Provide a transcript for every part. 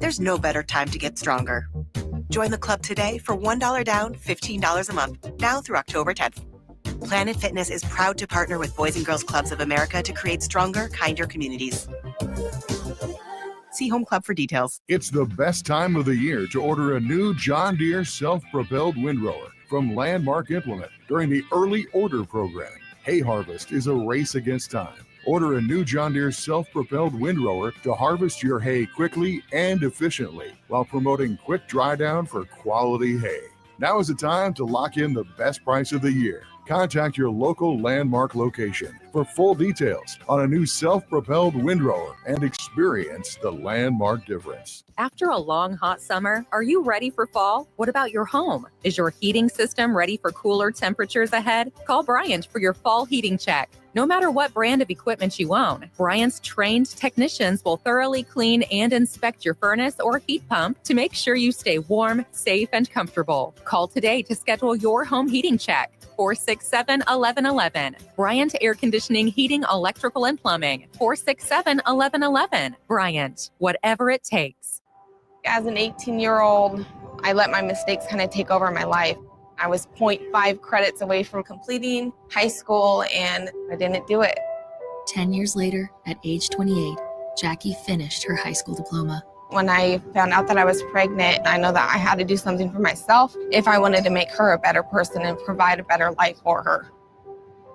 There's no better time to get stronger. Join the club today for $1 down, $15 a month, now through October 10th. Planet Fitness is proud to partner with Boys and Girls Clubs of America to create stronger, kinder communities. See Home Club for details. It's the best time of the year to order a new John Deere self-propelled windrower from Landmark Implement during the early order program. Hay harvest is a race against time. Order a new John Deere self-propelled windrower to harvest your hay quickly and efficiently while promoting quick dry down for quality hay. Now is the time to lock in the best price of the year. Contact your local Landmark location for full details on a new self-propelled windrower and experience the Landmark difference. After a long, hot summer, are you ready for fall? What about your home? Is your heating system ready for cooler temperatures ahead? Call Bryant for your fall heating check. No matter what brand of equipment you own, Bryant's trained technicians will thoroughly clean and inspect your furnace or heat pump to make sure you stay warm, safe, and comfortable. Call today to schedule your home heating check. 467-1111. Bryant Air Conditioning, Heating, Electrical, and Plumbing. 467-1111. Bryant, whatever it takes. As an 18-year-old, I let my mistakes kind of take over my life. I was 0.5 credits away from completing high school, and I didn't do it. 10 years later, at age 28, Jackie finished her high school diploma. When I found out that I was pregnant, I know that I had to do something for myself if I wanted to make her a better person and provide a better life for her.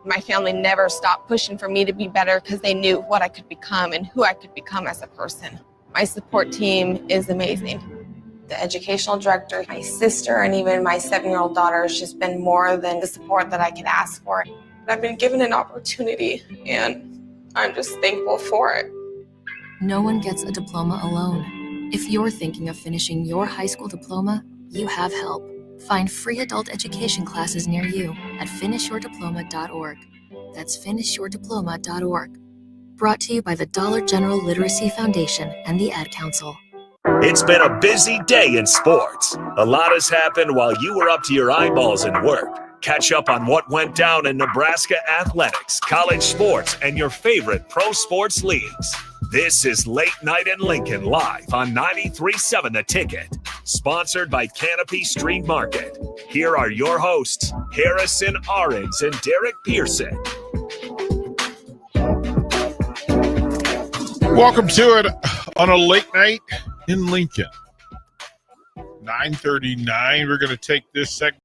My family never stopped pushing for me to be better because they knew what I could become and who I could become as a person. My support team is amazing. The educational director, my sister, and even my 7-year-old daughter has just been more than the support that I could ask for. I've been given an opportunity, and I'm just thankful for it. No one gets a diploma alone. If you're thinking of finishing your high school diploma, you have help. Find free adult education classes near you at finishyourdiploma.org. That's finishyourdiploma.org. Brought to you by the Dollar General Literacy Foundation and the Ad Council. It's been a busy day in sports. A lot has happened while you were up to your eyeballs in work. Catch up on what went down in Nebraska athletics, college sports, and your favorite pro sports leagues. This is Late Night in Lincoln live on 93.7 The Ticket, sponsored by Canopy Street Market. Here are your hosts, Harrison Arens and Derek Pearson. Welcome to it on a late night in Lincoln. 9:39. We're going to take this segment.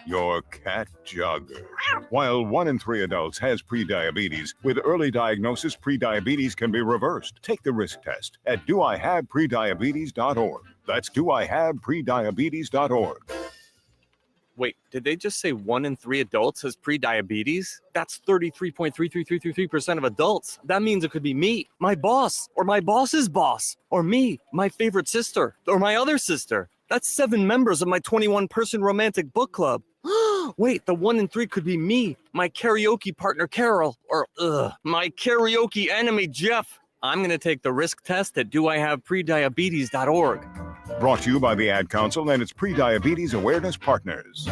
Your cat jogger. While 1 in 3 adults has prediabetes, with early diagnosis, prediabetes can be reversed. Take the risk test at doihaveprediabetes.org. That's doihaveprediabetes.org. Wait, did they just say 1 in 3 adults has prediabetes? That's 33.33333% of adults. That means it could be me, my boss, or my boss's boss, or me, my favorite sister, or my other sister. That's 7 members of my 21-person romantic book club. Wait, the 1 in 3 could be me, my karaoke partner Carol, or my karaoke enemy Jeff. I'm going to take the risk test at doihaveprediabetes.org. Brought to you by the Ad Council and its Prediabetes Awareness Partners.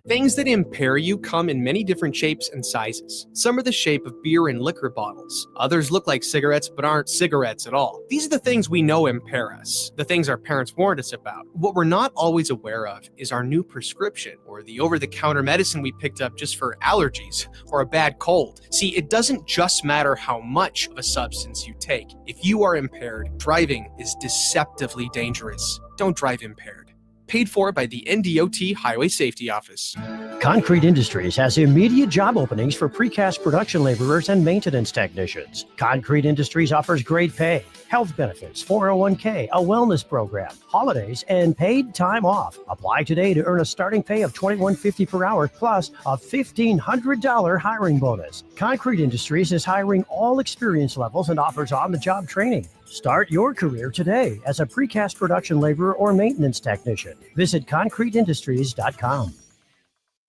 Things that impair you come in many different shapes and sizes. Some are the shape of beer and liquor bottles. Others look like cigarettes but aren't cigarettes at all. These are the things we know impair us, the things our parents warned us about. What we're not always aware of is our new prescription or the over-the-counter medicine we picked up just for allergies or a bad cold. See, it doesn't just matter how much of a substance you take. If you are impaired, driving is deceptively dangerous. Don't drive impaired. Paid for by the NDOT Highway Safety Office. Concrete Industries has immediate job openings for precast production laborers and maintenance technicians. Concrete Industries offers great pay, health benefits, 401k, a wellness program, holidays, and paid time off. Apply today to earn a starting pay of $21.50 per hour plus a $1,500 hiring bonus. Concrete Industries is hiring all experience levels and offers on-the-job training. Start your career today as a precast production laborer or maintenance technician. Visit concreteindustries.com.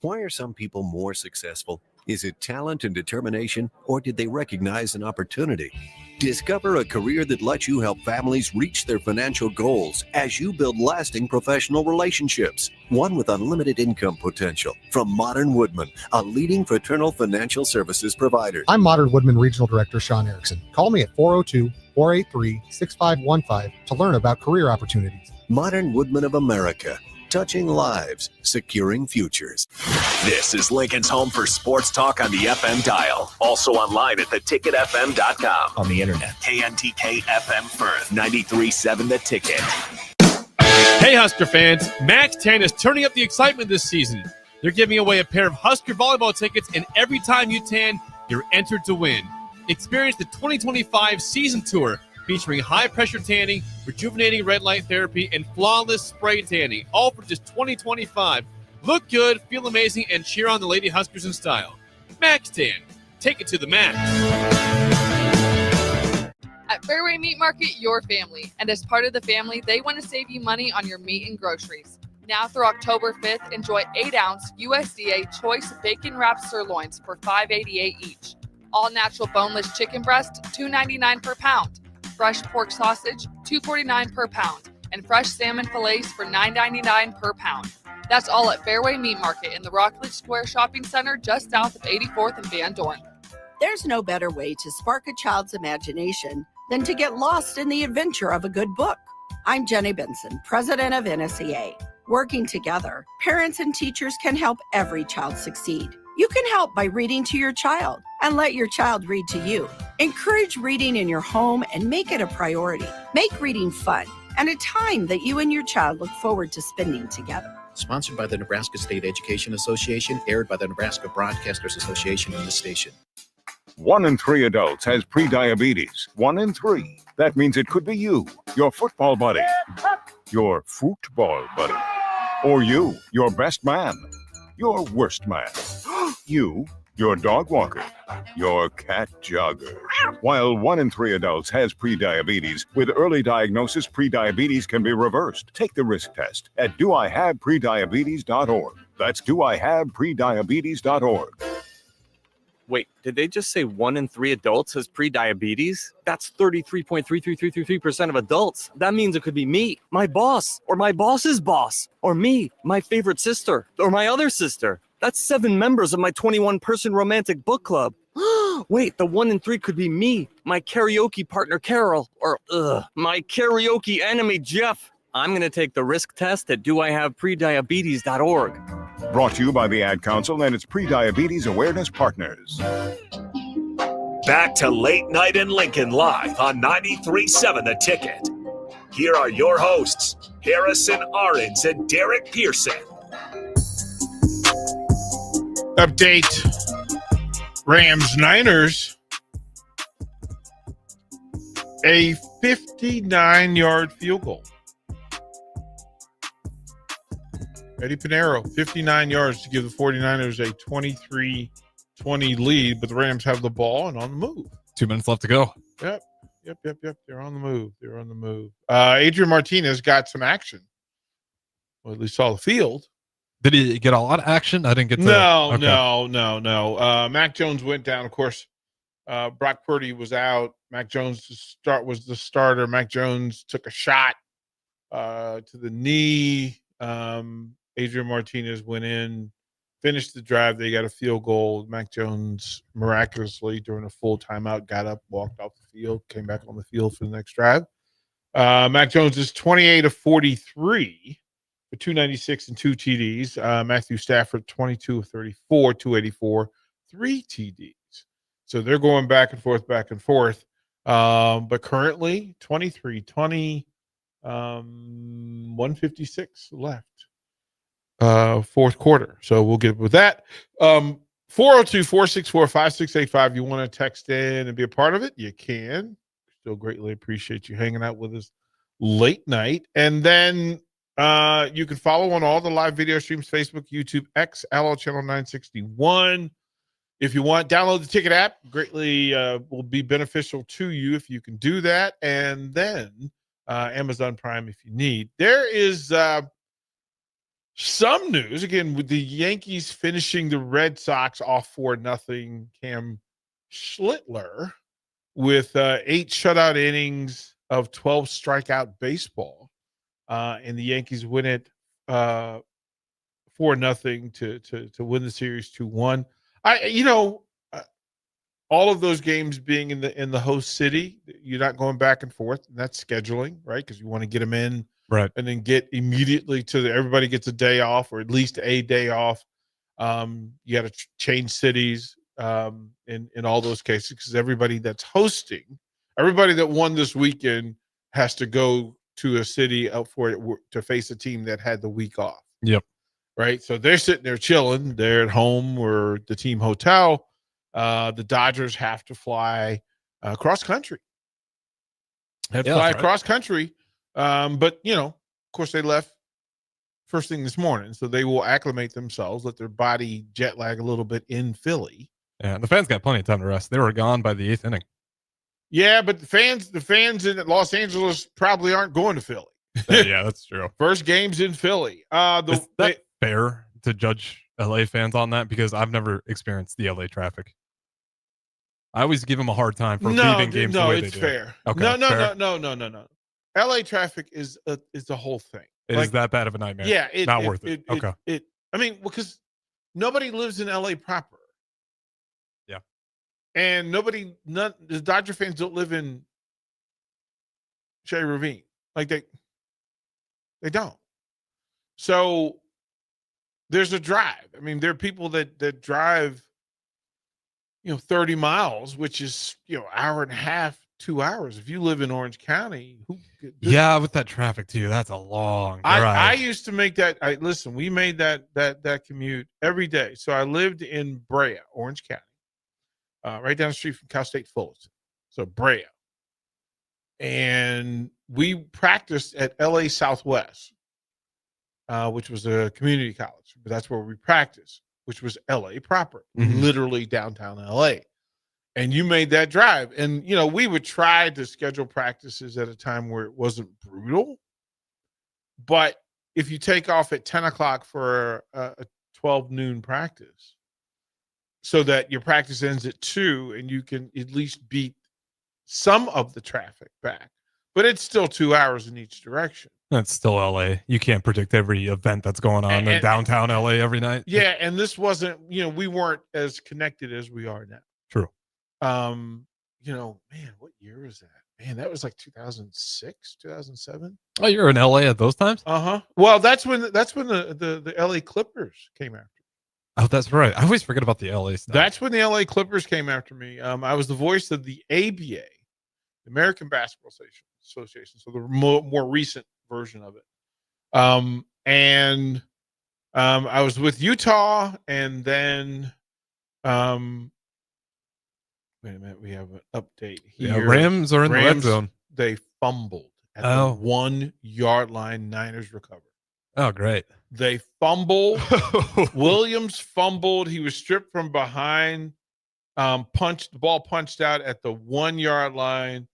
Why are some people more successful? Is it talent and determination, or did they recognize an opportunity? Discover a career that lets you help families reach their financial goals as you build lasting professional relationships, one with unlimited income potential. From Modern Woodman, a leading fraternal financial services provider. I'm Modern Woodman Regional Director Sean Erickson. Call me at 402-483-6515 to learn about career opportunities. Modern Woodman of America. Touching lives, securing futures. This is Lincoln's home for sports talk on the FM dial. Also online at theticketfm.com. On the internet. KNTK FM Firth, 93.7 The Ticket. Hey, Husker fans. Max 10 is turning up the excitement this season. They're giving away a pair of Husker volleyball tickets, and every time you tan, you're entered to win. Experience the 2025 season tour, featuring high-pressure tanning, rejuvenating red light therapy, and flawless spray tanning, all for just $20.25. Look good, feel amazing, and cheer on the Lady Huskers in style. Max Tan. Take it to the max. At Fairway Meat Market, your family. And as part of the family, they want to save you money on your meat and groceries. Now through October 5th, enjoy 8-ounce USDA choice bacon-wrapped sirloins for $5.88 each. All-natural boneless chicken breast, $2.99 per pound. Fresh pork sausage, $2.49 per pound, and fresh salmon fillets for $9.99 per pound. That's all at Fairway Meat Market in the Rockledge Square Shopping Center just south of 84th and Van Dorn. There's no better way to spark a child's imagination than to get lost in the adventure of a good book. I'm Jenny Benson, president of NSEA. Working together, parents and teachers can help every child succeed. You can help by reading to your child and let your child read to you. Encourage reading in your home and make it a priority. Make reading fun and a time that you and your child look forward to spending together. Sponsored by the Nebraska State Education Association, aired by the Nebraska Broadcasters Association and the station. 1 in 3 adults has prediabetes. 1 in 3. That means it could be you, your football buddy, your football buddy, or you, your best man, your worst man, you, your dog walker, your cat jogger. While 1 in 3 adults has prediabetes, with early diagnosis, prediabetes can be reversed. Take the risk test at doihaveprediabetes.org. That's doihaveprediabetes.org. Wait, did they just say 1 in 3 adults has prediabetes? That's 33.33333% of adults. That means it could be me, my boss, or my boss's boss, or me, my favorite sister, or my other sister. That's 7 members of my 21-person romantic book club. Wait, the 1 in 3 could be me, my karaoke partner Carol, or my karaoke enemy Jeff. I'm going to take the risk test at doihaveprediabetes.org. Brought to you by the Ad Council and its Prediabetes Awareness Partners. Back to Late Night in Lincoln live on 93.7 The Ticket. Here are your hosts, Harrison Arens and Derek Pearson. Update. Rams Niners. A 59-yard field goal. Eddie Pinheiro, 59 yards to give the 49ers a 23-20 lead, but the Rams have the ball and on the move. 2 minutes left to go. Yep. They're on the move. Adrian Martinez got some action. Well, at least saw the field. Did he get a lot of action? I didn't get to. No. Mac Jones went down. Of course, Brock Purdy was out. Mac Jones was the starter. Mac Jones took a shot to the knee. Adrian Martinez went in, finished the drive. They got a field goal. Mac Jones miraculously, during a full timeout, got up, walked off the field, came back on the field for the next drive. Mac Jones is 28 of 43 for 296 and 2 TDs. Matthew Stafford, 22 of 34, 284, 3 TDs. So they're going back and forth. But currently 23-20, 156 left. Fourth quarter. So we'll get with that. 402-464-5685. You want to text in and be a part of it? You can. Still greatly appreciate you hanging out with us late night. And then you can follow on all the live video streams, Facebook, YouTube, X, LL Channel 961. If you want, download the Ticket app. Greatly will be beneficial to you if you can do that. And then Amazon Prime if you need. There is some news, again, with the Yankees finishing the Red Sox off 4-0. Cam Schlittler with 8 shutout innings of 12 strikeout baseball. And the Yankees win it 4-0 to win the series 2-1. All of those games being in the host city, you're not going back and forth. And that's scheduling, right? Because you want to get them in, right, and then get immediately to everybody gets a day off, or at least a day off. You got to change cities in all those cases, because everybody that's hosting, everybody that won this weekend has to go to a city out for it to face a team that had the week off. Yep. Right. So they're sitting there chilling. They're at home or the team hotel. The Dodgers have to fly cross country. Cross country. But, of course, they left first thing this morning. So they will acclimate themselves, let their body jet lag a little bit in Philly. Yeah, the fans got plenty of time to rest. They were gone by the 8th inning. Yeah, but the fans in Los Angeles probably aren't going to Philly. Yeah, that's true. First game's in Philly. Is that fair to judge LA fans on that? Because I've never experienced the LA traffic. I always give them a hard time for leaving games the way they do. No, it's fair. Okay, No. LA traffic is a whole thing. It is that bad of a nightmare. Yeah, not worth it. Okay. Because nobody lives in LA proper. Yeah. And the Dodger fans don't live in Shea Ravine. Like they don't. So there's a drive. I mean, there are people that drive 30 miles, which is, hour and a half, 2 hours. If you live in Orange County, with that traffic too, that's a long drive. I used to make that. We made that commute every day. So I lived in Brea, Orange County, right down the street from Cal State Fullerton. So Brea. And we practiced at LA Southwest, which was a community college, but that's where we practiced, which was LA proper, literally downtown LA. And you made that drive. And, we would try to schedule practices at a time where it wasn't brutal. But if you take off at 10 o'clock for a 12 noon practice, so that your practice ends at 2 and you can at least beat some of the traffic back. But it's still 2 hours in each direction. That's still LA. You can't predict every event that's going on in downtown LA every night. Yeah, and this wasn't, we weren't as connected as we are now. True. Man, what year was that? Man, that was like 2006, 2007. Oh, you were in LA at those times? Uh-huh. Well, that's when the LA Clippers came after me. Oh, that's right. I always forget about the LA stuff. That's when the LA Clippers came after me. I was the voice of the ABA, the American Basketball Association, so the more recent version of it. And I was with Utah, and then wait a minute, we have an update here. Yeah, Rams are in the red zone. They fumbled at the 1 yard line. Niners recovered. Oh, great. They fumbled. Williams fumbled. He was stripped from behind. The ball punched out at the 1 yard line,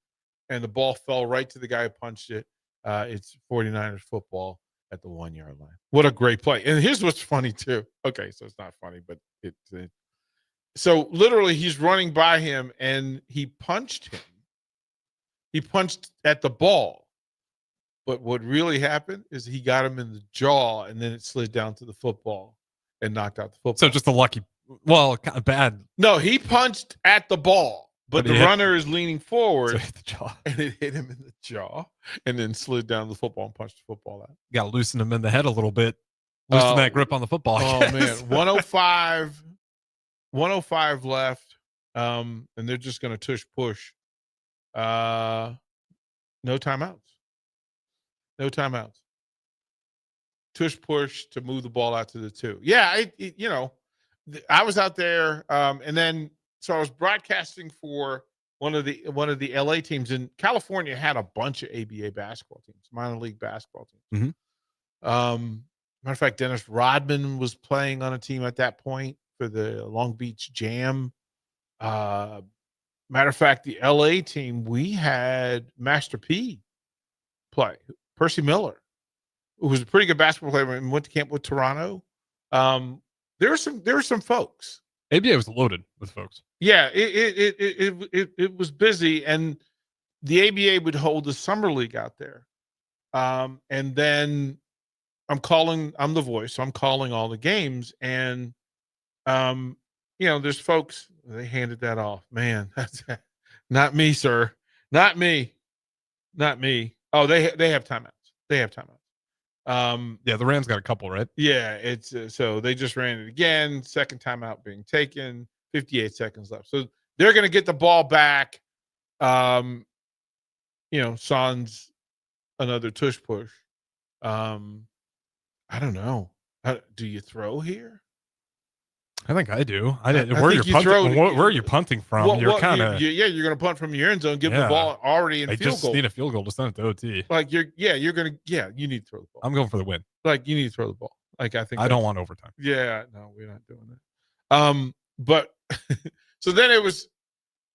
and the ball fell right to the guy who punched it. It's 49ers football at the 1 yard line. What a great play. And here's what's funny too. Okay, so it's not funny, but so literally he's running by him and he punched him. He punched at the ball. But what really happened is he got him in the jaw, and then it slid down to the football and knocked out the football. So just a lucky, well, kind of bad. No, he punched at the ball, but the runner is leaning forward, so hit the jaw. And it hit him in the jaw, and then slid down the football and punched the football out. Got to loosen him in the head a little bit. Loosen that grip on the football. Oh man, 105 left, and they're just going to tush push. No timeouts. No timeouts. Tush push to move the ball out to the 2. Yeah, I was out there, and then so I was broadcasting for one of the LA teams. In California had a bunch of ABA basketball teams, minor league basketball teams. Mm-hmm. Matter of fact, Dennis Rodman was playing on a team at that point for the Long Beach Jam. Matter of fact, the LA team, we had Master P play. Percy Miller, who was a pretty good basketball player and went to camp with Toronto. There were some folks. ABA was loaded with folks. Yeah, it was busy, and the ABA would hold the summer league out there. And then I'm the voice, so I'm calling all the games, and there's folks, they handed that off. Man, that's not me, sir. Not me. Oh, they have timeouts. Yeah, the Rams got a couple, right? Yeah, it's so they just ran it again. Second timeout being taken. 58 seconds left. So they're going to get the ball back. Sans another tush push. I don't know. Do you throw here? I think I do. Where are you punting from? You're kind of you're going to punt from your end zone. Give the ball already in field goal. Just need a field goal to send it to OT. Like you need to throw the ball. I'm going for the win. Like you need to throw the ball. Like I don't want overtime. Yeah, no, we're not doing that. But so then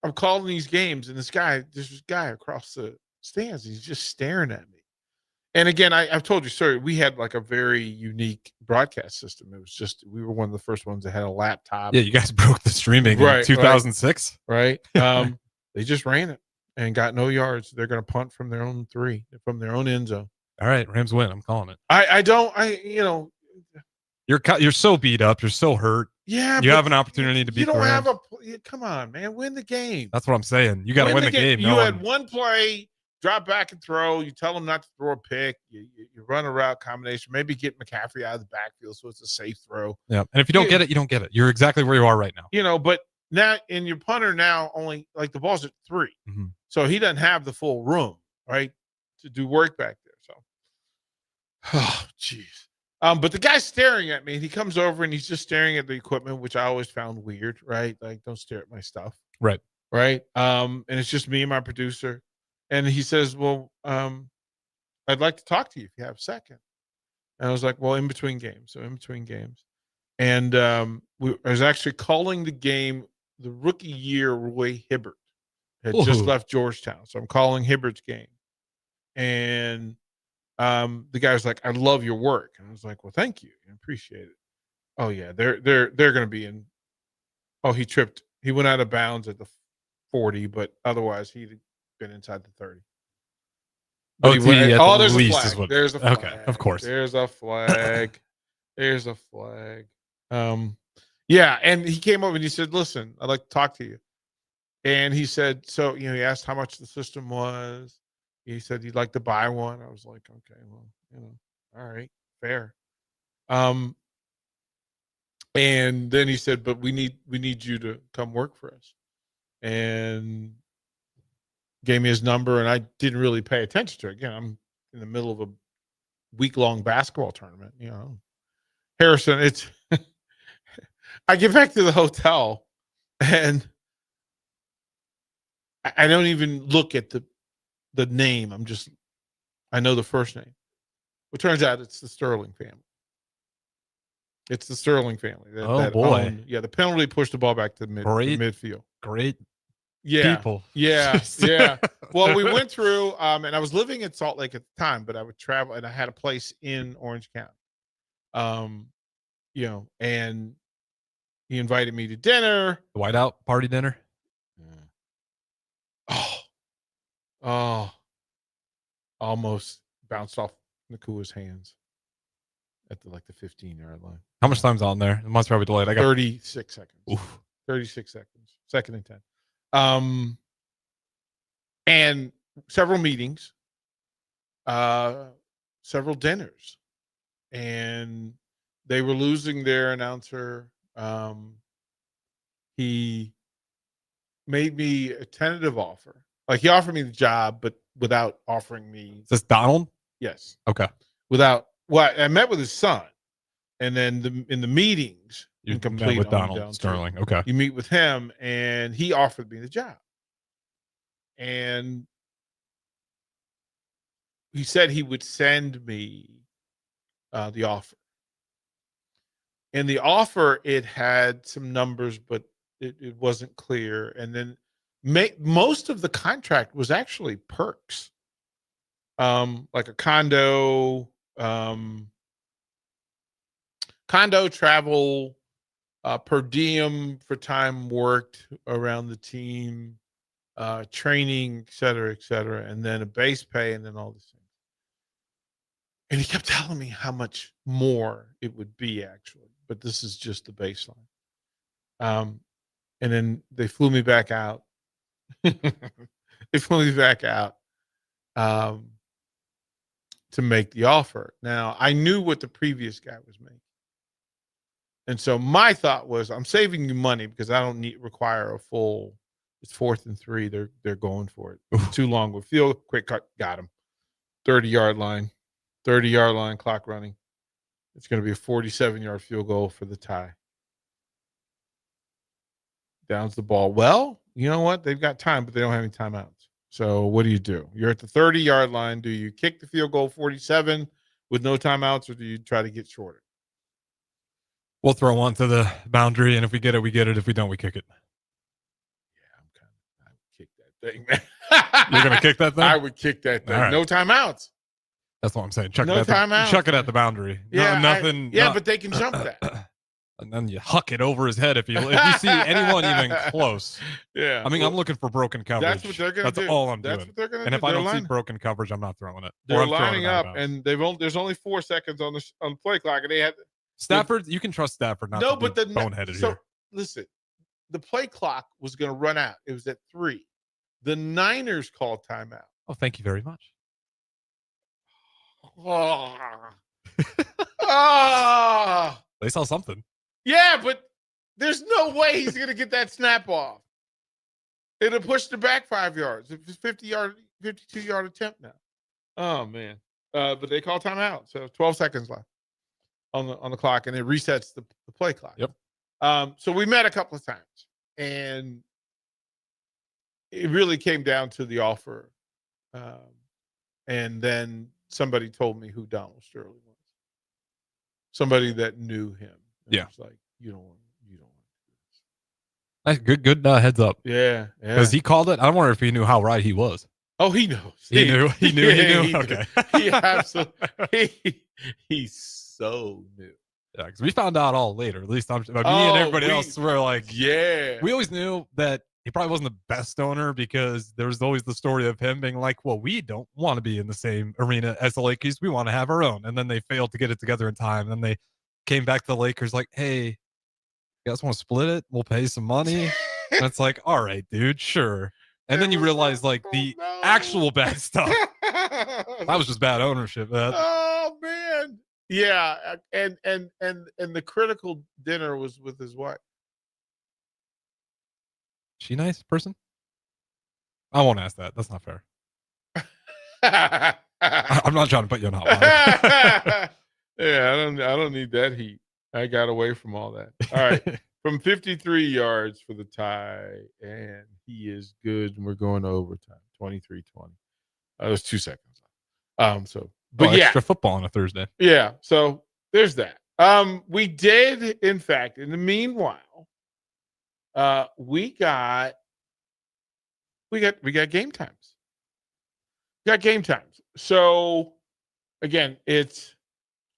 I'm calling these games, and this guy across the stands, he's just staring at me. And again, I've told you, sir, we had like a very unique broadcast system. It was just, we were one of the first ones that had a laptop. Yeah, you guys broke the streaming in 2006. Right. They just ran it and got no yards. They're going to punt from their own 3, from their own end zone. All right, Rams win. I'm calling it. You're so beat up. You're so hurt. Yeah. You have an opportunity to beat the Rams. Come on, man. Win the game. That's what I'm saying. You got to win the game. You had one play. Drop back and throw. You tell them not to throw a pick. You run a route combination. Maybe get McCaffrey out of the backfield so it's a safe throw. Yeah, and if you don't get it, you don't get it. You're exactly where you are right now. But now in your punter now only like the ball's at 3, mm-hmm. So he doesn't have the full room right to do work back there. So, oh jeez. But the guy's staring at me, and he comes over and he's just staring at the equipment, which I always found weird. Right, like don't stare at my stuff. Right. And it's just me and my producer. And he says, well, I'd like to talk to you if you have a second. And I was like, well, in between games. And I was actually calling the game, the rookie year, Roy Hibbert had just left Georgetown. So I'm calling Hibbert's game. And the guy was like, I love your work. And I was like, well, thank you. I appreciate it. Oh, yeah, they're going to be in. Oh, he tripped. He went out of bounds at the 40, but otherwise he'd been inside the 30. There's a flag. There's a flag. Okay, of course. There's a flag. There's a flag. Yeah, and he came over and he said, listen, I'd like to talk to you. And he said, so, he asked how much the system was. He said he'd like to buy one. I was like, okay, well, all right, fair. And then he said, but we need you to come work for us. And gave me his number, and I didn't really pay attention to it. Again, I'm in the middle of a week-long basketball tournament, Harrison, it's I get back to the hotel and I don't even look at the name. I know the first name. It turns out it's the Sterling family. It's the Sterling family. Boy. The penalty pushed the ball back to the midfield. Great Yeah. people. Yeah. Yeah. Well, we went through, and I was living in Salt Lake at the time, but I would travel and I had a place in Orange County. And he invited me to dinner. The whiteout party dinner. Oh, almost bounced off Nakua's hands at the 15-yard line. How much time's on there? It must probably delayed. I got 36 seconds. Oof. 36 seconds. 2nd and 10. And several meetings, several dinners, and they were losing their announcer. He made me a tentative offer. He offered me the job, but without offering me. Is this Donald? Yes. Okay. I met with his son, and then in the meetings, You met with Donald Sterling. Okay. You meet with him, and he offered me the job. And he said he would send me the offer. And the offer, it had some numbers, but it wasn't clear. And then most of the contract was actually perks, like a condo, travel, per diem for time worked around the team, training, et cetera, and then a base pay, and then all these things. And he kept telling me how much more it would be, actually, but this is just the baseline. And then they flew me back out. To make the offer. Now, I knew what the previous guy was making. And so my thought was, I'm saving you money because I don't require a full. It's 4th and 3. They're going for it. Too long with field. Quick cut. Got him. 30-yard line. 30-yard line. Clock running. It's going to be a 47-yard field goal for the tie. Downs the ball. Well, you know what? They've got time, but they don't have any timeouts. So what do? You're at the 30-yard line. Do you kick the field goal 47 with no timeouts, or do you try to get shorter? We'll throw one to the boundary, and if we get it, we get it. If we don't, we kick it. I would kick that thing, man. You're going to kick that thing? I would kick that thing. Right. No timeouts. That's what I'm saying. Chuck it at the boundary. Yeah, nothing. But they can jump that. And then you huck it over his head if you see anyone even close. Yeah. I mean, I'm looking for broken coverage. That's what they're going to do. That's all I'm doing. That's what they're going to do. And if I don't see broken coverage, I'm not throwing it. They're lining up, and there's only 4 seconds on the play clock, and they had Stafford. You can trust Stafford not to be boneheaded here. Listen, the play clock was going to run out. It was at 3. The Niners called timeout. Oh, thank you very much. They saw something. Yeah, but there's no way he's going to get that snap off. It'll push the back 5 yards. It's 52-yard attempt now. Oh, man. But they call timeout. So 12 seconds left on the clock, and it resets the play clock. Yep. So we met a couple of times, and it really came down to the offer. And then somebody told me who Donald Sterling was. Somebody that knew him. Yeah. It's like, you don't want to do this. Good heads up. Yeah. Because he called it. I wonder if he knew how right he was. Oh, he knows. He knew. Okay. He absolutely. He's so new. Yeah, because we found out all later. At least me and everybody else were like, yeah. We always knew that he probably wasn't the best owner because there was always the story of him being like, well, we don't want to be in the same arena as the Lakers. We want to have our own. And then they failed to get it together in time. And then they came back to the Lakers like, hey, you guys want to split it? We'll pay some money. And it's like, all right, dude, sure. And then you realize like the actual bad stuff. That was just bad ownership. Oh, man. Yeah. And the critical dinner was with his wife. She nice person? I won't ask that. That's not fair. I'm not trying to put you on hot water. Yeah, I don't need that heat. I got away from all that. All right. From 53 yards for the tie, and he is good. And we're going to overtime. 23-20. There's 2 seconds. But yeah, extra football on a Thursday. yeah. So there's that. We did, in fact, in the meanwhile, we got game times. We got game times. So again, it's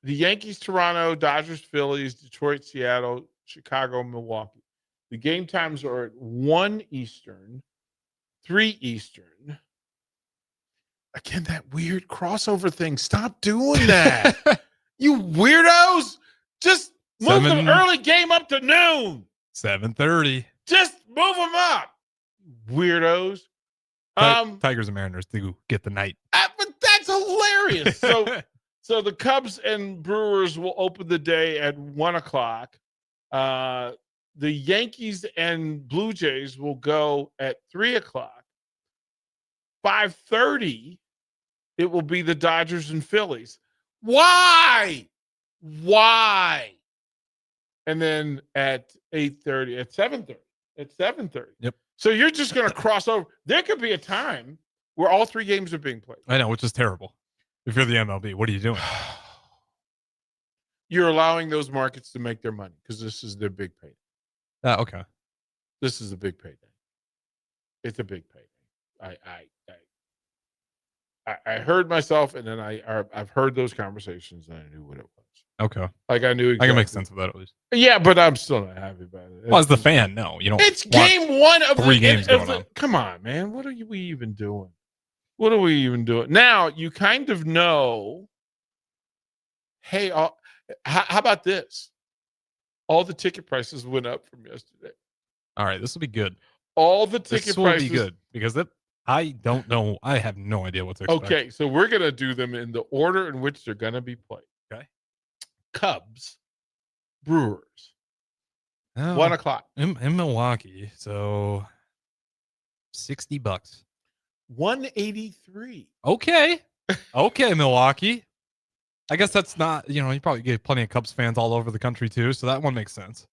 the Yankees, Toronto, Dodgers, Phillies, Detroit, Seattle, Chicago, Milwaukee. The game times are at 1 Eastern, 3 Eastern. Again, that weird crossover thing. Stop doing that. You weirdos. Just move the early game up to noon. 7:30. Just move them up. Weirdos. Tigers and Mariners do get the night. But that's hilarious. So the Cubs and Brewers will open the day at 1:00. The Yankees and Blue Jays will go at 3:00. 5:30, it will be the Dodgers and Phillies. Why? And then at 8:30, at 7:30. At 7:30. Yep. So you're just going to cross over. There could be a time where all 3 games are being played. I know, which is terrible. If you're the MLB, what are you doing? You're allowing those markets to make their money because this is their big payday. Okay. This is a big payday. It's a big payday. I heard myself, and then I've heard those conversations, and I knew what it was. Okay. Like I knew exactly. I can make sense of that at least. Yeah, but I'm still not happy about it. Well, as the fan, no, you don't. It's game 1 of 3 games going on. Come on, man. What are we even doing? What are we even doing? Now, you kind of know, hey, how about this? All the ticket prices went up from yesterday. All right, this will be good. All the ticket prices. This will be good because I don't know. I have no idea what to expect. Okay, so we're going to do them in the order in which they're going to be played. Okay. Cubs, Brewers, 1:00 in Milwaukee. So $60. 183. Okay, Milwaukee. I guess that's not. You probably get plenty of Cubs fans all over the country too, so that one makes sense.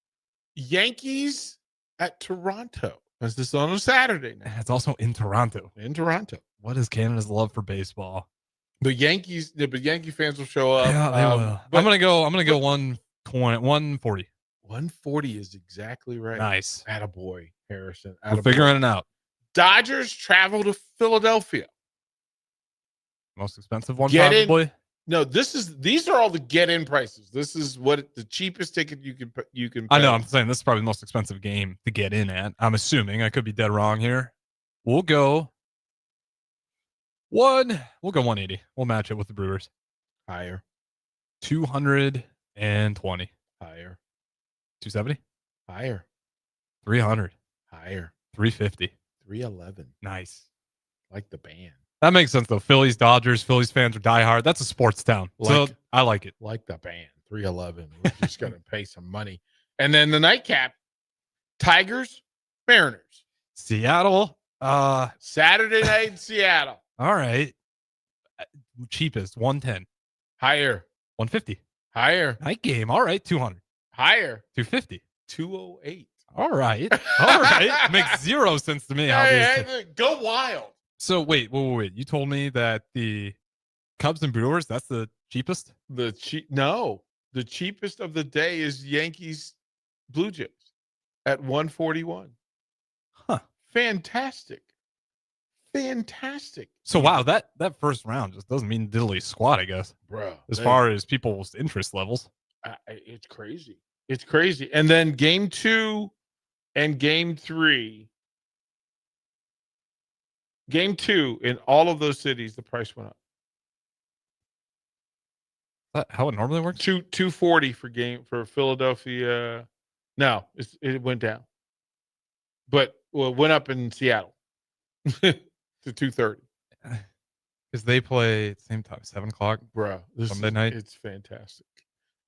Yankees at Toronto. Because this is on a Saturday now. It's also in Toronto. What is Canada's love for baseball? The Yankee fans will show up. Yeah, they will. I'm gonna go 140. 140 is exactly right. Nice. Attaboy, Harrison. We're figuring it out. Dodgers travel to Philadelphia. Most expensive one, probably. No, these are all the get-in prices. This is what the cheapest ticket you can pay. I know. I'm saying this is probably the most expensive game to get in at. I'm assuming. I could be dead wrong here. We'll go 180. We'll match it with the Brewers. Higher. 220. Higher. 270. Higher. 300. Higher. 350. 311. Nice. Like the band. That makes sense, though. Phillies, Dodgers, Phillies fans are diehard. That's a sports town. So I like it. Like the band. 311. We're just going to pay some money. And then the nightcap, Tigers, Mariners. Seattle. Saturday night in Seattle. All right. Cheapest, 110. Higher. 150. Higher. Night game. All right. 200. Higher. 250. 208. All right. All right. Makes zero sense to me. Hey, go wild. So wait. You told me that the Cubs and Brewers, that's the cheapest? No. The cheapest of the day is Yankees Blue Jays at 141. Huh. Fantastic. So wow, that first round just doesn't mean diddly squat, I guess. Bro. As far as people's interest levels. It's crazy. It's crazy. And then game 2 and game 3. Game 2 in all of those cities, the price went up. Is that how it normally works? 240 for Philadelphia. No, it went down. But it went up in Seattle to 230. Because they play at the same time, 7:00. Bro, Sunday night. It's fantastic.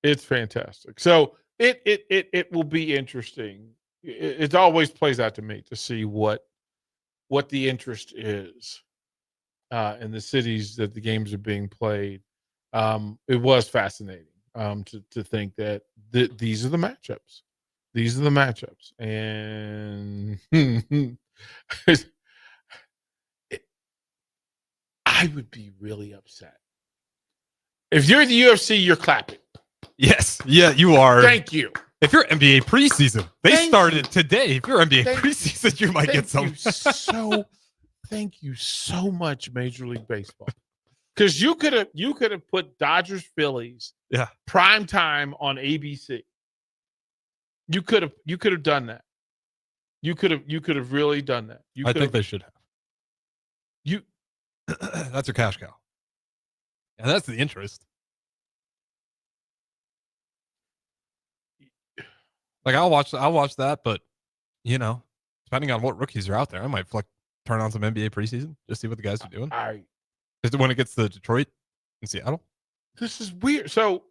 It's fantastic. So it will be interesting. It always plays out to me to see what the interest is in the cities that the games are being played. It was fascinating. to think that these are the matchups. These are the matchups, and I would be really upset if you're the UFC. You're clapping. Yes, yeah, you are. Thank you. If you're NBA preseason, they started today. If you're NBA preseason, you might get some. Thank you so much, Major League Baseball, because you could have put Dodgers Phillies prime time on ABC. You could have done that. You could have really done that. I think they should have. That's your cash cow. And that's the interest. Like I'll watch that, but depending on what rookies are out there, I might turn on some NBA preseason, just see what the guys are doing. Is it when it gets to Detroit and Seattle? This is weird. So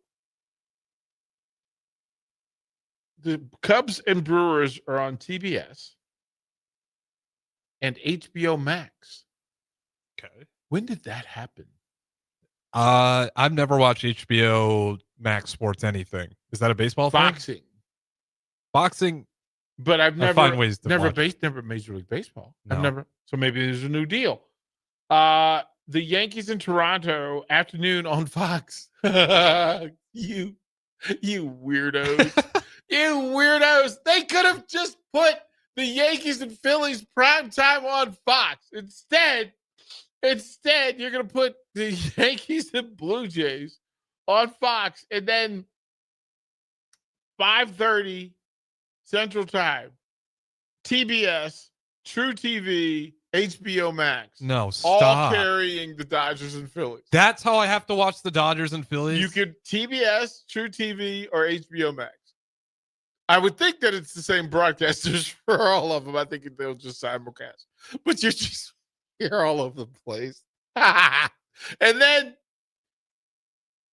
the Cubs and Brewers are on TBS and HBO Max. Okay. When did that happen? I've never watched HBO Max Sports anything. Is that a baseball thing? Boxing. But I've never find ways to never watch. never Major League Baseball. No. I've never. So maybe there's a new deal. The Yankees in Toronto afternoon on Fox. You weirdos. You weirdos. They could have just put the Yankees and Phillies prime time on Fox. Instead, you're going to put the Yankees and Blue Jays on Fox, and then 5:30 Central Time, TBS, True TV, HBO Max. No, stop. All carrying the Dodgers and Phillies. That's how I have to watch the Dodgers and Phillies? You could TBS, True TV, or HBO Max. I would think that it's the same broadcasters for all of them. I think they'll just simulcast. But you're all over the place. And then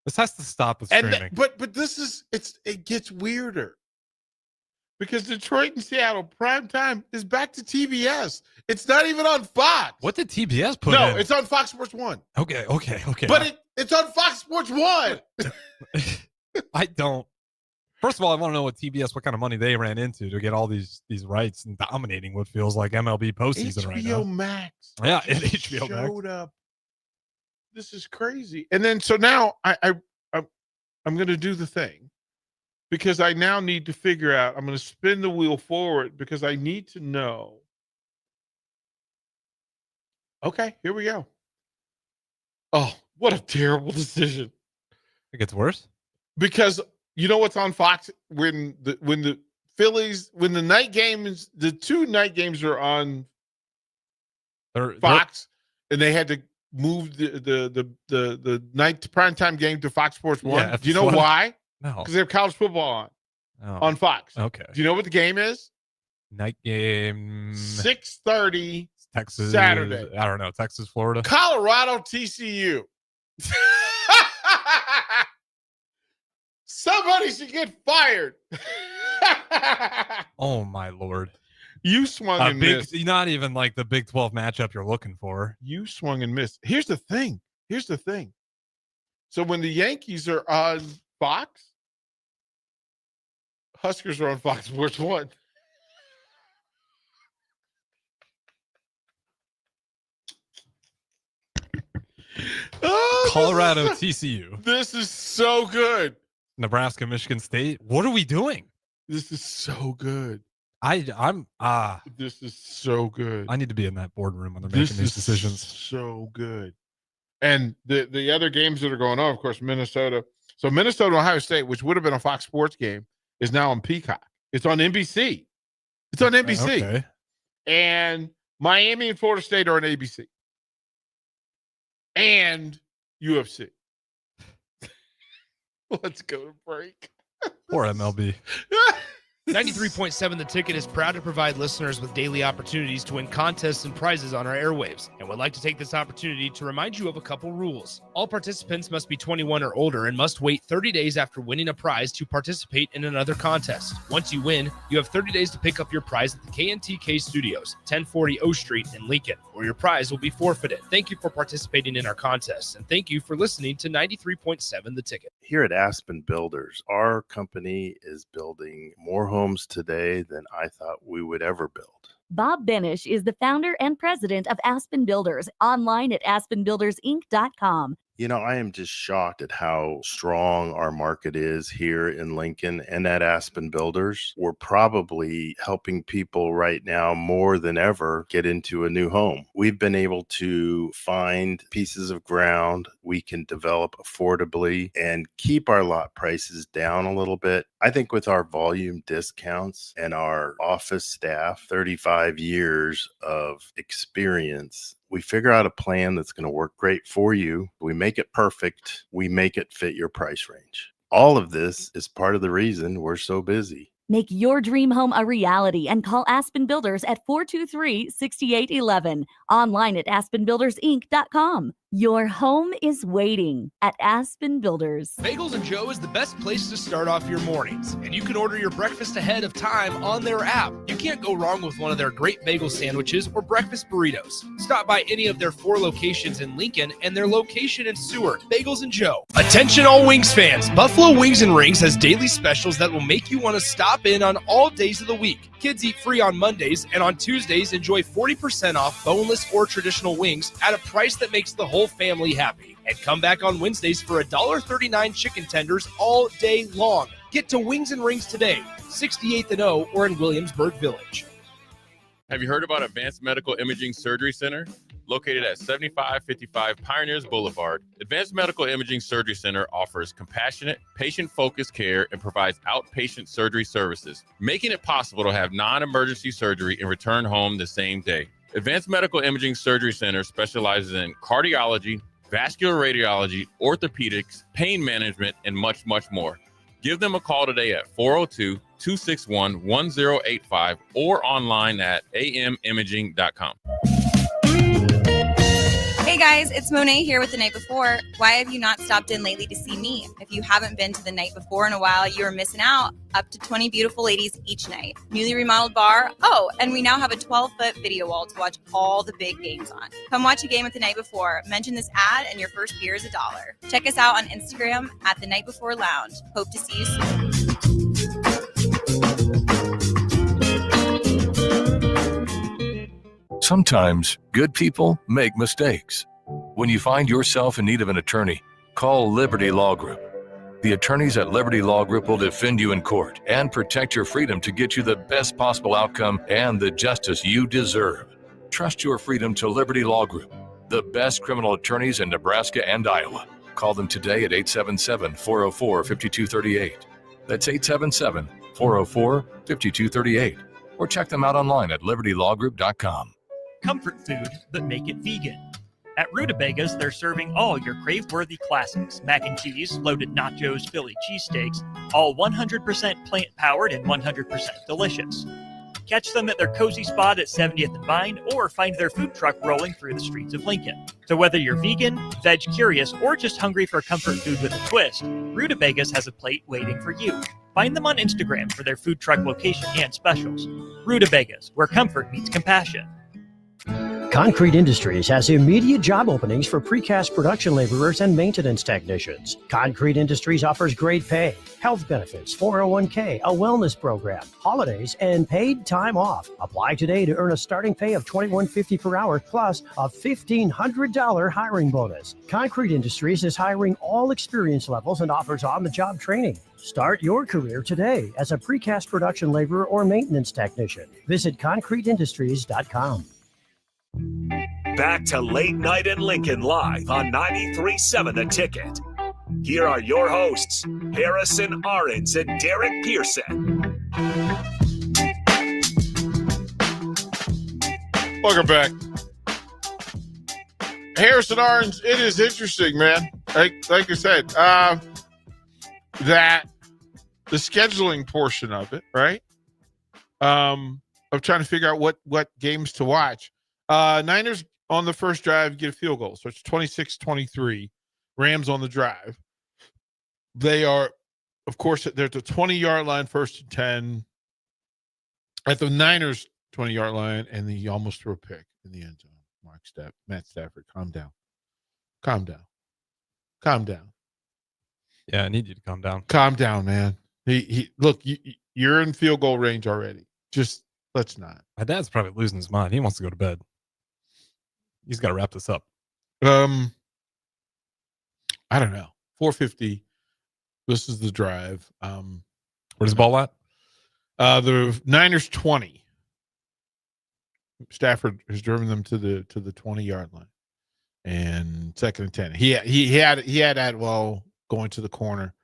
this has to stop with streaming. But it gets weirder. Because Detroit and Seattle prime time is back to TBS. It's not even on Fox. What did TBS put in? No, it's on Fox Sports 1. Okay. But it's on Fox Sports 1. I don't. First of all, I want to know what kind of money they ran into to get all these rights and dominating what feels like MLB postseason right now. HBO Max. Yeah, and HBO showed Max. up. This is crazy. And then so now I'm going to do the thing. Because I now need to figure out, I'm going to spin the wheel forward because I need to know. Okay, here we go. Oh, what a terrible decision. It gets worse? Because you know what's on Fox when the Phillies, when the night games, the two night games are on Fox, and they had to move the night primetime game to Fox Sports 1. Yeah, do you know why? No. Because they have college football on Fox. Okay. Do you know what the game is? Night game. 6:30 Texas. Saturday. I don't know. Texas, Florida. Colorado, TCU. Somebody should get fired. Oh, my Lord. You swung and missed. Not even like the Big 12 matchup you're looking for. You swung and missed. Here's the thing. So when the Yankees are on Fox, Huskers are on Fox Sports 1. Colorado, TCU. This is so good. Nebraska, Michigan State. What are we doing? This is so good. This is so good. I need to be in that boardroom when they're making these decisions. So good. And the other games that are going on, of course, Minnesota. So Minnesota, Ohio State, which would have been a Fox Sports game, is now on Peacock. It's on NBC. Okay. And Miami and Florida State are on ABC. And UFC. Let's go to break. Poor MLB. 93.7 The Ticket is proud to provide listeners with daily opportunities to win contests and prizes on our airwaves, and would like to take this opportunity to remind you of a couple rules. All participants must be 21 or older and must wait 30 days after winning a prize to participate in another contest. Once you win, you have 30 days to pick up your prize at the KNTK Studios, 1040 O Street in Lincoln, or your prize will be forfeited. Thank you for participating in our contests, and thank you for listening to 93.7 The Ticket. Here at Aspen Builders, our company is building more homes today than I thought we would ever build. Bob Benish is the founder and president of Aspen Builders, online at aspenbuildersinc.com. You know, I am just shocked at how strong our market is here in Lincoln and at Aspen Builders. We're probably helping people right now more than ever get into a new home. We've been able to find pieces of ground we can develop affordably and keep our lot prices down a little bit. I think with our volume discounts and our office staff, 35 years of experience, we figure out a plan that's going to work great for you. We make it perfect. We make it fit your price range. All of this is part of the reason we're so busy. Make your dream home a reality and call Aspen Builders at 423-6811. Online at aspenbuildersinc.com. Your home is waiting at Aspen Builders. Bagels and Joe is the best place to start off your mornings, and you can order your breakfast ahead of time on their app. You can't go wrong with one of their great bagel sandwiches or breakfast burritos. Stop by any of their 4 locations in Lincoln and their location in Seward. Bagels and Joe. Attention all Wings fans. Buffalo Wings and Rings has daily specials that will make you want to stop in on all days of the week. Kids eat free on Mondays, and on Tuesdays enjoy 40% off boneless or traditional wings at a price that makes the whole family happy. And come back on Wednesdays for $1.39 chicken tenders all day long. Get to Wings and Rings today, 68th and O, or in Williamsburg Village. Have you heard about Advanced Medical Imaging Surgery Center? Located at 7555 Pioneers Boulevard, Advanced Medical Imaging Surgery Center offers compassionate, patient-focused care and provides outpatient surgery services, making it possible to have non-emergency surgery and return home the same day. Advanced Medical Imaging Surgery Center specializes in cardiology, vascular radiology, orthopedics, pain management, and much, much more. Give them a call today at 402-261-1085 or online at amimaging.com. Hey guys, it's Monet here with The Night Before. Why have you not stopped in lately to see me? If you haven't been to The Night Before in a while, you are missing out. Up to 20 beautiful ladies each night. Newly remodeled bar. Oh, and we now have a 12-foot video wall to watch all the big games on. Come watch a game at The Night Before. Mention this ad and your first beer is $1. Check us out on Instagram at The Night Before Lounge. Hope to see you soon. Sometimes good people make mistakes. When you find yourself in need of an attorney, call Liberty Law Group. The attorneys at Liberty Law Group will defend you in court and protect your freedom to get you the best possible outcome and the justice you deserve. Trust your freedom to Liberty Law Group, the best criminal attorneys in Nebraska and Iowa. Call them today at 877-404-5238. That's 877-404-5238. Or check them out online at libertylawgroup.com. Comfort food, but make it vegan. At Rutabagas, they're serving all your crave-worthy classics. Mac and cheese, loaded nachos, Philly cheesesteaks, all 100% plant-powered and 100% delicious. Catch them at their cozy spot at 70th and Vine, or find their food truck rolling through the streets of Lincoln. So whether you're vegan, veg curious, or just hungry for comfort food with a twist, Rutabagas has a plate waiting for you. Find them on Instagram for their food truck location and specials. Rutabagas, where comfort meets compassion. Concrete Industries has immediate job openings for precast production laborers and maintenance technicians. Concrete Industries offers great pay, health benefits, 401k, a wellness program, holidays, and paid time off. Apply today to earn a starting pay of $21.50 per hour plus a $1,500 hiring bonus. Concrete Industries is hiring all experience levels and offers on-the-job training. Start your career today as a precast production laborer or maintenance technician. Visit concreteindustries.com. Back to Late Night in Lincoln live on 93.7 The Ticket. Here are your hosts, Harrison Arens and Derek Pearson. Welcome back. Harrison Arens, it is interesting, man. Like I said, that the scheduling portion of it, right? Of trying to figure out what games to watch. Niners on the first drive get a field goal, so it's 26-23. Rams on the drive. They are, of course, they're at the 20-yard line, 1st and 10. At the Niners 20-yard line, and he almost threw a pick in the end zone. Matt Stafford, calm down. Yeah, I need you to calm down. Calm down, man. He look, you're in field goal range already. Just let's not. My dad's probably losing his mind. He wants to go to bed. He's got to wrap this up. I don't know. 450. This is the drive. Where's the ball at? The Niners 20. Stafford has driven them to the 20-yard line, and 2nd and 10. He had Atwell going to the corner.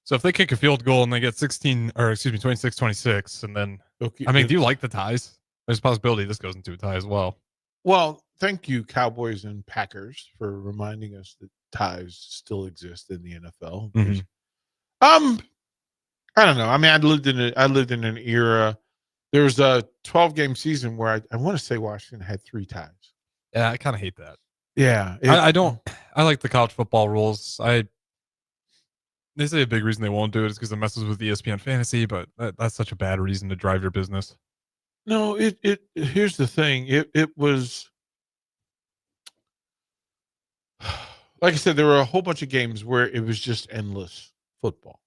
So if they kick a field goal and they get 26-26, and then Okay, I mean, do you like the ties? There's a possibility this goes into a tie as well. Well, thank you, Cowboys and Packers, for reminding us that ties still exist in the NFL. Mm-hmm. I don't know. I mean, I lived in an era. There was a 12-game season where I want to say Washington had 3 ties. Yeah, I kind of hate that. Yeah, I don't. I like the college football rules. They say a big reason they won't do it is because it messes with ESPN fantasy, but that's such a bad reason to drive your business. No, here's the thing. It was, like I said, there were a whole bunch of games where it was just endless football.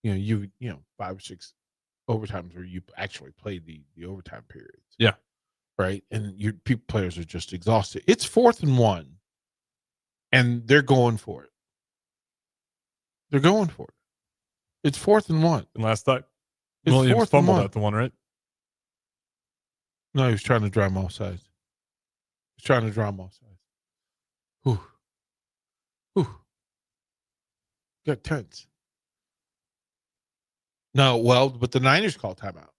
You know, 5 or 6 overtimes where you actually played the overtime periods. Yeah. Right. And your players are just exhausted. It's 4th and 1, and they're going for it. They're going for it. It's 4th and 1. And last time, It's Williams 4th and fumbled 1. at the one, right? No, he was trying to drive him off sides. He's trying to drive him off sides. Whew. Got tense. No, well, but the Niners called timeout.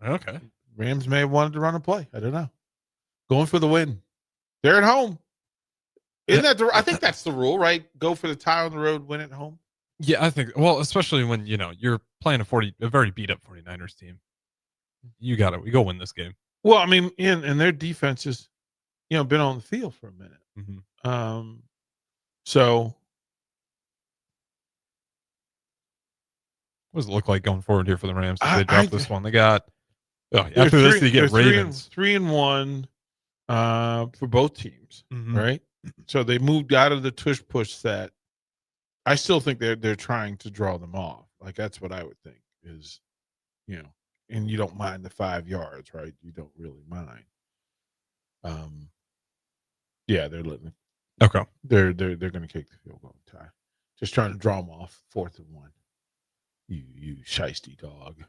Okay. Rams may have wanted to run a play. I don't know. Going for the win. They're at home. Isn't that I think that's the rule, right? Go for the tie on the road, win at home. Yeah, I think. Well, especially when you're playing a very beat up 49ers team. We go win this game. Well, I mean, and their defense has, been on the field for a minute. Mm-hmm. So what does it look like going forward here for the Rams? If they drop this one, they got. After this, they get Ravens. 3-1 for both teams, Mhm. right? So they moved out of the tush push set. I still think they're trying to draw them off. Like that's what I would think is, and you don't mind the 5 yards, right? You don't really mind. Yeah, they're letting it. Okay. They're going to kick the field goal tie. Just trying to draw them off 4th and 1. You shiesty dog.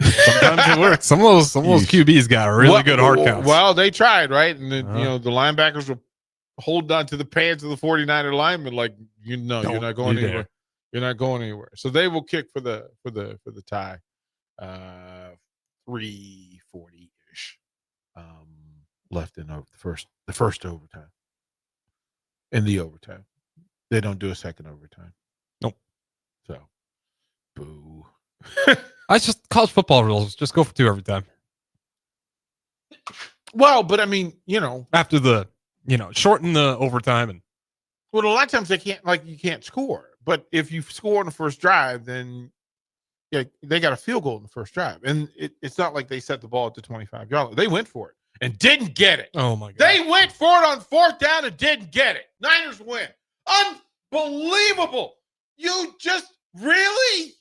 Sometimes it works. Some of those QBs got really good hard counts. Well, they tried, right? And then, the linebackers were holding on to the pants of the 49er linemen, like you're not going anywhere. You're not going anywhere. So they will kick for the tie. 3:40-ish left in the first overtime. In the overtime, they don't do a second overtime. Nope. So, boo. I just college football rules. Just go for 2 every time. Well, but I mean, after the shorten the overtime and. Well, a lot of times you can't score. But if you score on the first drive, then they got a field goal in the first drive, and it's not like they set the ball at the 25-yard line. They went for it and didn't get it. Oh my God! They went for it on 4th down and didn't get it. Niners win. Unbelievable! You just really.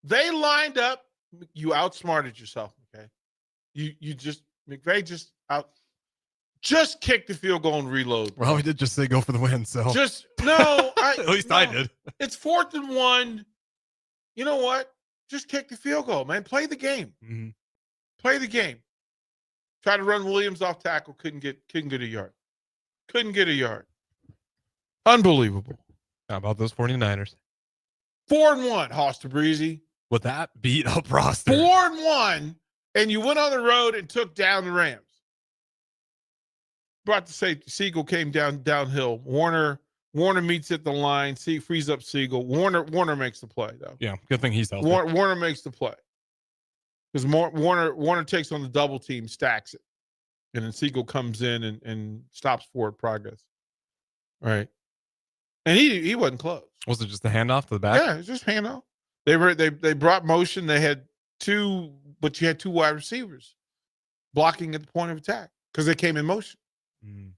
They lined up. You outsmarted yourself, okay? McVay just kick the field goal and reload. Well, we did just say go for the win, so at least I did. It's 4th and 1. You know what? Just kick the field goal, man. Play the game. Mm-hmm. Play the game. Try to run Williams off tackle. Couldn't get a yard. Couldn't get a yard. Unbelievable. How about those 49ers? 4-1, Hoster Breezy. With that beat up roster. 4-1, and you went on the road and took down the Rams. About to say Siegel came downhill. Warner meets at the line. Frees up Siegel. Warner makes the play though. Yeah, good thing he's healthy. Warner makes the play because Warner takes on the double team, stacks it, and then Siegel comes in and stops forward progress. Right, and he wasn't close. Was it just a handoff to the back? Yeah, it's just handoff. They brought motion. They had 2, but you had 2 wide receivers. blocking at the point of attack because they came in motion. Mm.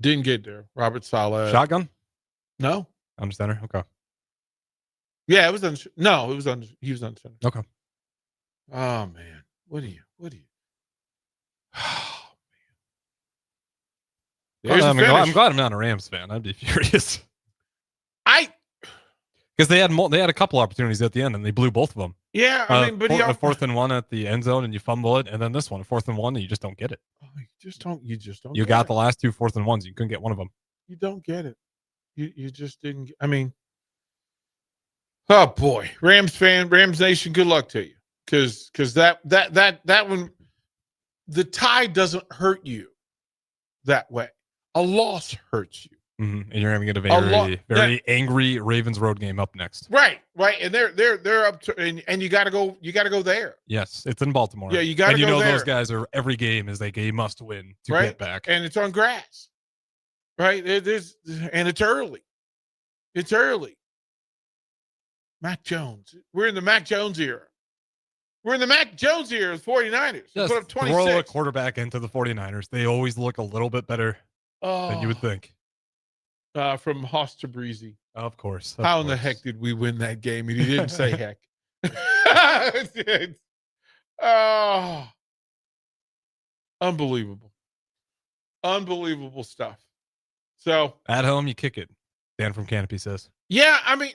Didn't get there. Robert Saleh. Shotgun? No. Under center? Okay. Yeah, it was no, it was he was under center. Okay. Oh man. What do you There's I'm the finish. glad I'm not a Rams fan. I'd be furious. Because they had a couple opportunities at the end and they blew both of them. Yeah, I mean, but a 4th and 1 at the end zone and you fumble it, and then this one, a 4th and 1, and you just don't get it. You just don't. You got the last 2 4th and 1s. You couldn't get one of them. You don't get it. You just didn't. I mean, oh boy, Rams fan, Rams Nation. Good luck to you, because that one, the tie doesn't hurt you that way. A loss hurts you. Mm-hmm. And you're going to get a very angry Ravens road game up next. Right, and they're up to, and you got to go there. Yes, it's in there. Yeah, you got to go there. And those guys are every game is a game must win to get back. And it's on grass, right? And it's early. It's early. Mac Jones. We're in the Mac Jones era. We're in the Mac Jones era of 49ers. Just put up 26. throw a quarterback into the 49ers. They always look a little bit better than you would think. From Haas to Breezy. Of course. How in the heck did we win that game? And he didn't say heck. Oh, unbelievable. Unbelievable stuff. So at home, you kick it. Dan from Canopy says. Yeah, I mean,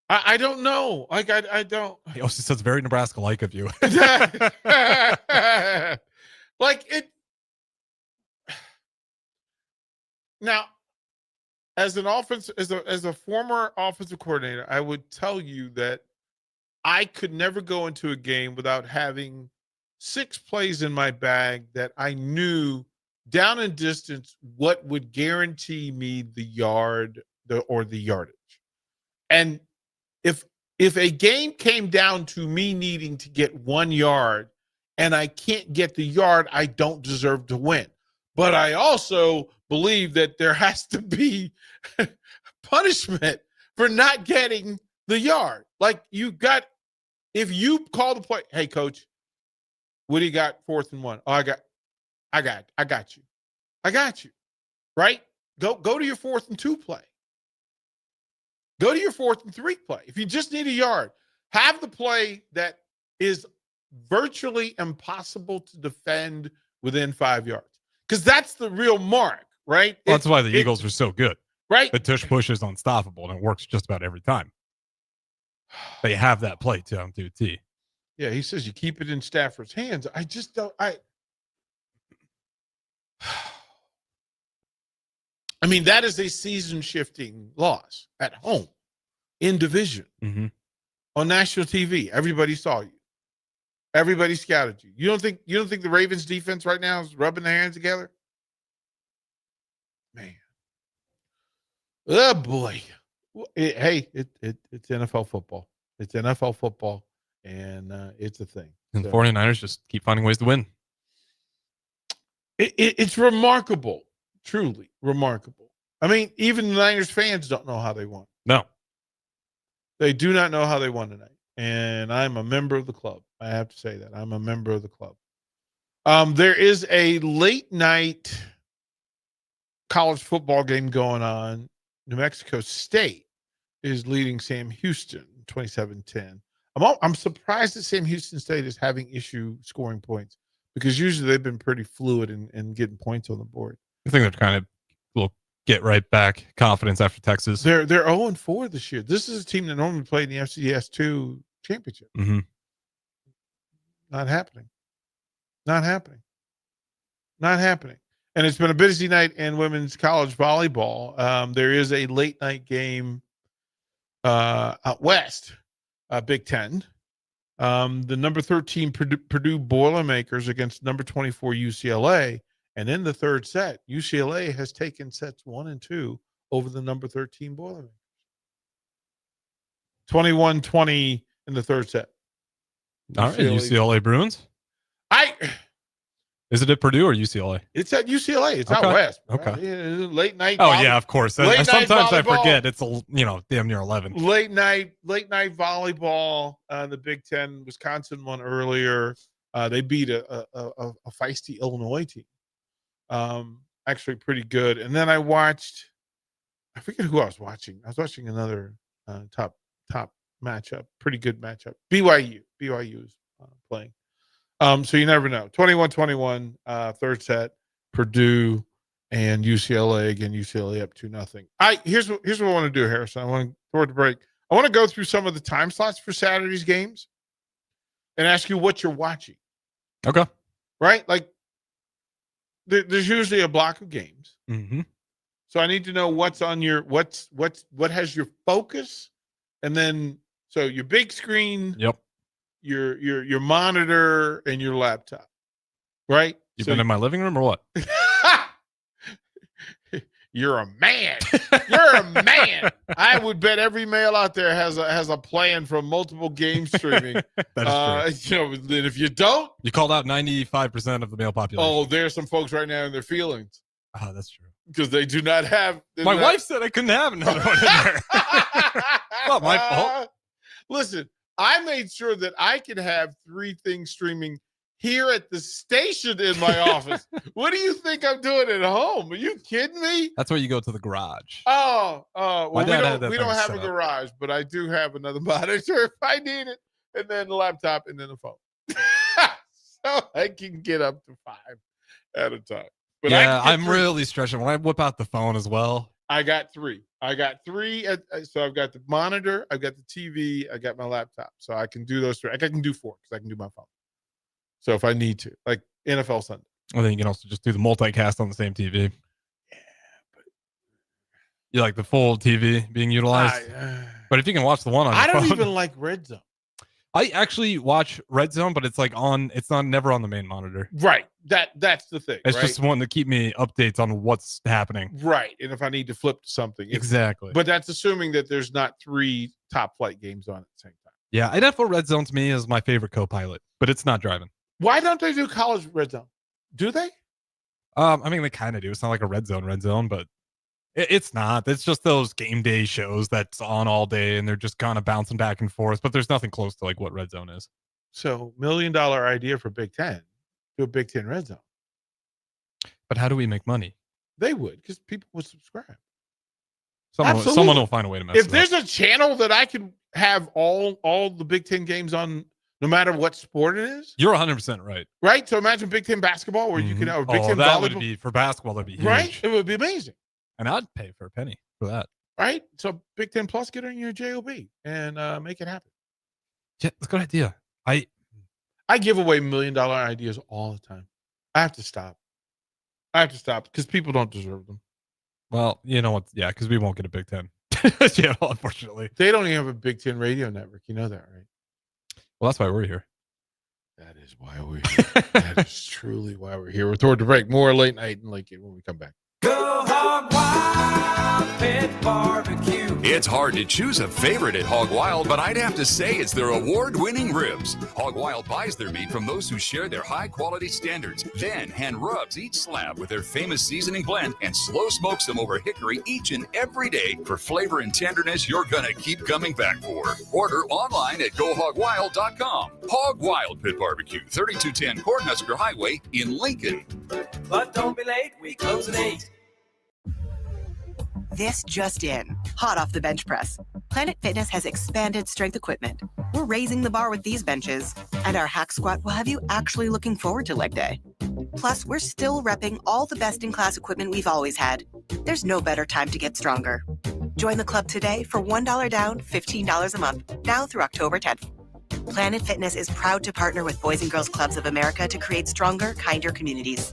I don't know. Like, I don't. He also says very Nebraska-like of you. Like it. Now, as a former offensive coordinator, I would tell you that I could never go into a game without having 6 plays in my bag that I knew down and distance what would guarantee me the yardage. And if a game came down to me needing to get 1 yard and I can't get the yard, I don't deserve to win. But I also believe that there has to be punishment for not getting the yard. Like if you call the play, hey coach, what do you got 4th and 1? Oh, I got you. I got you. Right? Go to your 4th and 2 play. Go to your 4th and 3 play. If you just need a yard, have the play that is virtually impossible to defend within 5 yards. Because that's the real mark, right? Well, that's why the Eagles are so good. Right? The tush push is unstoppable, and it works just about every time. They have that play too on T. Yeah, he says you keep it in Stafford's hands. I just don't. I mean, that is a season-shifting loss at home, in division, on national TV. Everybody saw you. Everybody scouted you. You don't think the Ravens defense right now is rubbing their hands together? Man. Oh boy. It's NFL football. It's NFL football, and it's a thing. And the 49ers just keep finding ways to win. It's remarkable. Truly remarkable. I mean, even the Niners fans don't know how they won. No. They do not know how they won tonight. And I'm a member of the club. I have to say that. I'm a member of the club. There is a late night college football game going on. New Mexico State is leading Sam Houston 27-10. I'm surprised that Sam Houston State is having issue scoring points, because usually they've been pretty fluid in getting points on the board. I think they're kind of will get right back confidence after Texas. They're 0-4 this year. This is a team that normally played in the FCS 2 championship. Mm-hmm. Not happening. Not happening. Not happening. And it's been a busy night in women's college volleyball. There is a late night game out west, Big Ten. The number 13 Purdue Boilermakers against number 24 UCLA. And in the third set, UCLA has taken sets 1 and 2 over the number 13 Boilermakers. 21-20 in the third set. All right, UCLA Bruins. Is it at Purdue or UCLA? It's at UCLA. It's okay. out west. Okay. Right? Late night. Oh yeah, of course. Sometimes I forget it's damn near 11. Late night volleyball. The Big Ten, Wisconsin won earlier. They beat a feisty Illinois team. Actually pretty good. And then I forget who I was watching. I was watching another top matchup, pretty good matchup. BYU is playing. So you never know. 21-21, third set, Purdue and UCLA. Again, UCLA up 2-0. Here's what I want to do, Harrison. I want to toward the break. I want to go through some of the time slots for Saturday's games and ask you what you're watching. Okay. Right? Like there's usually a block of games. Mm-hmm. So I need to know what's on your what has your focus, and then so your big screen, yep, your monitor and your laptop, right? You've been in my living room or what? You're a man. You're a man. I would bet every male out there has a plan from multiple game streaming. That is true. And if you don't, you called out 95% of the male population. Oh, there's some folks right now in their feelings. Oh, that's true. Because they do not have. My wife said I couldn't have another one in there. Not my fault. Listen, I made sure that I could have 3 things streaming here at the station in my office. What do you think I'm doing at home? Are you kidding me? That's where you go to the garage. Well, we don't have a up. garage, but I do have another monitor if I need it, and then the laptop, and then the phone. So I can get up to 5 at a time. But yeah, I'm really stretching. When I whip out the phone as well. I got 3. So I've got the monitor, I've got the TV, I got my laptop. So I can do those 3. I can do 4 because I can do my phone. So if I need to, like NFL Sunday. Well, then you can also just do the multicast on the same TV. Yeah, but you like the full TV being utilized. But if you can watch the one on your I don't phone, even like Red Zone. I actually watch Red Zone, but it's like it's never on the main monitor. Right. That's the thing. It's right? just one to keep me updates on what's happening. Right. And if I need to flip to something. Exactly. But that's assuming that there's not 3 top flight games on at the same time. Yeah. NFL Red Zone to me is my favorite co-pilot, but it's not driving. Why don't they do college Red Zone? Do they? I mean, they kind of do. It's not like a Red Zone, but it's not. It's just those game day shows that's on all day, and they're just kind of bouncing back and forth. But there's nothing close to like what Red Zone is. So, $1 million idea for Big Ten. Do a Big Ten Red Zone. But how do we make money? They would, because people would subscribe. Someone will find a way to mess it up. If there's a channel that I can have all the Big Ten games on, no matter what sport it is. You're 100% right. Right? So imagine Big Ten basketball where you can have Big Ten that volleyball. Would be for basketball, that'd be huge. Right? It would be amazing. And I'd pay for a penny for that. Right? So Big Ten Plus, get on your JOB and make it happen. Yeah, that's a good idea. I give away $1 million ideas all the time. I have to stop because people don't deserve them. Well, you know what? Yeah, because we won't get a Big Ten channel, unfortunately. They don't even have a Big Ten radio network. You know that, right? Well, that's why we're here. That is why we're here. That is truly why we're here. We're toward the break. More late night in Lincoln when we come back. Go Hog Wild Pit Barbecue. It's hard to choose a favorite at Hog Wild, but I'd have to say it's their award-winning ribs. Hog Wild buys their meat from those who share their high-quality standards, then hand rubs each slab with their famous seasoning blend and slow smokes them over hickory each and every day for flavor and tenderness you're gonna keep coming back for. Order online at GoHogWild.com. Hog Wild Pit Barbecue, 3210 Cornhusker Highway in Lincoln. But don't be late, we close at 8. This just in, hot off the bench press. Planet Fitness has expanded strength equipment. We're raising the bar with these benches, and our hack squat will have you actually looking forward to leg day. Plus, we're still repping all the best-in-class equipment we've always had. There's no better time to get stronger. Join the club today for $1 down, $15 a month, now through October 10th. Planet Fitness is proud to partner with Boys and Girls Clubs of America to create stronger, kinder communities.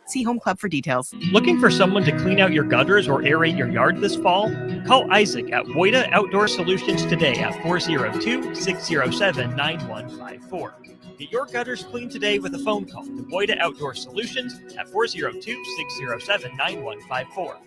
See Home Club for details. Looking for someone to clean out your gutters or aerate your yard this fall? Call Isaac at Woida Outdoor Solutions today at 402-607-9154. Get your gutters cleaned today with a phone call to Woida Outdoor Solutions at 402-607-9154.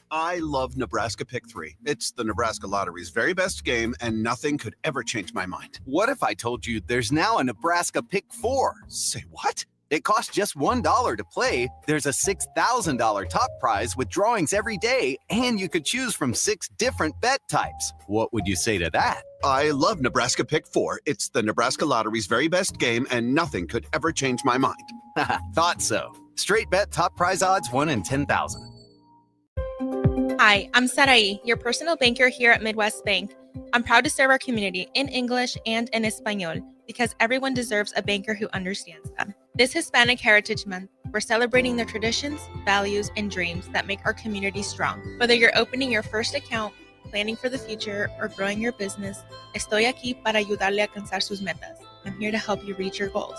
I love Nebraska Pick 3. It's the Nebraska Lottery's very best game, and nothing could ever change my mind. What if I told you there's now a Nebraska Pick 4? Say what? It costs just $1 to play. There's a $6,000 top prize with drawings every day, and you could choose from 6 different bet types. What would you say to that? I love Nebraska Pick 4. It's the Nebraska Lottery's very best game, and nothing could ever change my mind. Thought so. Straight bet top prize odds 1 in 10,000. Hi, I'm Sarai, your personal banker here at Midwest Bank. I'm proud to serve our community in English and in Espanol because everyone deserves a banker who understands them. This Hispanic Heritage Month, we're celebrating the traditions, values, and dreams that make our community strong. Whether you're opening your first account, planning for the future, or growing your business, estoy aquí para ayudarle a alcanzar sus metas. I'm here to help you reach your goals.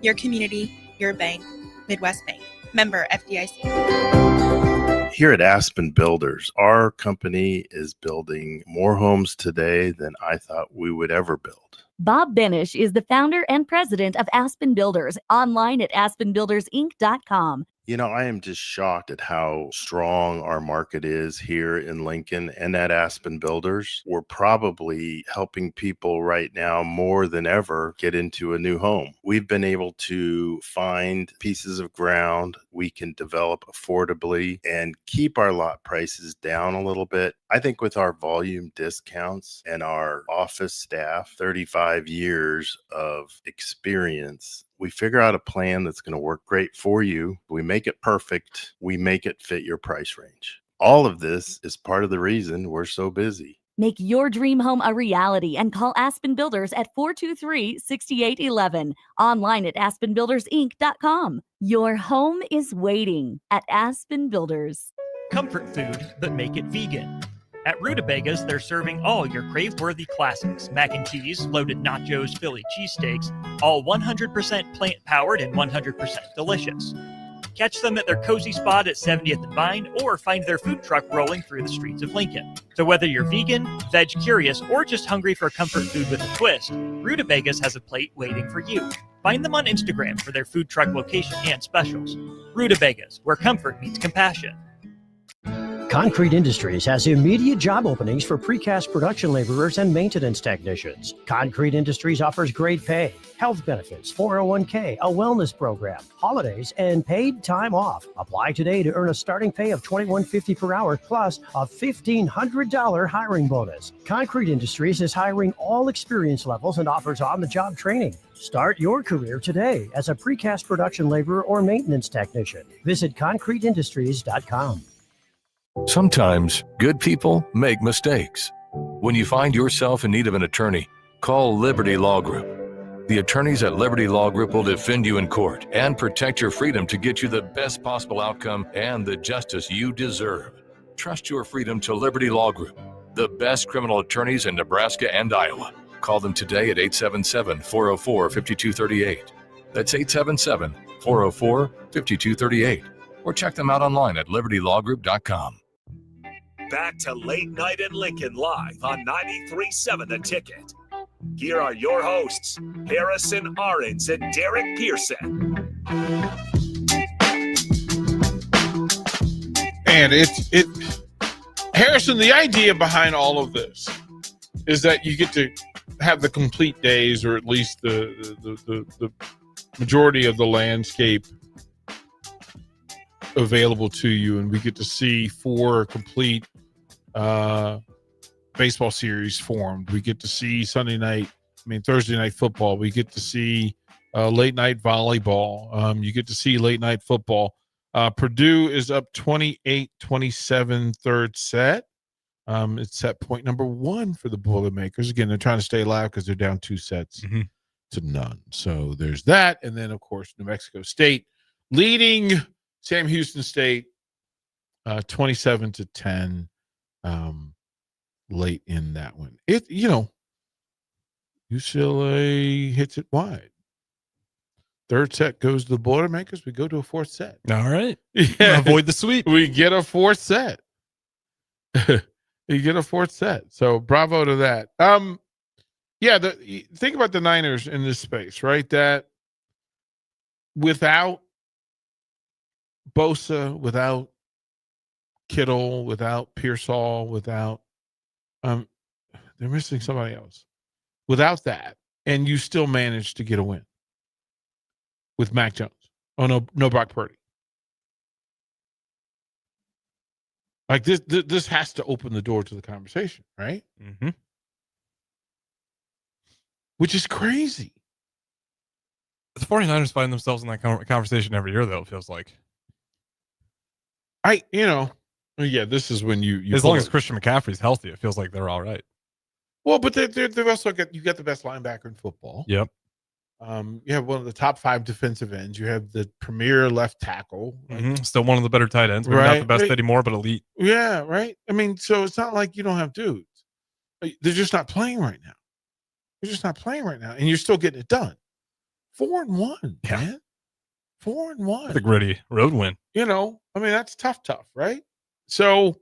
Your community, your bank, Midwest Bank. Member FDIC. Here at Aspen Builders, our company is building more homes today than I thought we would ever build. Bob Benish is the founder and president of Aspen Builders, online at aspenbuildersinc.com. You know, I am just shocked at how strong our market is here in Lincoln and at Aspen Builders. We're probably helping people right now more than ever get into a new home. We've been able to find pieces of ground we can develop affordably and keep our lot prices down a little bit. I think with our volume discounts and our office staff, 35 years of experience, we figure out a plan that's going to work great for you. We make it perfect. We make it fit your price range. All of this is part of the reason we're so busy. Make your dream home a reality and call Aspen Builders at 423-6811. Online at aspenbuildersinc.com. Your home is waiting at Aspen Builders. Comfort food, but make it vegan. At Rutabagas, they're serving all your crave-worthy classics. Mac and cheese, loaded nachos, Philly cheesesteaks, all 100% plant-powered and 100% delicious. Catch them at their cozy spot at 70th and Vine, or find their food truck rolling through the streets of Lincoln. So whether you're vegan, veg curious, or just hungry for comfort food with a twist, Rutabagas has a plate waiting for you. Find them on Instagram for their food truck location and specials. Rutabagas, where comfort meets compassion. Concrete Industries has immediate job openings for precast production laborers and maintenance technicians. Concrete Industries offers great pay, health benefits, 401k, a wellness program, holidays, and paid time off. Apply today to earn a starting pay of $21.50 per hour plus a $1,500 hiring bonus. Concrete Industries is hiring all experience levels and offers on-the-job training. Start your career today as a precast production laborer or maintenance technician. Visit concreteindustries.com. Sometimes good people make mistakes. When you find yourself in need of an attorney, call Liberty Law Group. The attorneys at Liberty Law Group will defend you in court and protect your freedom to get you the best possible outcome and the justice you deserve. Trust your freedom to Liberty Law Group, the best criminal attorneys in Nebraska and Iowa. Call them today at 877-404-5238. That's 877-404-5238. Or check them out online at libertylawgroup.com. Back to Late Night in Lincoln live on 93.7 The Ticket. Here are your hosts, Harrison Arens and Derek Pearson. And Harrison, the idea behind all of this is that you get to have the complete days, or at least the majority of the landscape available to you, and we get to see 4 complete baseball series formed. We get to see Thursday night football. We get to see late night volleyball. You get to see late night football. Purdue is up 28-27 third set. It's set point number 1 for the Boilermakers. Again, they're trying to stay alive because they're down 2 sets to none. So there's that. And then, of course, New Mexico State leading Sam Houston State 27-10 late in that one. UCLA hits it wide. Third set goes to the Boilermakers. We go to a 4th set. All right. Yeah. Avoid the sweep. We get a 4th set. You get a 4th set. So bravo to that. Think about the Niners in this space, right? That without Bosa, without Kittle, without Pearsall, without they're missing somebody else. Without that, and you still manage to get a win with Mac Jones. Oh no Brock Purdy. Like this has to open the door to the conversation, right? Mm-hmm. which is crazy. The 49ers find themselves in that conversation every year, though, it feels like. This is when you as long as Christian McCaffrey's healthy, it feels like they're all right. Well, but they've also got the best linebacker in football. Yep. You have one of the top 5 defensive ends. You have the premier left tackle. Still one of the better tight ends. Maybe not the best anymore, but elite. Yeah, right. I mean, so it's not like you don't have dudes. They're just not playing right now. And you're still getting it done. 4-1, man. 4-1. The gritty road win. That's tough, right? So,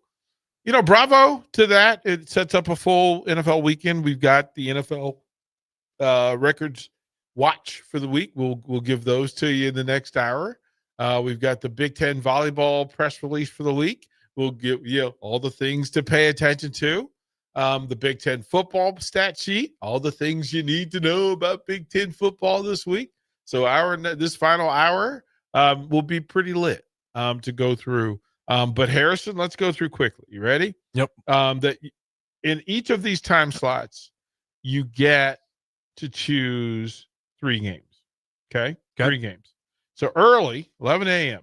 bravo to that. It sets up a full NFL weekend. We've got the NFL records watch for the week. We'll give those to you in the next hour. We've got the Big Ten volleyball press release for the week. We'll give you all the things to pay attention to. The Big Ten football stat sheet, all the things you need to know about Big Ten football this week. So this final hour will be pretty lit to go through. But Harrison, let's go through quickly. You ready? Yep. That in each of these time slots, you get to choose 3 games. Okay? 3 games. So early, 11 a.m.,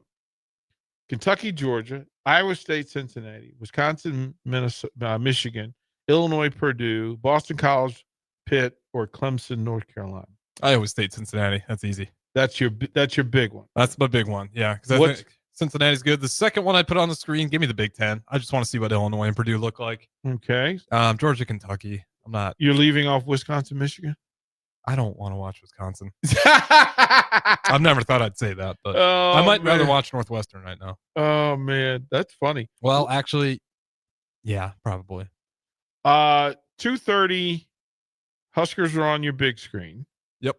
Kentucky, Georgia, Iowa State, Cincinnati, Wisconsin, Minnesota, Michigan, Illinois, Purdue, Boston College, Pitt, or Clemson, North Carolina. Iowa State, Cincinnati. That's easy. That's your big one. That's my big one. Yeah, because I think Cincinnati's good. The second one I put on the screen, give me the Big Ten. I just want to see what Illinois and Purdue look like. Okay. Georgia, Kentucky. I'm not. You're leaving off Wisconsin, Michigan? I don't want to watch Wisconsin. I've never thought I'd say that, but I might rather watch Northwestern right now. Oh, man. That's funny. Well, actually, yeah, probably. 2:30, Huskers are on your big screen. Yep.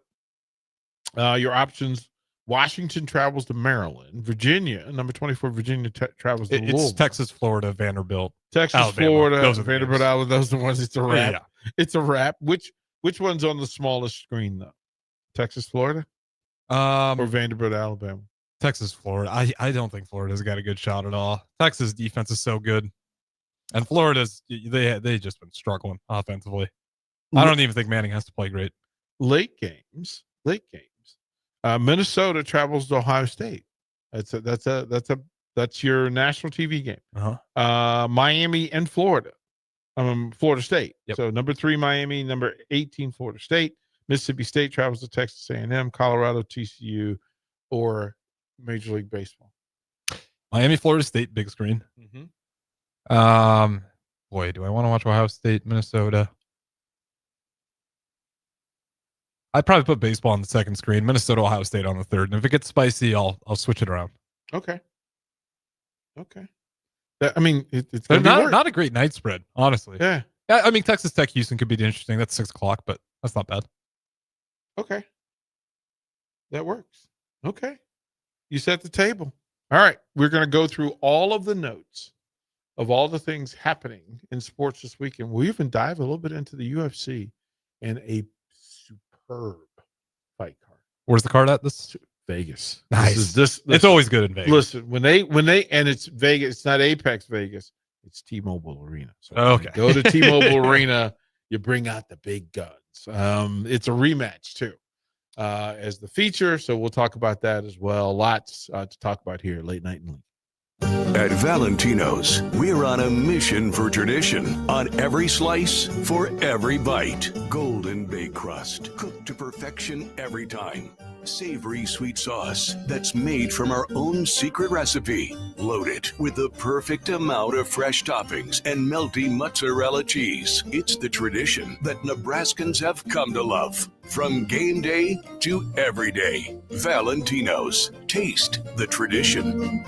Your options, Washington travels to Maryland. Virginia, number 24, Virginia travels to Louisville. It's Texas, Florida, Vanderbilt. Texas, Alabama. Florida, Those are Vanderbilt, Alabama. Those are the ones. It's a wrap. Yeah. It's a wrap. Which one's on the smallest screen, though? Texas, Florida? Or Vanderbilt, Alabama? Texas, Florida. I don't think Florida's got a good shot at all. Texas defense is so good. And Florida's, they just been struggling offensively. I don't even think Manning has to play great. Late games. Minnesota travels to Ohio State. That's your national TV game. Miami and Florida. Florida State. Yep. So number 3 Miami, number 18 Florida State. Mississippi State travels to Texas A&M, Colorado, TCU, or Major League Baseball. Miami, Florida State, big screen. Boy, do I want to watch Ohio State, Minnesota? I'd probably put baseball on the second screen, Minnesota, Ohio State on the third. And if it gets spicy, I'll switch it around. Okay. It's not a great night spread, honestly. Yeah. I mean, Texas Tech, Houston could be interesting. That's 6:00, but that's not bad. Okay. That works. Okay. You set the table. All right. We're going to go through all of the notes of all the things happening in sports this weekend. We'll even dive a little bit into the UFC and a superb fight card. Where's the card at? This Vegas. Nice. This it's always good in Vegas. Listen, when they and it's Vegas, it's not Apex Vegas, it's T-Mobile Arena. So okay. Go to T-Mobile Arena, you bring out the big guns. It's a rematch too. As the feature, so we'll talk about that as well. Lots to talk about here late night and late. At Valentino's, we're on a mission for tradition. On every slice, for every bite. Golden baked crust, cooked to perfection every time. Savory sweet sauce that's made from our own secret recipe. Loaded with the perfect amount of fresh toppings and melty mozzarella cheese. It's the tradition that Nebraskans have come to love. From game day to every day. Valentino's. Taste the tradition.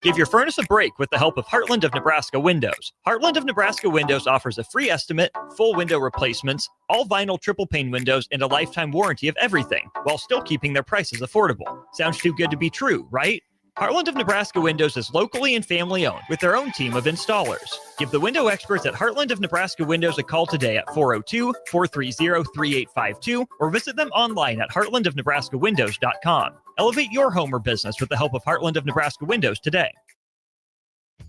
Give your furnace a break with the help of Heartland of Nebraska Windows. Heartland of Nebraska Windows offers a free estimate, full window replacements, all vinyl triple pane windows, and a lifetime warranty of everything, while still keeping their prices affordable. Sounds too good to be true, right? Heartland of Nebraska Windows is locally and family owned with their own team of installers. Give the window experts at Heartland of Nebraska Windows a call today at 402-430-3852 or visit them online at heartlandofnebraskawindows.com. Elevate your home or business with the help of Heartland of Nebraska Windows today.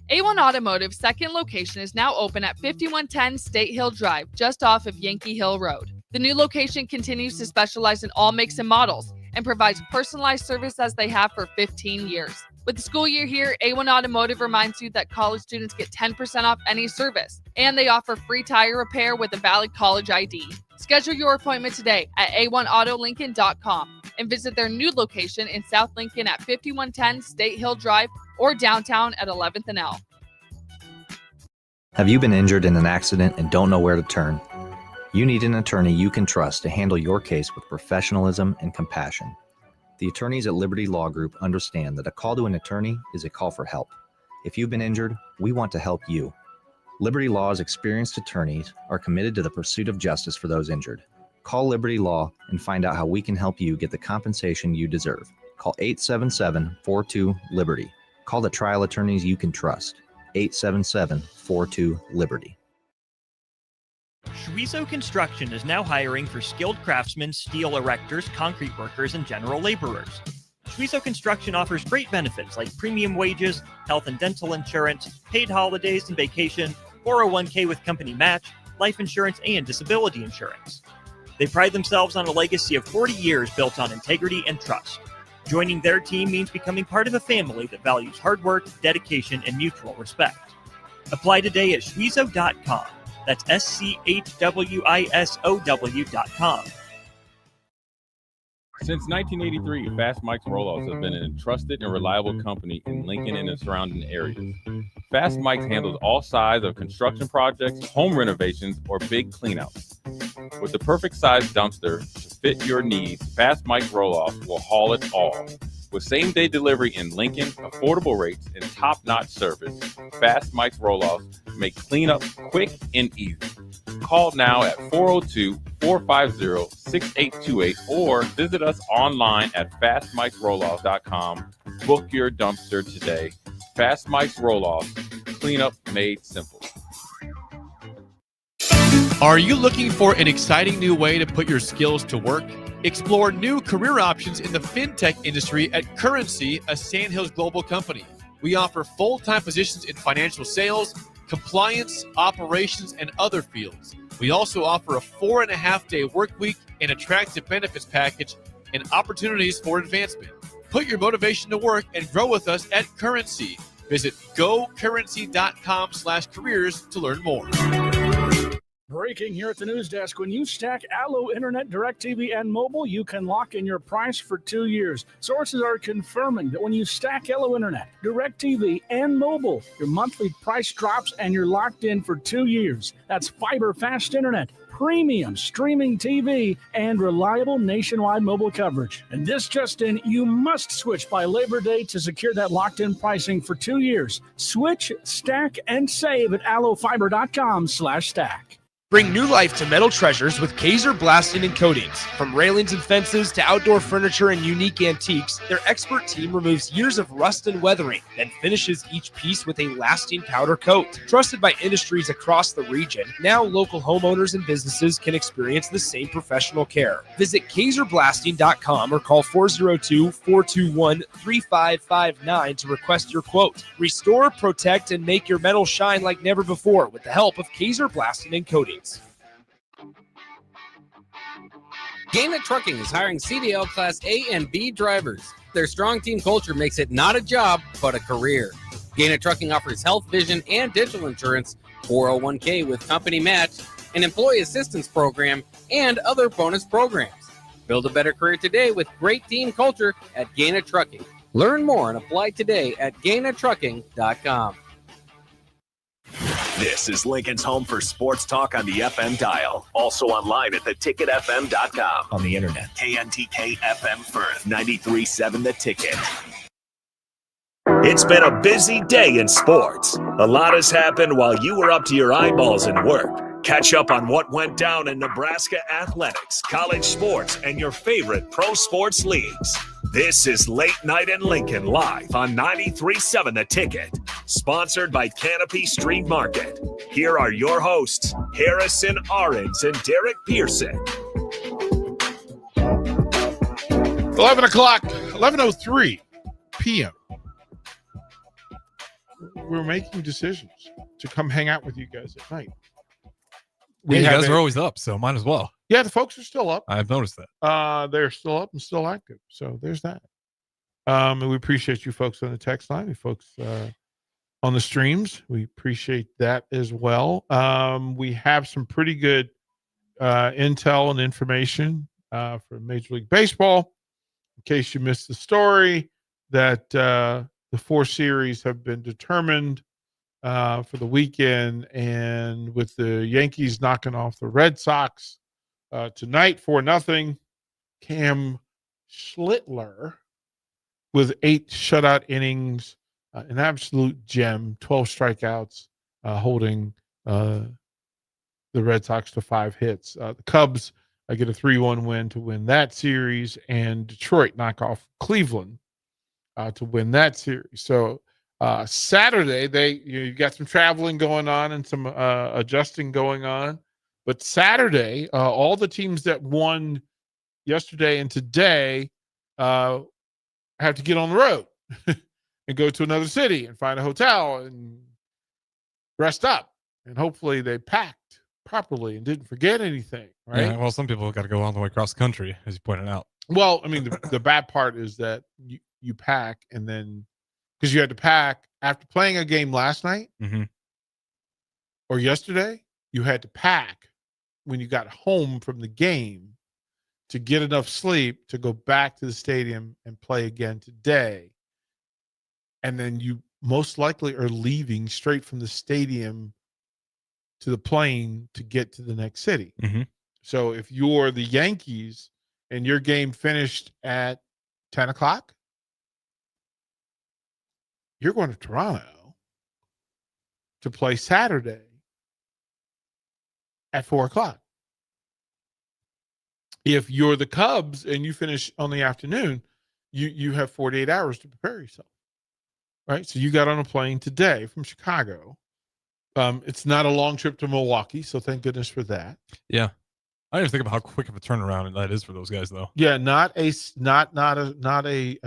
A1 Automotive's second location is now open at 5110 State Hill Drive, just off of Yankee Hill Road. The new location continues to specialize in all makes and models and provides personalized service as they have for 15 years. With the school year here, A1 Automotive reminds you that college students get 10% off any service, and they offer free tire repair with a valid college ID. Schedule your appointment today at a1autolincoln.com and visit their new location in South Lincoln at 5110 State Hill Drive or downtown at 11th and L. Have you been injured in an accident and don't know where to turn? You need an attorney you can trust to handle your case with professionalism and compassion. The attorneys at Liberty Law Group understand that a call to an attorney is a call for help. If you've been injured, we want to help you. Liberty Law's experienced attorneys are committed to the pursuit of justice for those injured. Call Liberty Law and find out how we can help you get the compensation you deserve. Call 877-42-LIBERTY. Call the trial attorneys you can trust. 877-42-LIBERTY. Schwizo Construction is now hiring for skilled craftsmen, steel erectors, concrete workers, and general laborers. Schwizo Construction offers great benefits like premium wages, health and dental insurance, paid holidays and vacation, 401k with company match, life insurance, and disability insurance. They pride themselves on a legacy of 40 years built on integrity and trust. Joining their team means becoming part of a family that values hard work, dedication, and mutual respect. Apply today at schwizo.com. That's schwisow.com. Since 1983, Fast Mike's Roll-Offs have been an trusted and reliable company in Lincoln and the surrounding areas. Fast Mike's handles all sides of construction projects, home renovations, or big cleanouts. With the perfect size dumpster to fit your needs, Fast Mike's Roll-Offs will haul it all. With same-day delivery in Lincoln, affordable rates, and top-notch service, Fast Mike's Roll-Offs make cleanup quick and easy. Call now at 402-450-6828 or visit us online at fastmikesrolloffs.com. Book your dumpster today. Fast Mike's Roll-Offs, cleanup made simple. Are you looking for an exciting new way to put your skills to work? Explore new career options in the fintech industry at Currency, a Sandhills global company. We offer full-time positions in financial sales, compliance, operations, and other fields. We also offer a 4.5-day work week, an attractive benefits package, and opportunities for advancement. Put your motivation to work and grow with us at Currency. Visit gocurrency.com/careers to learn more. Breaking here at the news desk. When you stack Allo Internet, DirecTV, and mobile, you can lock in your price for 2 years. Sources are confirming that when you stack Allo Internet, DirecTV, and mobile, your monthly price drops and you're locked in for 2 years. That's fiber fast internet, premium streaming TV, and reliable nationwide mobile coverage. And this just in, you must switch by Labor Day to secure that locked-in pricing for 2 years. Switch, stack, and save at allofiber.com/stack. Bring new life to metal treasures with Kaiser Blasting and Coatings. From railings and fences to outdoor furniture and unique antiques, their expert team removes years of rust and weathering, then finishes each piece with a lasting powder coat. Trusted by industries across the region, now local homeowners and businesses can experience the same professional care. Visit KaiserBlasting.com or call 402-421-3559 to request your quote. Restore, protect, and make your metal shine like never before with the help of Kaiser Blasting and Coatings. Gainett Trucking is hiring CDL Class A and B drivers. Their strong team culture makes it not a job, but a career. Gainett Trucking offers health, vision, and dental insurance, 401k with company match, an employee assistance program, and other bonus programs. Build a better career today with great team culture at Gainett Trucking. Learn more and apply today at GainettTrucking.com. This is Lincoln's home for sports talk on the FM dial. Also online at theticketfm.com. On the internet. KNTK FM Firth, 93.7 The Ticket. It's been a busy day in sports. A lot has happened while you were up to your eyeballs in work. Catch up on what went down in Nebraska athletics, college sports, and your favorite pro sports leagues. This is Late Night in Lincoln live on 93.7 The Ticket. Sponsored by Canopy Street Market. Here are your hosts, Harrison Arens and Derek Pearson. 11 o'clock, 11:03 p.m. We're making decisions to come hang out with you guys at night. You guys are always up, so might as well. Yeah, the folks are still up. I've noticed that. They're still up and still active. So there's that. And we appreciate you folks on the text line, you folks on the streams. We appreciate that as well. We have some pretty good intel and information for Major League Baseball. In case you missed the story, that the 4 series have been determined for the weekend, and with the Yankees knocking off the Red Sox tonight 4-0, Cam Schlittler with 8 shutout innings, an absolute gem, 12 strikeouts, holding the Red Sox to 5 hits. The Cubs get a 3-1 win to win that series, and Detroit knock off Cleveland to win that series. So Saturday, you got some traveling going on and some adjusting going on. But Saturday, all the teams that won yesterday and today have to get on the road and go to another city and find a hotel and rest up. And hopefully they packed properly and didn't forget anything, right? Yeah, well, some people got to go all the way across the country, as you pointed out. Well, I mean, the bad part is that you pack, and then because you had to pack after playing a game last night or yesterday, you had to pack when you got home from the game to get enough sleep to go back to the stadium and play again today. And then you most likely are leaving straight from the stadium to the plane to get to the next city. So if you're the Yankees and your game finished at 10 o'clock, you're going to Toronto to play Saturday at 4 o'clock. If you're the Cubs and you finish on the afternoon, you have 48 hours to prepare yourself, right? So you got on a plane today from Chicago. It's not a long trip to Milwaukee, so thank goodness for that. Yeah, I didn't even think about how quick of a turnaround that is for those guys, though. Yeah, not a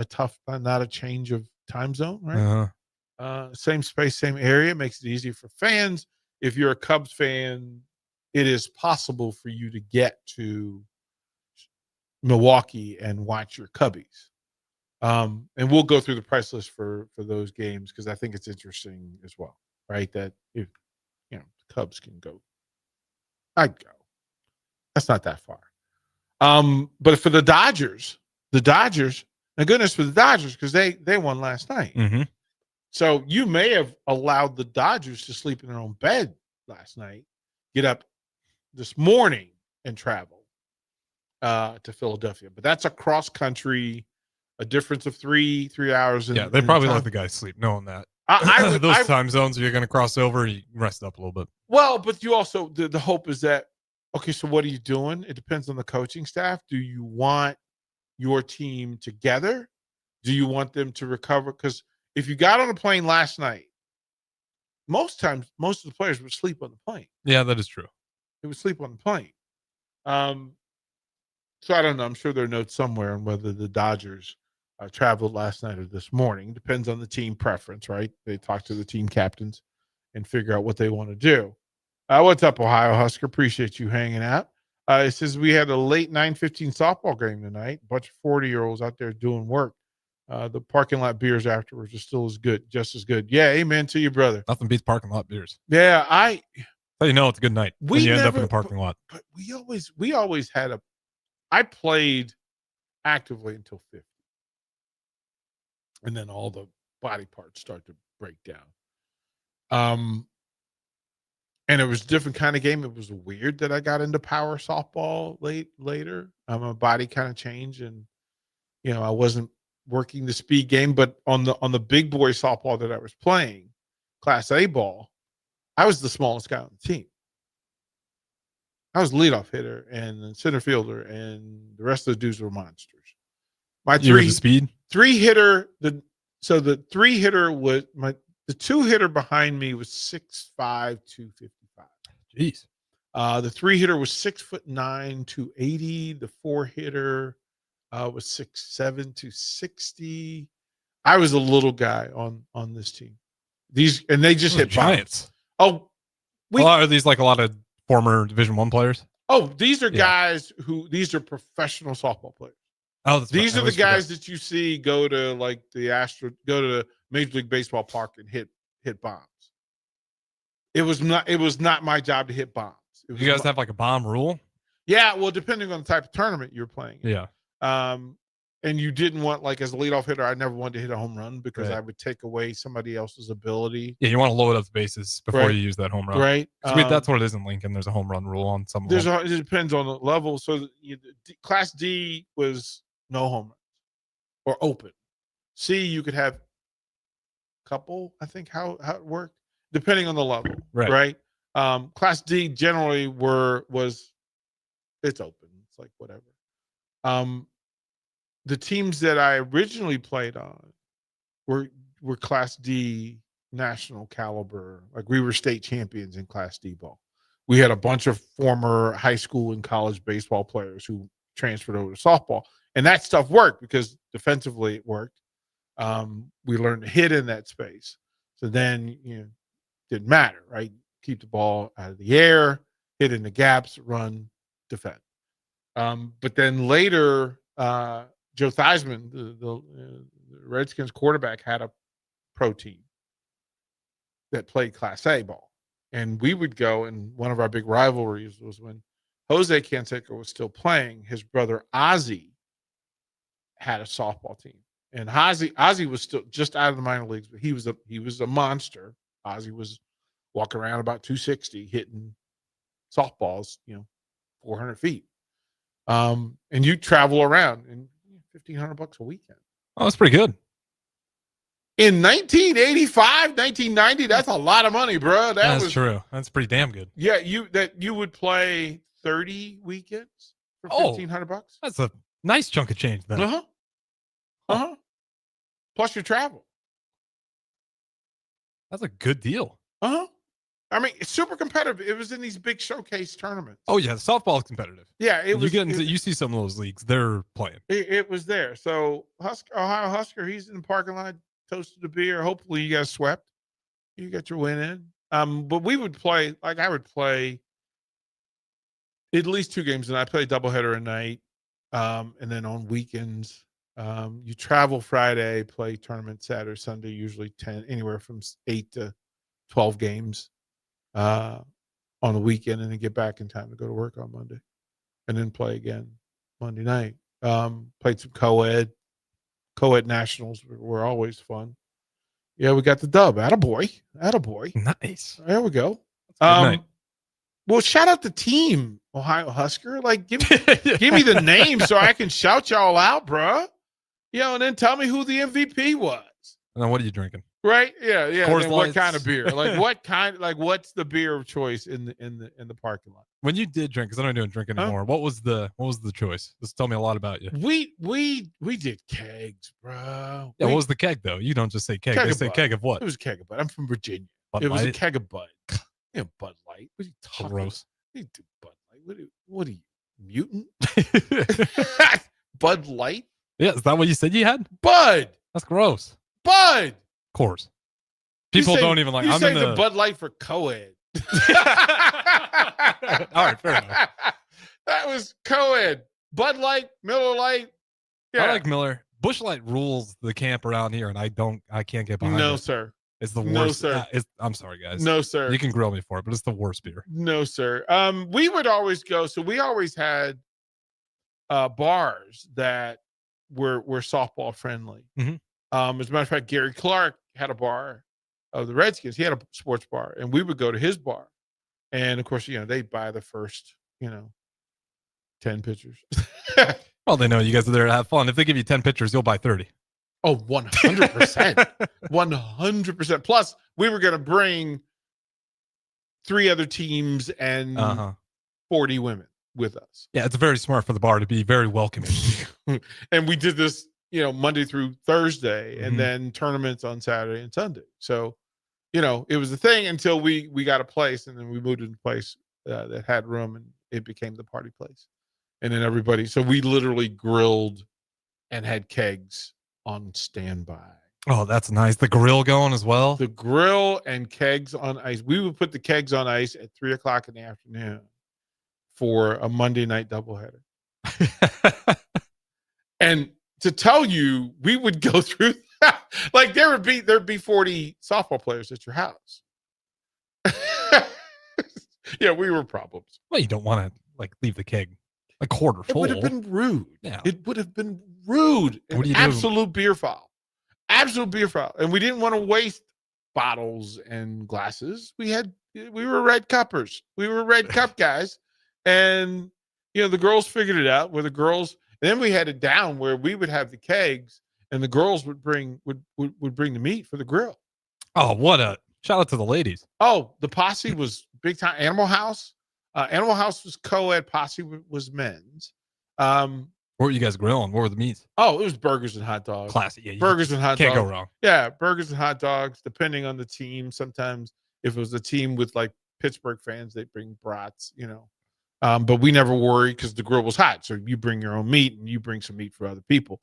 tough, not a change of time zone, right? Same space, same area, makes it easier for fans. If you're a Cubs fan, it is possible for you to get to Milwaukee and watch your Cubbies. And we'll go through the price list for those games because I think it's interesting as well, right? That if the Cubs can go, I'd go. That's not that far. But for the Dodgers, my goodness for the Dodgers, because they won last night. So you may have allowed the Dodgers to sleep in their own bed last night, get up this morning and travel to Philadelphia. But that's a cross country, a difference of three hours. Yeah, they probably let the guys sleep, knowing that. Those time zones, you're going to cross over, you rest up a little bit. Well, but you also, the hope is that, okay, so what are you doing? It depends on the coaching staff. Do you want your team together? Do you want them to recover? Because if you got on a plane last night, most times, most of the players would sleep on the plane. Yeah, that is true. They would sleep on the plane. So I don't know. I'm sure there are notes somewhere on whether the Dodgers traveled last night or this morning. Depends on the team preference, right? They talk to the team captains and figure out what they want to do. What's up, Ohio Husker? Appreciate you hanging out. It says we had a late 9:15 softball game tonight. A bunch of 40-year-olds out there doing work. The parking lot beers afterwards are still just as good. Yeah, amen to you, brother. Nothing beats parking lot beers. Yeah, you know it's a good night when you end up in a parking lot. But we always had I played actively until 50. And then all the body parts start to break down. And it was a different kind of game. It was weird that I got into power softball later. My body kind of changed, and I wasn't working the speed game. But on the big boy softball that I was playing, Class A ball, I was the smallest guy on the team. I was the leadoff hitter and the center fielder, and the rest of the dudes were monsters. You were the speed? The 2-hitter behind me was 6'5", 255. Jeez. The 3-hitter was 6'9", 280. The 4-hitter was 6'7", 260. I was a little guy on this team. They just hit giants. bombs. Are these like a lot of former Division I players? Oh, these are guys these are professional softball players. Oh, these are the guys that you see go to like go to the Major League Baseball park and hit bombs. It was not my job to hit bombs. You guys have like a bomb rule? Yeah, well, depending on the type of tournament you're playing. Yeah. And you didn't want, like, as a leadoff hitter, I never wanted to hit a home run because Right. I would take away somebody else's ability. Yeah, you want to load up the bases before Right. you use that home run. Right. That's what it is in Lincoln. There's a home run rule on some of them. It depends on the level. So Class D was no home runs or open. C, you could have a couple, I think, how it worked, depending on the level. Right. Class D generally it's open. It's like whatever. The teams that I originally played on were Class D national caliber. Like, we were state champions in Class D ball. We had a bunch of former high school and college baseball players who transferred over to softball, and that stuff worked because defensively it worked. We learned to hit in that space. So then, didn't matter, right? Keep the ball out of the air, hit in the gaps, run, defend. But then later, Joe Theismann, the Redskins quarterback, had a pro team that played Class A ball. And we would go, and one of our big rivalries was when Jose Canseco was still playing. His brother Ozzie had a softball team. And Ozzie was still just out of the minor leagues, but he was a monster. Ozzie was walking around about 260, hitting softballs, 400 feet. And you travel around and $1,500 a weekend. Oh, that's pretty good. In 1985, 1990, that's a lot of money, bro. That's true. That's pretty damn good. Yeah, you would play 30 weekends for $1,500. That's a nice chunk of change then. Plus your travel. That's a good deal. I mean, it's super competitive. It was in these big showcase tournaments. Oh yeah, softball is competitive. Yeah, you see some of those leagues, they're playing. It was there. So Ohio Husker, he's in the parking lot, toasted a beer. Hopefully you guys swept. You got your win in. But we would play, like I would play at least 2 games, and I play doubleheader a night. And then on weekends, you travel Friday, play tournament Saturday, Sunday, usually anywhere from 8 to 12 games on the weekend, and then get back in time to go to work on Monday, and then play again Monday night. Played some co-ed nationals were always fun. Yeah, we got the dub. Attaboy. Nice. There we go. Night. Well, shout out the team, Ohio Husker. Like, give me the name so I can shout y'all out, bro. And then tell me who the MVP was. And then what are you drinking? Right? Yeah. Coors And then what Lights. kind of beer? What's the beer of choice in the parking lot? When you did drink, because I don't drink anymore, what was the choice? Just tell me a lot about you. We did kegs, bro. Yeah, what was the keg though? You don't just say keg. They say keg of what? It was a keg of Bud. I'm from Virginia. Bud it was a Light? keg of Bud. Yeah, Bud Light. What are you talking Gross. about? You do Bud Light. What are you, mutant? Bud Light? Yeah, is that what you said you had? Bud. That's gross. Bud. Coors. People don't even like. You I'm say in the Bud Light for co-ed. All right, fair enough. That was co-ed. Bud Light, Miller Light. I like Miller. Busch Light rules the camp around here, and I can't get behind it. No, sir. It's the worst. No, sir. I'm sorry, guys. No, sir. You can grill me for it, but it's the worst beer. No, sir. We would always go. So we always had bars that were softball friendly. Mhm. As a matter of fact, Gary Clark had a bar of the Redskins. He had a sports bar, and we would go to his bar. And of course, they'd buy the first, 10 pitchers. Well, they know you guys are there to have fun. If they give you 10 pitchers, you'll buy 30. Oh, 100%. 100%. Plus, we were going to bring 3 other teams and 40 women with us. Yeah, it's very smart for the bar to be very welcoming. And we did this, Monday through Thursday, and Mhm. then tournaments on Saturday and Sunday. So, it was a thing until we got a place, and then we moved into a place that had room, and it became the party place. And then so we literally grilled and had kegs on standby. Oh, that's nice. The grill going as well. The grill and kegs on ice. We would put the kegs on ice at 3:00 in the afternoon for a Monday night doubleheader. And to tell you, we would go through that. Like there'd be 40 softball players at your house. Yeah, we were problems. Well, you don't want to like leave the keg a quarter It full. would have been rude. Yeah. It would have been rude. What do you do? Absolute beer foul. Absolute beer foul. And we didn't want to waste bottles and glasses. We were red cuppers. We were red cup guys. And the girls figured it out where the girls, and then we had it down where we would have the kegs and the girls would bring the meat for the grill. Oh, what a shout out to the ladies. Oh, the posse was big time. Animal House. Animal House was co-ed. Posse was men's. What were you guys grilling? What were the meats? Oh, it was burgers and hot dogs. Classic. Yeah, burgers and hot can't dogs. go wrong. Yeah, burgers and hot dogs, depending on the team. Sometimes if it was a team with like Pittsburgh fans, they bring brats, but we never worried because the grill was hot. So you bring your own meat and you bring some meat for other people.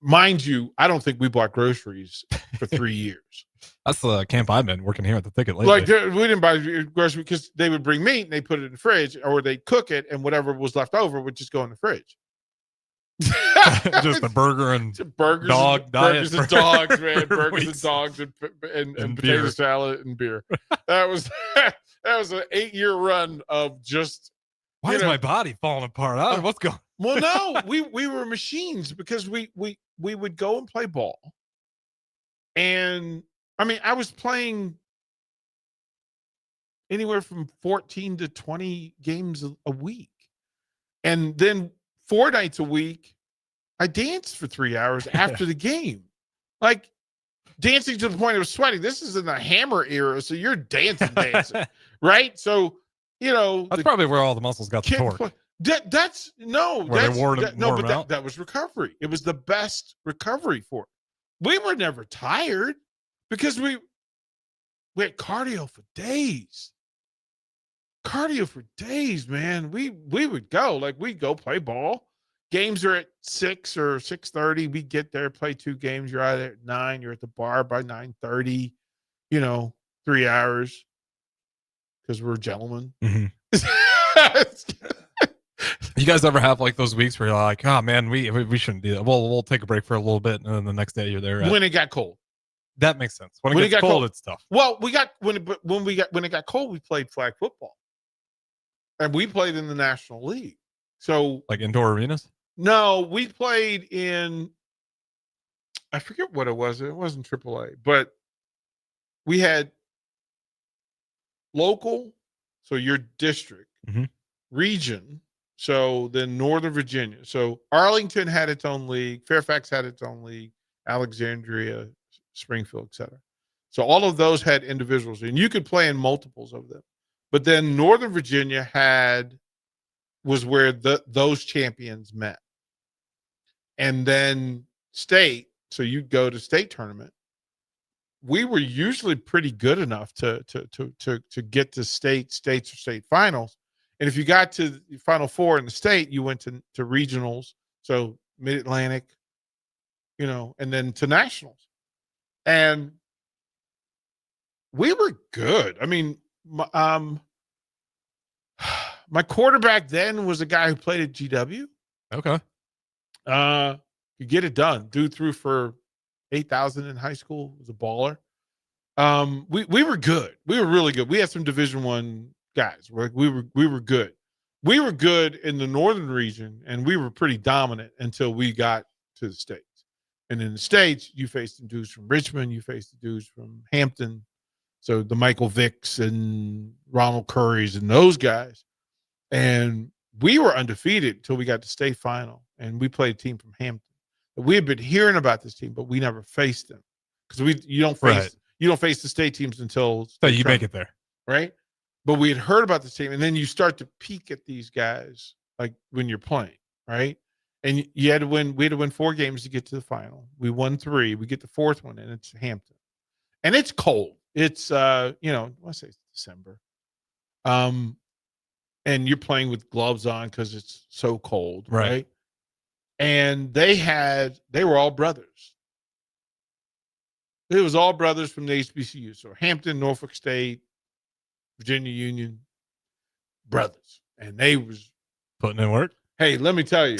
Mind you, I don't think we bought groceries for 3 years. That's the camp I've been working here at the Thicket lately. Like we didn't buy groceries because they would bring meat and they put it in the fridge, or they cook it and whatever was left over would just go in the fridge. Just a burger and burgers dog and, diet burgers and dogs, man. Burgers weeks. and dogs and And potato beer. salad and beer. That was an 8-year run of just. Why is my body falling apart? What's going? Well, no, we were machines because we would go and play ball, and I mean I was playing anywhere from 14 to 20 games a week, and then 4 nights a week I danced for 3 hours after the game, like dancing to the point of sweating. This is in the Hammer era, so you're dancing, right? So that's probably where all the muscles got the torque. That's no, Where that's they wore that, them- no, wore but them that, out? that was recovery. It was the best recovery for it. We were never tired because we had cardio for days. Cardio for days, man. We would go, like we'd go play ball. Games are at 6 or 6:30. We get there, play 2 games. You're out of there at 9. You're at the bar by 9:30. 3 hours because we're gentlemen. You guys ever have like those weeks where you're like, oh man, we shouldn't do that. We'll take a break for a little bit, and then the next day you're there. When it got cold. That makes sense. When it gets cold, it's tough. Well, when it got cold, we played flag football, and we played in the National League. So Like indoor arenas? no, we played in. I forget what it was. It wasn't AAA, but we had local, so your district, region. So then Northern Virginia. So Arlington had its own league. Fairfax had its own league. Alexandria, Springfield, etc. So all of those had individuals, and you could play in multiples of them. But then Northern Virginia was where those champions met. And then state, so you'd go to state tournament. We were usually pretty good enough to get to states or state finals. And if you got to the Final Four in the state, you went to regionals, so Mid-Atlantic, and then to nationals. And we were good. I mean, my quarterback then was a guy who played at GW. Okay. You get it done. Dude threw for 8,000 in high school. Was a baller. We were good. We were really good. We had some Division I guys. We were good. We were good in the northern region, and we were pretty dominant until we got to the States. And in the States, you faced the dudes from Richmond, you faced the dudes from Hampton. So the Michael Vicks and Ronald Currys and those guys. And we were undefeated until we got to state final, and we played a team from Hampton. We had been hearing about this team, but we never faced them because you don't face the state teams until you make it there, right? But we had heard about this team, and then you start to peek at these guys like when you're playing, right? And you had to win. We had to win 4 games to get to the final. We won 3. We get the 4th one, and it's Hampton, and it's cold. It's I want to say it's December, and you're playing with gloves on because it's so cold, right? And they were all brothers. It was all brothers from the HBCU. So Hampton, Norfolk State, Virginia Union, brothers. And they was putting in work. Hey, let me tell you,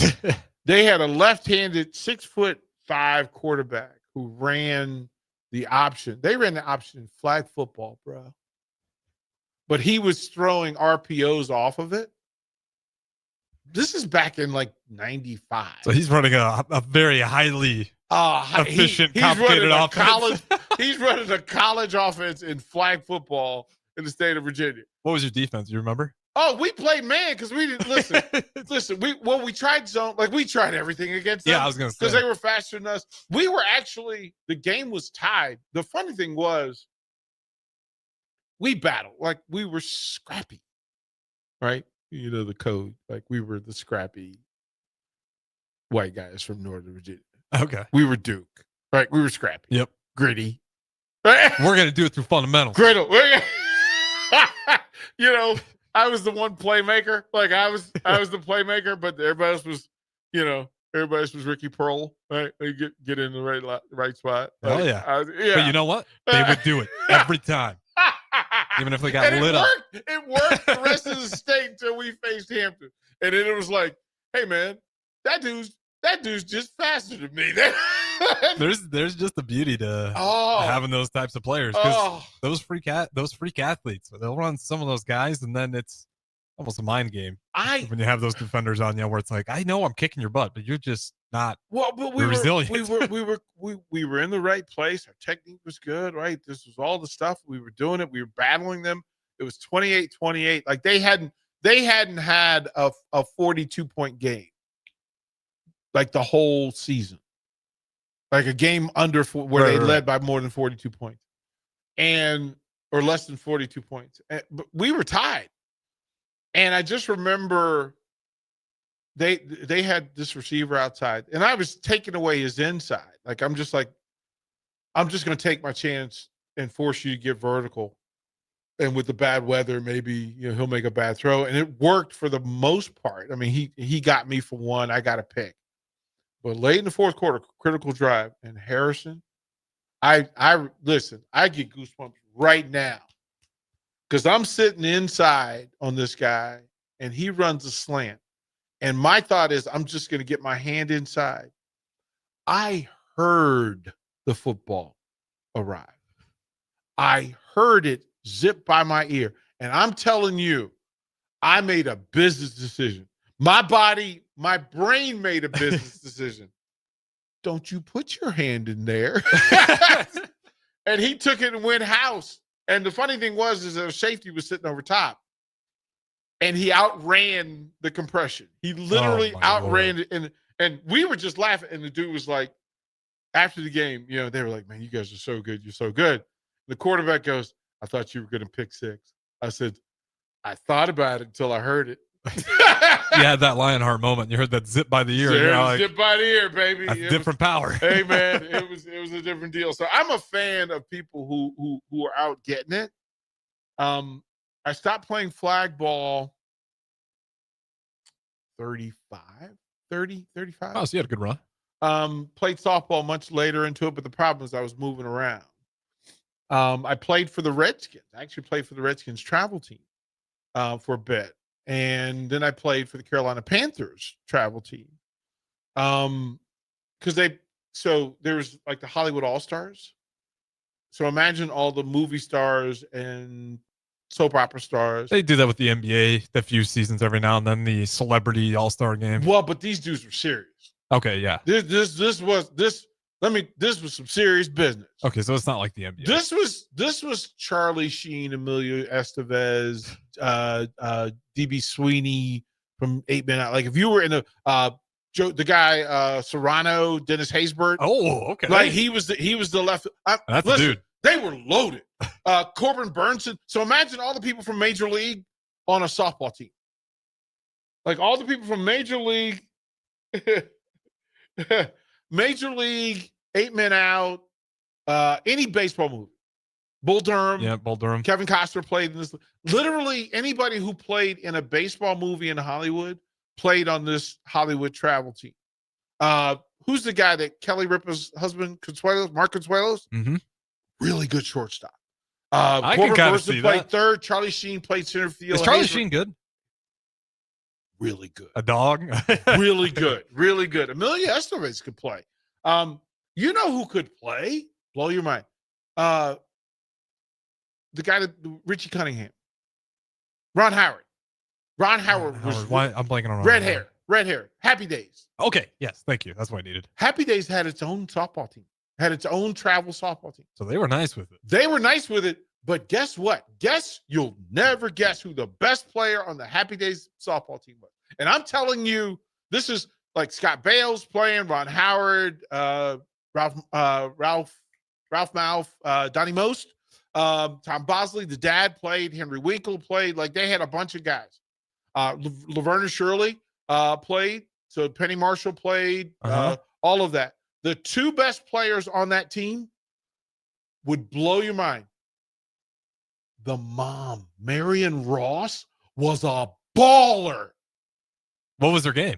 they had a left-handed 6'5" quarterback who ran the option. They ran the option in flag football, bro. But he was throwing RPOs off of it. This is back in like 95. So he's running a very highly efficient, complicated offense. He's running a college offense in flag football in the state of Virginia. What was your defense? Do you remember? Oh, we played man because we didn't listen. We tried zone, like we tried everything against them. Yeah, I was gonna say because they were faster than us. We were actually, the game was tied. The funny thing was, we battled like we were scrappy, right? You know the code. Like we were the scrappy white guys from Northern Virginia. Okay, we were Duke, right? We were scrappy. Yep, gritty. We're gonna do it through fundamentals. Griddle. You know. I was the one playmaker. Like I was the playmaker, but everybody else was, everybody else was Ricky Pearl. Right? They get in the right spot. Like, yeah. But you know what? They would do it every time, even if they got lit up. It worked the rest of the state until we faced Hampton, and then it was like, hey man, that dude's just faster than me. There's just the beauty to having those types of players, because those freak athletes, they'll run some of those guys, and then it's almost a mind game when you have those defenders on you, where it's like, I know I'm kicking your butt, but you're just not. Well, but we were resilient. we were in the right place. Our technique was good, right? This was all the stuff we were doing it. We were battling them. It was 28-28. Like they hadn't had a 42-point game like the whole season. Like a game under where they led by more than 42 points, or less than 42 points. But we were tied, and I just remember they had this receiver outside, and I was taking away his inside. Like I'm just going to take my chance and force you to get vertical, and with the bad weather, maybe he'll make a bad throw, and it worked for the most part. I mean, he got me for one. I got a pick. But late in the fourth quarter, critical drive, and Harrison, I listen, I get goosebumps right now because I'm sitting inside on this guy, and he runs a slant. And my thought is, I'm just going to get my hand inside. I heard the football arrive. I heard it zip by my ear. And I'm telling you, I made a business decision. My brain made a business decision. Don't you put your hand in there. And he took it and went house. And the funny thing is that a safety was sitting over top. And he outran the compression. He literally outran it. And we were just laughing. And the dude was like, after the game, they were like, man, you guys are so good. You're so good. The quarterback goes, I thought you were going to pick six. I said, I thought about it until I heard it. You had that Lionheart moment. You heard that zip by the ear. Zip by the ear, baby. That's different power. Hey man, it was a different deal. So I'm a fan of people who are out getting it. I stopped playing flag ball 35. Oh, so you had a good run. Played softball much later into it, but the problem is I was moving around. I played for the Redskins. I actually played for the Redskins travel team for a bit. And then I played for the Carolina Panthers travel team. Because there's like the Hollywood All-Stars. So imagine all the movie stars and soap opera stars. They do that with the NBA a few seasons every now and then, the celebrity All-Star game. Well, but these dudes were serious. Okay, yeah. This was some serious business. Okay, so it's not like the NBA. This was Charlie Sheen, Emilio Estevez, DB Sweeney from 8 Men Out. Like if you were in the guy Serrano, Dennis Haysbert. Oh, okay. Like he was the left. That's the dude. They were loaded. Corbin Burnson. So imagine all the people from Major League on a softball team. Like all the people from Major League. Major League, 8 Men Out, any baseball movie. Bull Durham. Yeah, Bull Durham. Kevin Costner played in this. Literally anybody who played in a baseball movie in Hollywood played on this Hollywood travel team. Who's the guy that Kelly Ripa's husband, Consuelos, Mark Consuelos? Mm-hmm. Really good shortstop. I can Corbin kind of Burson see played that. third. Charlie Sheen played center field. Is Charlie Hayes- Sheen good? Really good. A dog? Really good. Really good. Amelia Estevez could play. You know who could play? Blow your mind. The guy that Richie Cunningham. Ron Howard. Ron Howard was Why I'm blanking on red hair. Happy Days. Okay, yes, thank you. That's what I needed. Happy Days had its own softball team. Had its own travel softball team. So they were nice with it. They were nice with it, but guess what? You'll never guess who the best player on the Happy Days softball team was. And I'm telling you, this is like Scott Bales playing, Ron Howard, Ralph Mouth, Donnie Most, Tom Bosley, the dad played, Henry Winkle played. Like they had a bunch of guys. Laverne Shirley played. So Penny Marshall played. All of that. The two best players on that team would blow your mind. The mom, Marion Ross, was a baller. What was their game?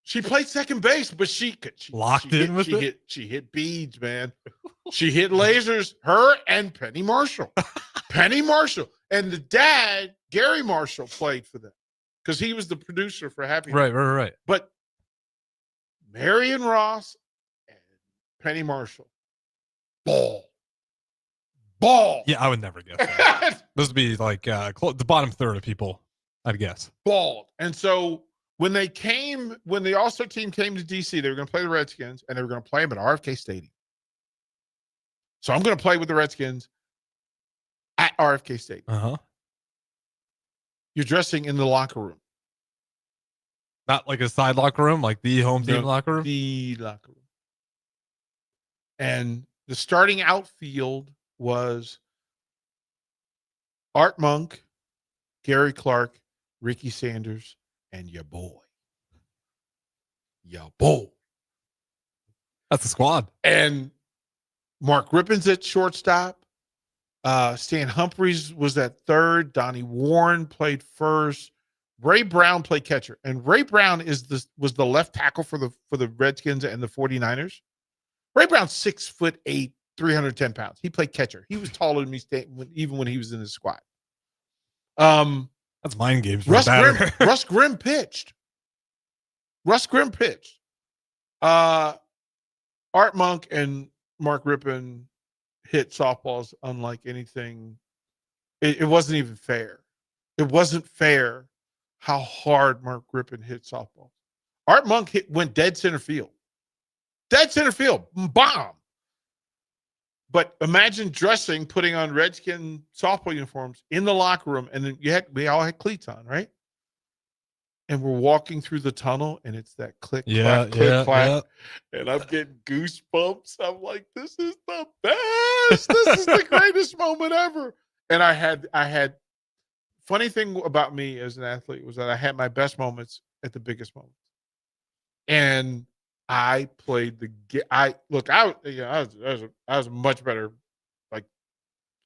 She played second base, but she locked in with it. She hit beads, man. She hit lasers. Her and Penny Marshall. Penny Marshall. And the dad, Gary Marshall, played for them because he was the producer for Happy. Right. But Marion Ross and Penny Marshall. Ball. Yeah, I would never guess that. Those would be like the bottom third of people, I'd guess. Bald. And so when the All-Star team came to DC, they were going to play the Redskins, and they were going to play them at RFK Stadium. So I'm going to play with the Redskins at RFK Stadium. You're dressing in the locker room. Not like a side locker room, like the home team locker room? The locker room. And the starting outfield was Art Monk, Gary Clark, Ricky Sanders, and your boy. That's the squad. And Mark Rippon's at shortstop. Stan Humphries was at third. Donnie Warren played first. Ray Brown played catcher. And Ray Brown was the left tackle for the Redskins and the 49ers. Ray Brown's 6'8", 310 pounds. He played catcher. He was taller than me even when he was in the squad. That's mind games. Russ Grimm pitched. Art Monk and Mark Rippon hit softballs unlike anything. It wasn't even fair. It wasn't fair how hard Mark Rippon hit softballs. Art Monk went dead center field. Bomb. But imagine putting on Redskin softball uniforms in the locker room, and then we all had cleats on, right? And we're walking through the tunnel, and it's that click, clack, clack. And I'm getting goosebumps. I'm like, this is the best. This is the greatest moment ever. And I had funny thing about me as an athlete was that I had my best moments at the biggest moments. And I played I was a much better, like,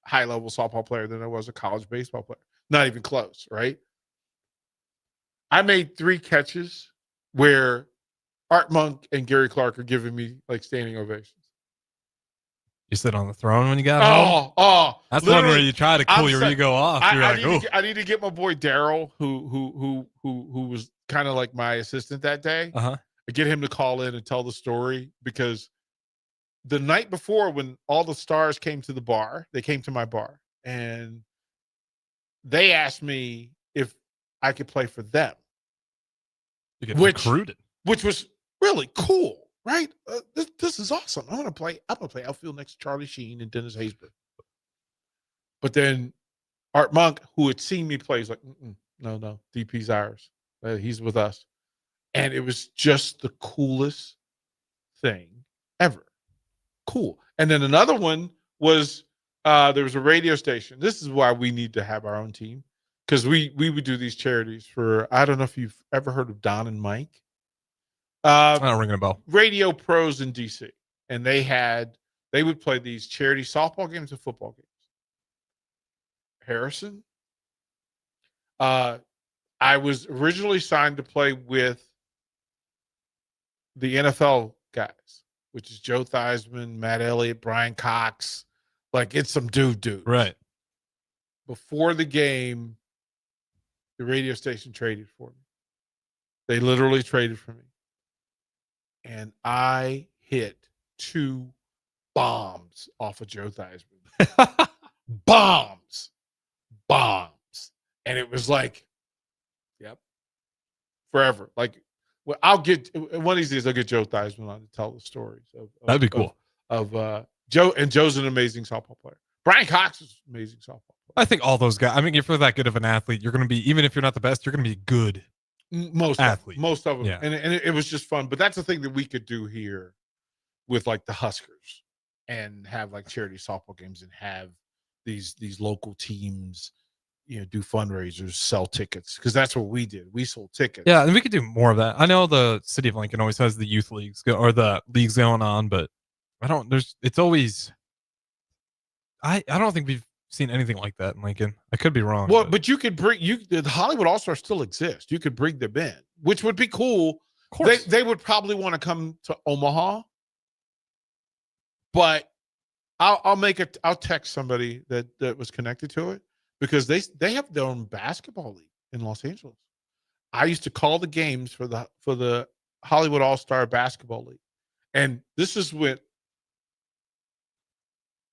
high level softball player than I was a college baseball player. Not even close, right? I made 3 catches where Art Monk and Gary Clark are giving me like standing ovations. You sit on the throne when you got home? That's one where you try to cool your ego off. I need to get my boy Daryl, who was kind of like my assistant that day. Get him to call in and tell the story, because the night before, when all the stars came to the bar, they came to my bar and they asked me if I could play for them. You get recruited, which was really cool, right? This is awesome. I'm gonna play outfield next to Charlie Sheen and Dennis Haysbert. But then Art Monk, who had seen me play, is like, no, DP's ours. He's with us. And it was just the coolest thing ever. Cool. And then another one was there was a radio station. This is why we need to have our own team, because we would do these charities for, I don't know if you've ever heard of Don and Mike. I don't ring a bell. Radio pros in DC. And they would play these charity softball games and football games. Harrison. I was originally signed to play with the NFL guys, which is Joe Theismann, Matt Elliott, Brian Cox, Like it's some dude. Right. Before the game, the radio station traded for me. They literally traded for me. And I hit 2 bombs off of Joe Theismann. Bombs. And it was like, yep, forever. Like, well, I'll get one of these days. I'll get Joe Theismann on to tell the stories. That'd be cool. Of Joe, and Joe's an amazing softball player. Brian Cox is an amazing softball player. I think all those guys. I mean, if you're that good of an athlete, you're going to be, even if you're not the best, you're going to be good. Most of them. Yeah. And it was just fun. But that's the thing that we could do here with like the Huskers and have like charity softball games and have these local teams, do fundraisers, sell tickets, because that's what we did. We sold tickets. Yeah, and we could do more of that. I know the city of Lincoln always has the youth leagues or the leagues going on, but it's always, I don't think we've seen anything like that in Lincoln. I could be wrong. Well, but you could the Hollywood All-Stars still exist. You could bring them in, which would be cool. Of course. They would probably want to come to Omaha, but I'll text somebody that was connected to it, because they have their own basketball league in Los Angeles. I used to call the games for the Hollywood All-Star Basketball League. And this is what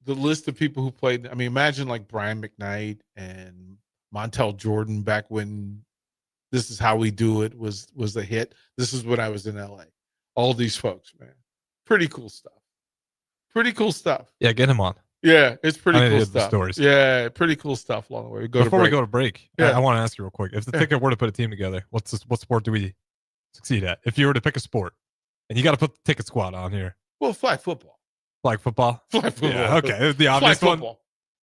the list of people who played. I mean, imagine like Brian McKnight and Montel Jordan back when This Is How We Do It was a hit. This is when I was in LA. All these folks, man. Pretty cool stuff. Yeah, get him on. Yeah, it's pretty I cool hear the stuff. stories. Yeah, pretty cool stuff along the way. Before we go to break, Yeah. I want to ask you real quick. If the ticket were to put a team together, what sport do we succeed at? If you were to pick a sport, and you got to put the ticket squad on here. Well, flag football. Flag football? Flag football. Yeah, okay. The obvious Flag one. football.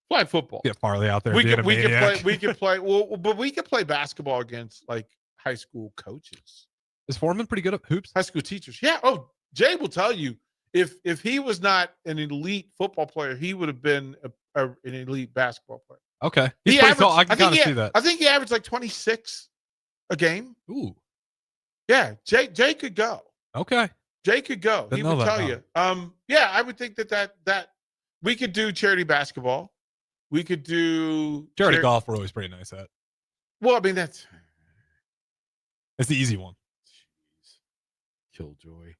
Flag football. Get Farley out there. We being could a maniac. play. Well, but we could play basketball against like high school coaches. Is Foreman pretty good at hoops? High school teachers. Yeah. Oh, Jay will tell you, if he was not an elite football player, he would have been an elite basketball player. Okay. He's pretty tall. I can kind of see that. I think he averaged like 26 a game. Ooh. Yeah. Jay could go. Okay. Jay could go. Didn't He know would that, tell you. Yeah, I would think that we could do charity basketball. We could do Charity golf we're always pretty nice at. Well, I mean, that's the easy one. Killjoy.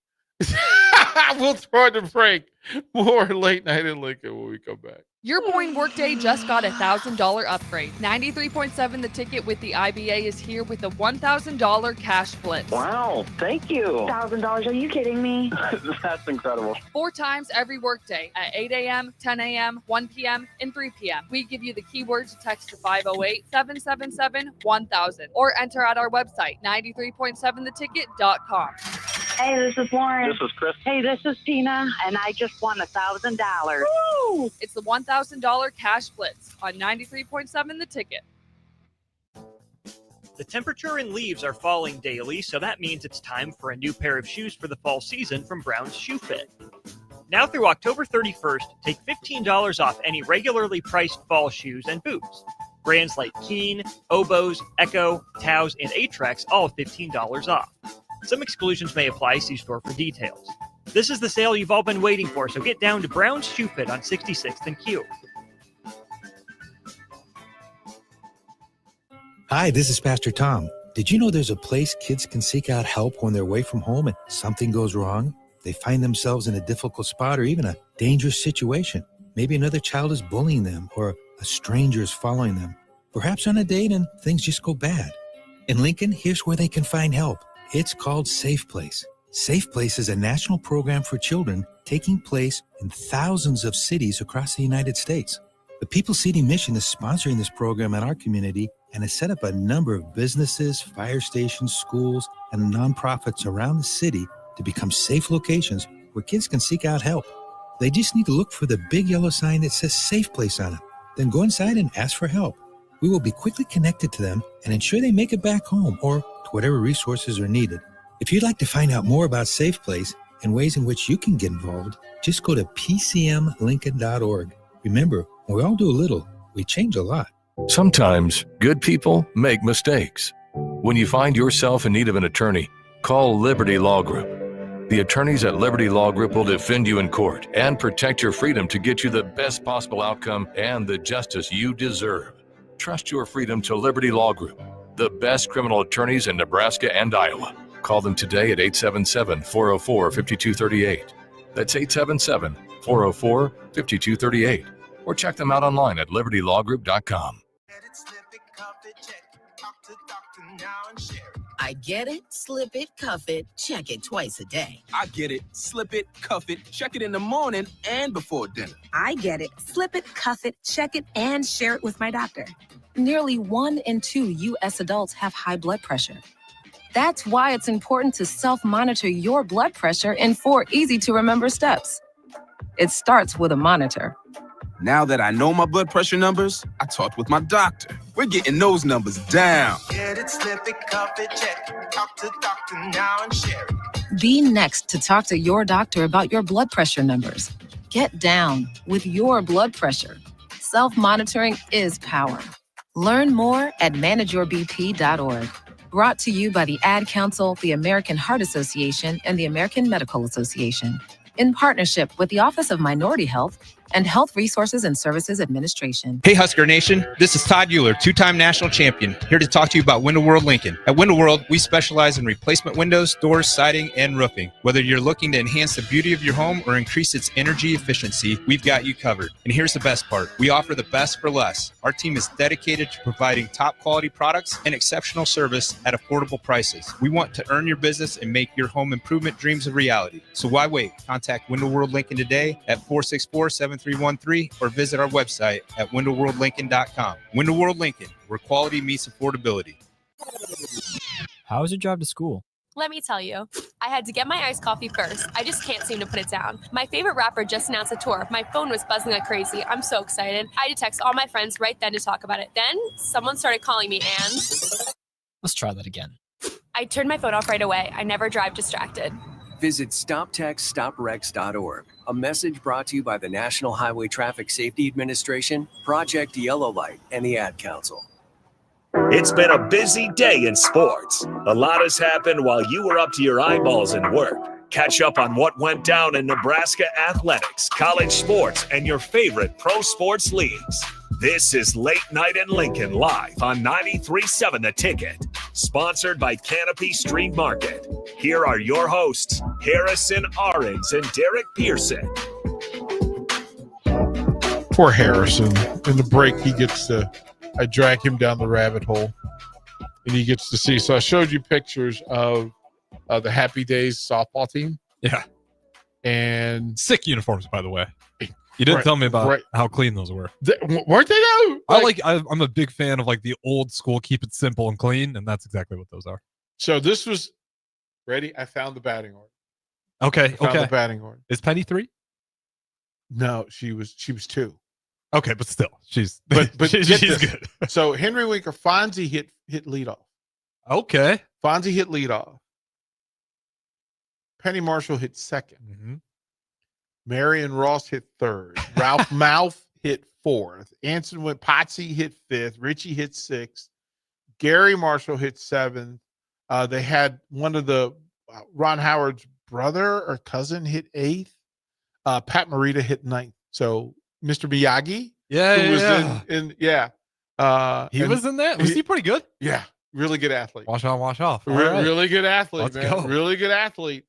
We'll throw it to break. More Late Night in Lincoln when we come back. Your Boeing Workday just got a $1,000 upgrade. 93.7 The Ticket with the IBA is here with a $1,000 cash blitz. Wow, thank you. $1,000, are you kidding me? That's incredible. 4 times every workday at 8 a.m., 10 a.m., 1 p.m., and 3 p.m. We give you the keyword to text to 508-777-1000 or enter at our website, 93.7theticket.com. Hey, this is Lauren. This is Chris. Hey, this is Tina, and I just won $1,000. Woo! It's the $1,000 cash blitz on 93.7 The Ticket. The temperature and leaves are falling daily, so that means it's time for a new pair of shoes for the fall season from Brown's Shoe Fit. Now through October 31st, take $15 off any regularly priced fall shoes and boots. Brands like Keen, Oboz, Echo, Taos, and Atrex all $15 off. Some exclusions may apply. See store for details. This is the sale you've all been waiting for, so get down to Brown's Shoe Fit on 66th and Q. Hi, this is Pastor Tom. Did you know there's a place kids can seek out help when they're away from home and something goes wrong? They find themselves in a difficult spot or even a dangerous situation. Maybe another child is bullying them or a stranger is following them. Perhaps on a date and things just go bad. In Lincoln, here's where they can find help. It's called Safe Place. Safe Place is a national program for children taking place in thousands of cities across the United States. The People Seeding Mission is sponsoring this program in our community and has set up a number of businesses, fire stations, schools, and nonprofits around the city to become safe locations where kids can seek out help. They just need to look for the big yellow sign that says Safe Place on it. Then go inside and ask for help. We will be quickly connected to them and ensure they make it back home or to whatever resources are needed. If you'd like to find out more about Safe Place and ways in which you can get involved, just go to pcmlincoln.org. Remember, when we all do a little, we change a lot. Sometimes good people make mistakes. When you find yourself in need of an attorney, call Liberty Law Group. The attorneys at Liberty Law Group will defend you in court and protect your freedom to get you the best possible outcome and the justice you deserve. Trust your freedom to Liberty Law Group, the best criminal attorneys in Nebraska and Iowa. Call them today at 877-404-5238. That's 877-404-5238. Or check them out online at libertylawgroup.com. I get it, slip it, cuff it, check it twice a day. I get it, slip it, cuff it, check it in the morning and before dinner. I get it, slip it, cuff it, check it, and share it with my doctor. Nearly 1 in 2 U.S. adults have high blood pressure. That's why it's important to self-monitor your blood pressure in 4 easy-to-remember steps. It starts with a monitor. Now that I know my blood pressure numbers, I talked with my doctor. We're getting those numbers down. Get it, slip it, cuff it, check it. Talk to doctor now and share it. Be next to talk to your doctor about your blood pressure numbers. Get down with your blood pressure. Self-monitoring is power. Learn more at manageyourbp.org. Brought to you by the Ad Council, the American Heart Association, and the American Medical Association, in partnership with the Office of Minority Health and Health Resources and Services Administration. Hey Husker Nation, this is Todd Euler, 2-time national champion, here to talk to you about Window World Lincoln. At Window World, we specialize in replacement windows, doors, siding, and roofing. Whether you're looking to enhance the beauty of your home or increase its energy efficiency, we've got you covered. And here's the best part, we offer the best for less. Our team is dedicated to providing top quality products and exceptional service at affordable prices. We want to earn your business and make your home improvement dreams a reality. So why wait? Contact Window World Lincoln today at 464-7313 or visit our website at windowworldlincoln.com. Window World Lincoln, where quality meets affordability. How was your drive to school? Let me tell you, I had to get my iced coffee first. I just can't seem to put it down. My favorite rapper just announced a tour. My phone was buzzing like crazy. I'm so excited. I had to text all my friends right then to talk about it. Then someone started calling me and... Let's try that again. I turned my phone off right away. I never drive distracted. Visit StopTextStopWrecks.org. A message brought to you by the National Highway Traffic Safety Administration, Project Yellow Light, and the Ad Council. It's been a busy day in sports. A lot has happened while you were up to your eyeballs in work. Catch up on what went down in Nebraska athletics, college sports, and your favorite pro sports leagues. This is Late Night in Lincoln live on 93.7 The Ticket, sponsored by Canopy Street Market. Here are your hosts, Harrison Arens and Derek Pearson. Poor Harrison. In the break, I drag him down the rabbit hole, and he gets to see. So I showed you pictures of the Happy Days softball team. Yeah. And sick uniforms, by the way. You didn't tell me about how clean those were. Weren't they though? I'm a big fan of like the old school, keep it simple and clean, and that's exactly what those are. So this was ready. I found the batting order. Okay. The batting order. Is Penny 3? No, she was 2. Okay, but still, she's she's good. So Henry Winker, Fonzie hit leadoff. Okay. Fonzie hit leadoff. Penny Marshall hit second. Mm-hmm. Marion Ross hit third. Ralph Mouth hit fourth. Anson went Potsy hit fifth. Richie hit sixth. Gary Marshall hit seventh. They had one of the Ron Howard's brother or cousin hit eighth. Pat Morita hit ninth. So Mr. Miyagi, He was in that. Was he pretty good? Yeah, really good athlete. Wash on, wash off. Right. Really good athlete. Let's man. go. Really good athlete.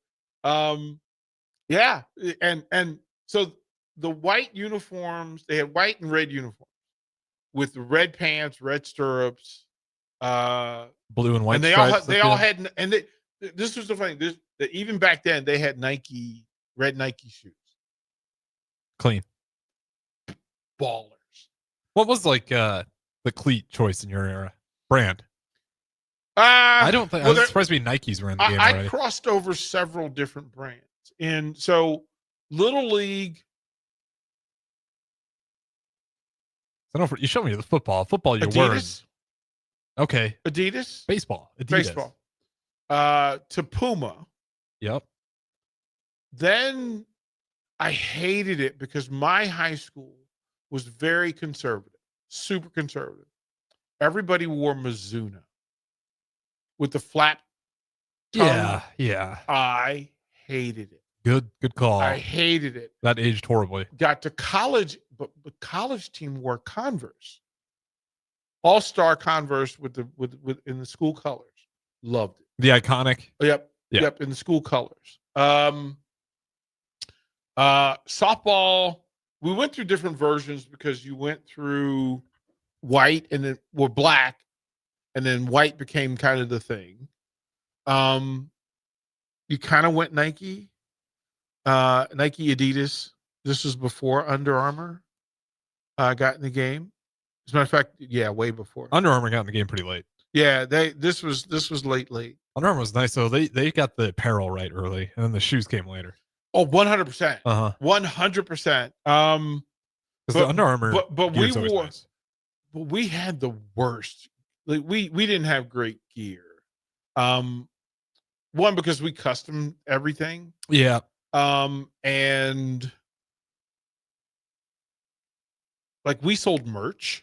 Yeah, and so the white uniforms, they had white and red uniforms with the red pants, red stirrups, blue and white. And they all had, and this was the funny. Even back then, they had red Nike shoes. Clean. Ballers. What was like the cleat choice in your era? Brand. I don't think. I was surprised to be Nikes were in the game already. I crossed over several different brands, and so Little League. I don't. You showed me the football. Football, you're Adidas. wearing. Okay. Adidas. Baseball. Adidas. Baseball. To Puma. Yep. Then I hated it because my high school was very conservative, super conservative. Everybody wore Mizuno with the flat tongue. Yeah. I hated it. Good call. I hated it. That aged horribly. Got to college, but the college team wore Converse, all-star Converse with in the school colors. Loved it. The iconic. Yep. Yeah. Yep. In the school colors. Softball. We went through different versions because you went through white and then black, and then white became kind of the thing. You kind of went Nike, Adidas. This was before Under Armour got in the game. As a matter of fact, yeah, way before. Under Armour got in the game pretty late. Yeah, this was late. Under Armour was nice though. They got the apparel right early, and then the shoes came later. Oh, 100%. 100%. 100%. Because the Under Armour, but we wore, nice. but we had the worst. Like we didn't have great gear. One, because we custom everything. Yeah. And like we sold merch.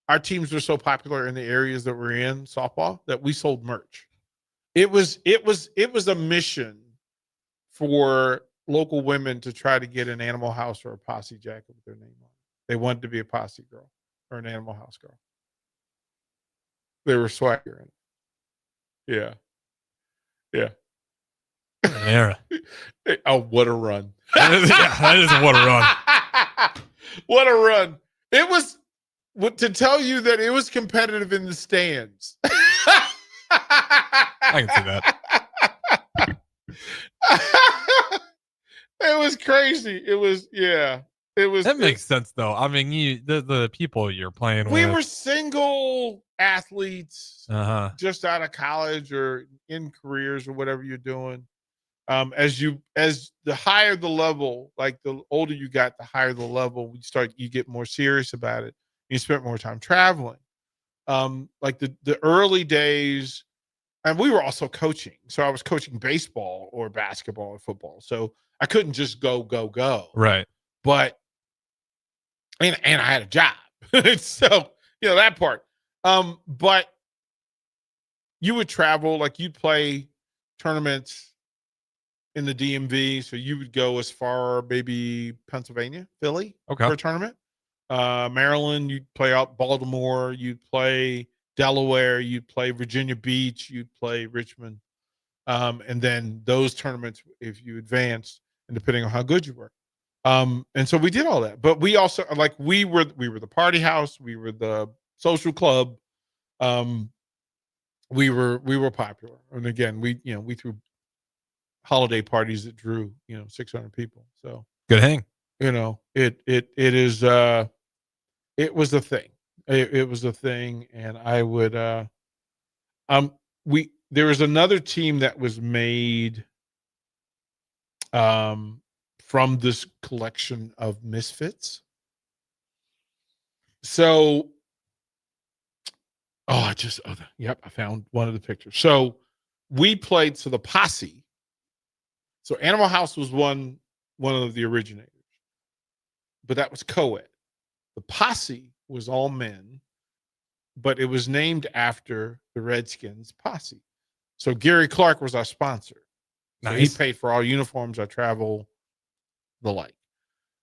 Our teams were so popular in the areas that we're in, softball, that we sold merch. It was a mission for local women to try to get an Animal House or a Posse jacket with their name on it. They wanted to be a Posse girl or an Animal House girl. They were swagger in it. Yeah. Era. Oh, what a run. That is a what a run. What a run. It was, to tell you that it was competitive in the stands. I can see that. It was crazy. It was, yeah. It was. That makes sense though. I mean, the people you're playing with. We were single athletes, just out of college or in careers or whatever you're doing. As the higher the level, like the older you got, the higher the level, you get more serious about it. You spent more time traveling. Like the early days, and we were also coaching. So I was coaching baseball or basketball or football. So I couldn't just go. Right. But and I had a job. So, that part. But you would travel, like you'd play tournaments in the DMV. So you would go as far, maybe Pennsylvania, Philly for a tournament. Maryland, you'd play out Baltimore, you'd play Delaware, you'd play Virginia Beach, you'd play Richmond. And then those tournaments, if you advanced, and depending on how good you were. And so we did all that, but we also, like, we were the party house, we were the social club. We were popular. And again, we threw holiday parties that drew, 600 people. So good hang. It was a thing. It was a thing. And I would, there was another team that was made, from this collection of misfits. So, I found one of the pictures. So we played the Posse. So Animal House was one of the originators, but that was co-ed. The Posse was all men, but it was named after the Redskins Posse. So Gary Clark was our sponsor. So nice. He paid for our uniforms, our travel, the like.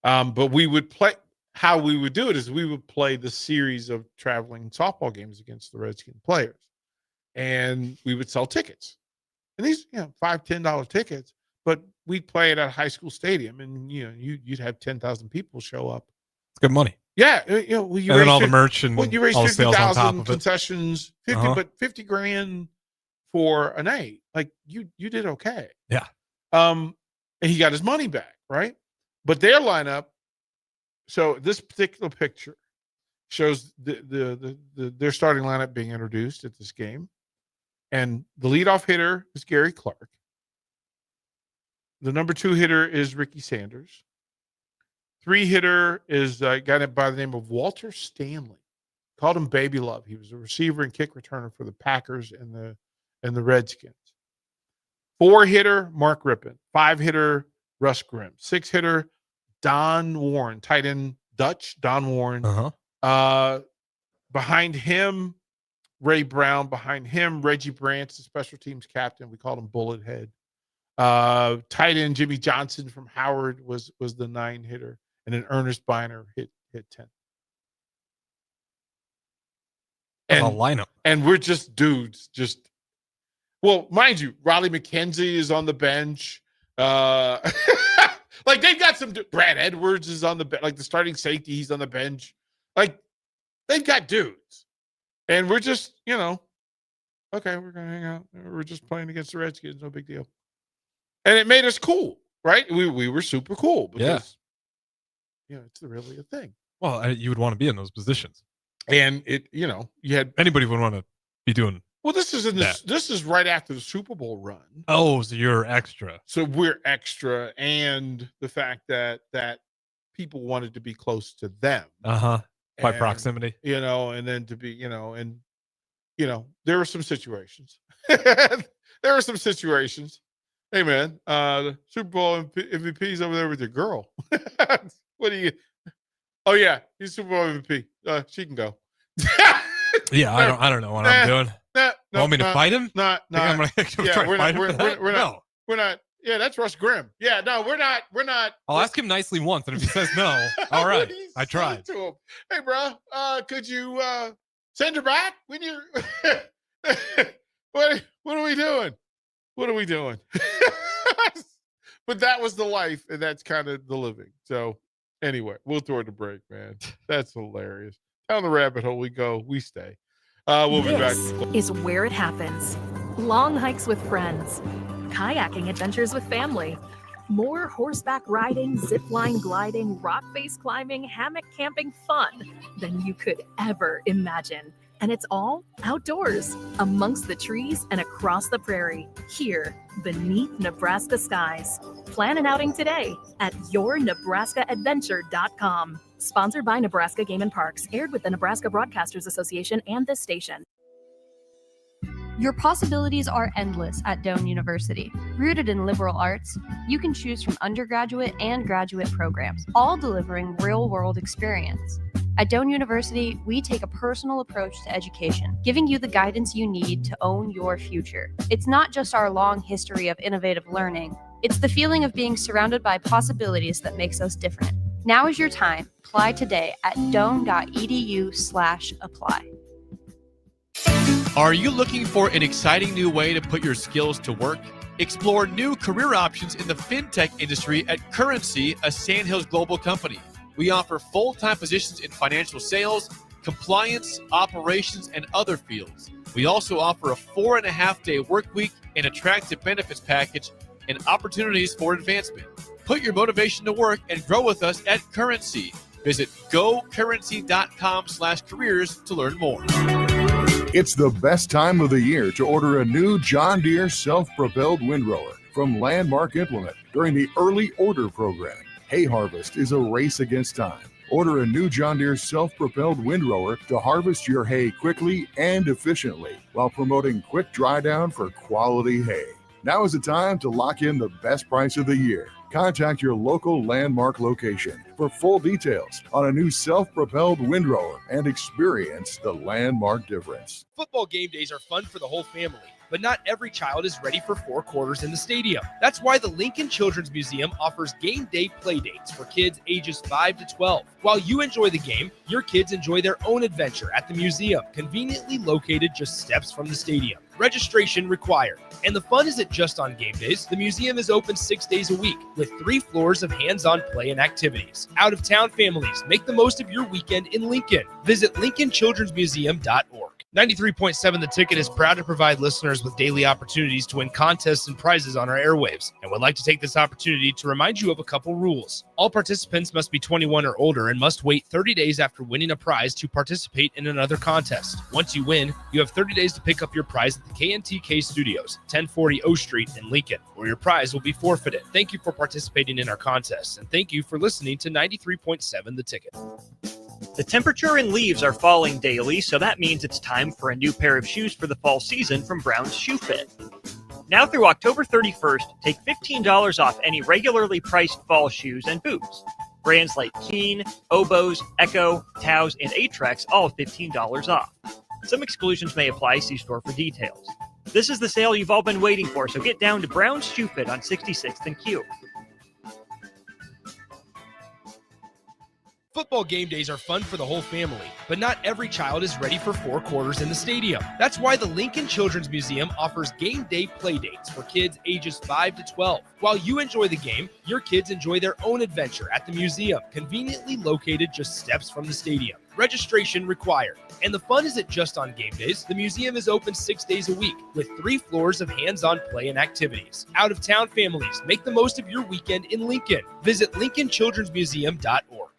But we would play. How we would do it is we would play the series of traveling softball games against the Redskin players, and we would sell tickets. And these, $5-10 tickets, but we'd play it at a high school stadium, and you'd have 10,000 people show up. It's good money. Yeah, and then all the merch and you raised all the sales on top 50,000 of it. concessions, but $50,000 for a night. Like you did okay. Yeah. And he got his money back, right? But their lineup. So this particular picture shows their starting lineup being introduced at this game, and the leadoff hitter is Gary Clark. The number 2 hitter is Ricky Sanders. 3 hitter is a guy by the name of Walter Stanley. Called him Baby Love. He was a receiver and kick returner for the Packers and the Redskins. 4 hitter Mark Rippon. 5 hitter Russ Grimm. 6 hitter Don Warren, tight end Dutch, Don Warren. Behind him, Ray Brown. Behind him, Reggie Branch, the special teams captain. We called him Bullet Head. Tight end Jimmy Johnson from Howard was the 9 hitter, and then Ernest Biner hit 10. And a lineup. And we're just dudes. Well, mind you, Riley McKenzie is on the bench. Like they've got some. Brad Edwards is on the bench. Like the starting safety, he's on the bench. Like they've got dudes, and we're just, okay, we're gonna hang out. We're just playing against the Redskins, no big deal. And it made us cool, right? We were super cool because, it's really a thing. Well, you would want to be in those positions, and it, you had anybody would want to be doing. Well, this is right after the Super Bowl run. Oh, so you're extra. So we're extra, and the fact that people wanted to be close to them. By proximity. And then to be, there were some situations. There were some situations. Hey man, the Super Bowl MVP's over there with your girl. What do you? Oh yeah, he's Super Bowl MVP. She can go. Yeah, I don't know what I'm doing. Want me to fight him? We're not. Yeah, that's Russ Grimm. Yeah, no, we're not. I'll ask him nicely once, and if he says no, all right, I tried. To him? Hey, bro, could you send her back when you're? What are we doing? What are we doing? But that was the life, and that's kind of the living. So anyway, we'll throw it a break, man. That's hilarious. Down the rabbit hole we go. We stay. We'll be back. Is where it happens. Long hikes with friends, kayaking adventures with family, more horseback riding, zip line gliding, rock face climbing, hammock camping fun than you could ever imagine. And it's all outdoors, amongst the trees and across the prairie, here beneath Nebraska skies. Plan an outing today at yournebraskaadventure.com. Sponsored by Nebraska Game and Parks, aired with the Nebraska Broadcasters Association and this station. Your possibilities are endless at Doane University. Rooted in liberal arts, you can choose from undergraduate and graduate programs, all delivering real-world experience. At Doane University, we take a personal approach to education, giving you the guidance you need to own your future. It's not just our long history of innovative learning, it's the feeling of being surrounded by possibilities that makes us different. Now is your time. Apply today at doane.edu/apply. Are you looking for an exciting new way to put your skills to work? Explore new career options in the fintech industry at Currency, a Sandhills global company. We offer full-time positions in financial sales, compliance, operations, and other fields. We also offer a 4.5-day work week, an attractive benefits package, and opportunities for advancement. Put your motivation to work and grow with us at Currency. Visit gocurrency.com/careers to learn more. It's the best time of the year to order a new John Deere self-propelled windrower from Landmark Implement during the early order program. Hay harvest is a race against time. Order a new John Deere self-propelled windrower to harvest your hay quickly and efficiently while promoting quick dry down for quality hay. Now is the time to lock in the best price of the year. Contact your local Landmark location for full details on a new self-propelled windrower and experience the Landmark difference. Football game days are fun for the whole family, but not every child is ready for 4 quarters in the stadium. That's why the Lincoln Children's Museum offers game day play dates for kids ages 5 to 12. While you enjoy the game, your kids enjoy their own adventure at the museum, conveniently located just steps from the stadium. Registration required. And the fun isn't just on game days. The museum is open 6 days a week with 3 floors of hands-on play and activities. Out-of-town families, make the most of your weekend in Lincoln. Visit lincolnchildrensmuseum.org. 93.7 The Ticket is proud to provide listeners with daily opportunities to win contests and prizes on our airwaves, and would like to take this opportunity to remind you of a couple rules. All participants must be 21 or older and must wait 30 days after winning a prize to participate in another contest. Once you win, you have 30 days to pick up your prize at the KNTK Studios, 1040 O Street in Lincoln, or your prize will be forfeited. Thank you for participating in our contest, and thank you for listening to 93.7 The Ticket. The temperature and leaves are falling daily, so that means it's time for a new pair of shoes for the fall season from Brown's Shoe Fit. Now through October 31st, take $15 off any regularly priced fall shoes and boots. Brands like Keen, Oboz, Echo, Taos, and Atrex all $15 off. Some exclusions may apply. See store for details. This is the sale you've all been waiting for, so get down to Brown's Shoe Fit on 66th and Q. Football game days are fun for the whole family, but not every child is ready for 4 quarters in the stadium. That's why the Lincoln Children's Museum offers game day play dates for kids ages 5 to 12. While you enjoy the game, your kids enjoy their own adventure at the museum, conveniently located just steps from the stadium. Registration required. And the fun isn't just on game days. The museum is open 6 days a week with 3 floors of hands-on play and activities. Out-of-town families, make the most of your weekend in Lincoln. Visit lincolnchildrensmuseum.org.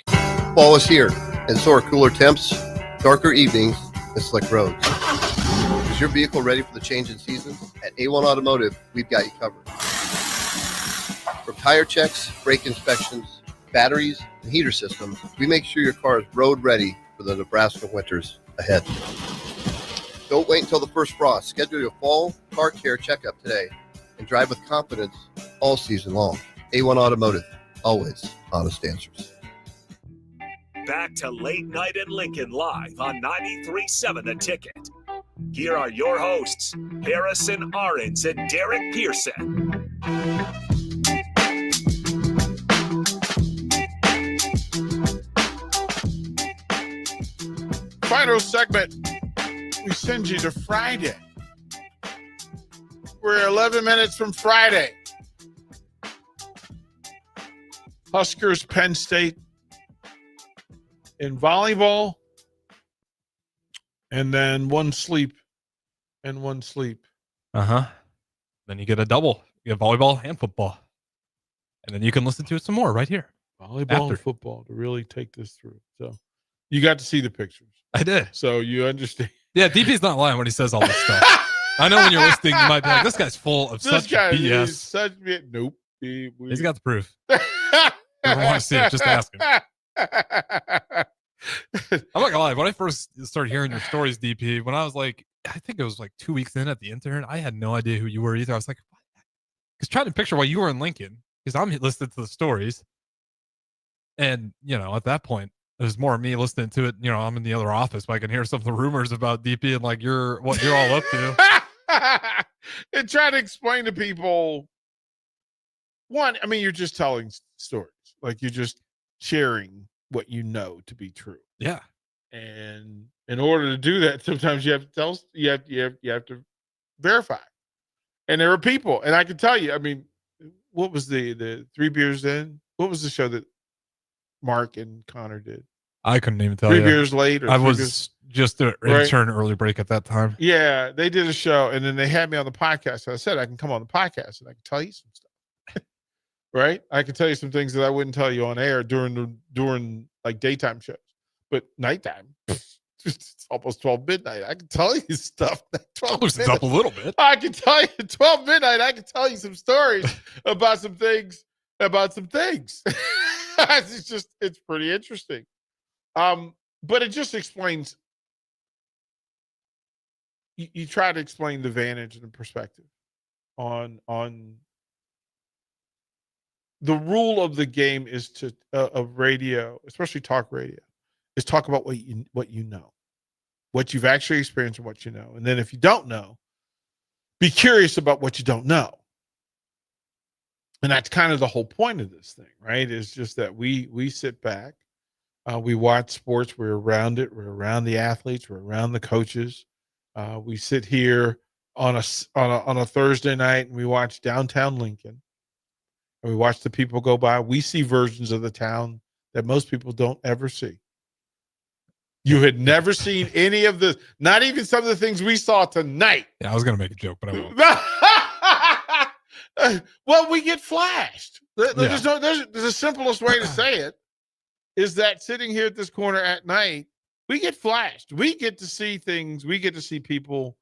Fall is here, and so are cooler temps, darker evenings, and slick roads. Is your vehicle ready for the change in seasons? At A1 Automotive, we've got you covered. From tire checks, brake inspections, batteries, and heater systems, we make sure your car is road ready for the Nebraska winters ahead. Don't wait until the first frost. Schedule your fall car care checkup today and drive with confidence all season long. A1 Automotive, always honest answers. Back to Late Night in Lincoln live on 93.7 The Ticket. Here are your hosts, Harrison Arens and Derek Pearson. Final segment, we send you to Friday. We're 11 minutes from Friday. Huskers, Penn State in volleyball, and then one sleep. Uh-huh. Then you get a double. You get volleyball and football. And then you can listen to it some more right here. Volleyball and football to really take this through. So you got to see the pictures. I did. So you understand. Yeah, DP's not lying when he says all this stuff. I know when you're listening, you might be like, this guy's full of such BS. Is such nope. He's got the proof. I want to see it. Just ask him. I'm not gonna lie. When I first started hearing your stories, DP, when I was like, I think it was like 2 weeks in at the intern, I had no idea who you were either. I was like, because trying to picture why you were in Lincoln, because I'm listening to the stories. And, at that point, it was more me listening to it. I'm in the other office, but I can hear some of the rumors about DP and like what you're all up to. And try to explain to people. One, I mean, you're just telling stories. Like you're just sharing what you know to be true. Yeah. And in order to do that, sometimes you have to verify. And there are people, and I can tell you, I mean, what was the 3 Beers In? What was the show that Mark and Connor did? I couldn't even tell you. 3 Beers Late. I was just an intern early break at that time. Yeah, they did a show, and then they had me on the podcast. So I said I can come on the podcast and I can tell you some stuff. Right? I can tell you some things that I wouldn't tell you on air during like daytime shows, but nighttime, it's almost 12 midnight. I can tell you stuff. 12 loosens up a little bit. I can tell you 12 midnight. I can tell you some stories about some things. It's pretty interesting. But it just explains. You try to explain the vantage and the perspective on. The rule of the game is to of radio, especially talk radio, is talk about what you know, what you've actually experienced, and what you know. And then if you don't know, be curious about what you don't know. And that's kind of the whole point of this thing, right? Is just that we sit back, we watch sports, we're around it, we're around the athletes, we're around the coaches. We sit here on a Thursday night and we watch downtown Lincoln. And we watch the people go by. We see versions of the town that most people don't ever see. You had never seen any of the, not even some of the things we saw tonight. Yeah, I was going to make a joke, but I won't. Well, we get flashed. There's the simplest way to say it is that sitting here at this corner at night, we get flashed. We get to see things. We get to see people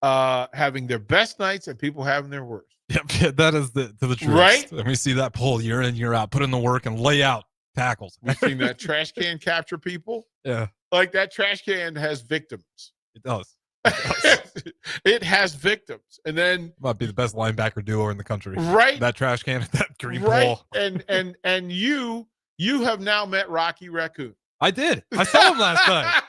having their best nights and people having their worst. Yeah, that is the truth. Right? And we see that pull year in, year out, put in the work and lay out tackles. We've seen that trash can capture people. Yeah. Like that trash can has victims. It does. It has victims. And then might be the best linebacker duo in the country. Right. That trash can, that green right. pole. And you have now met Rocky Raccoon. I did. I saw him last night.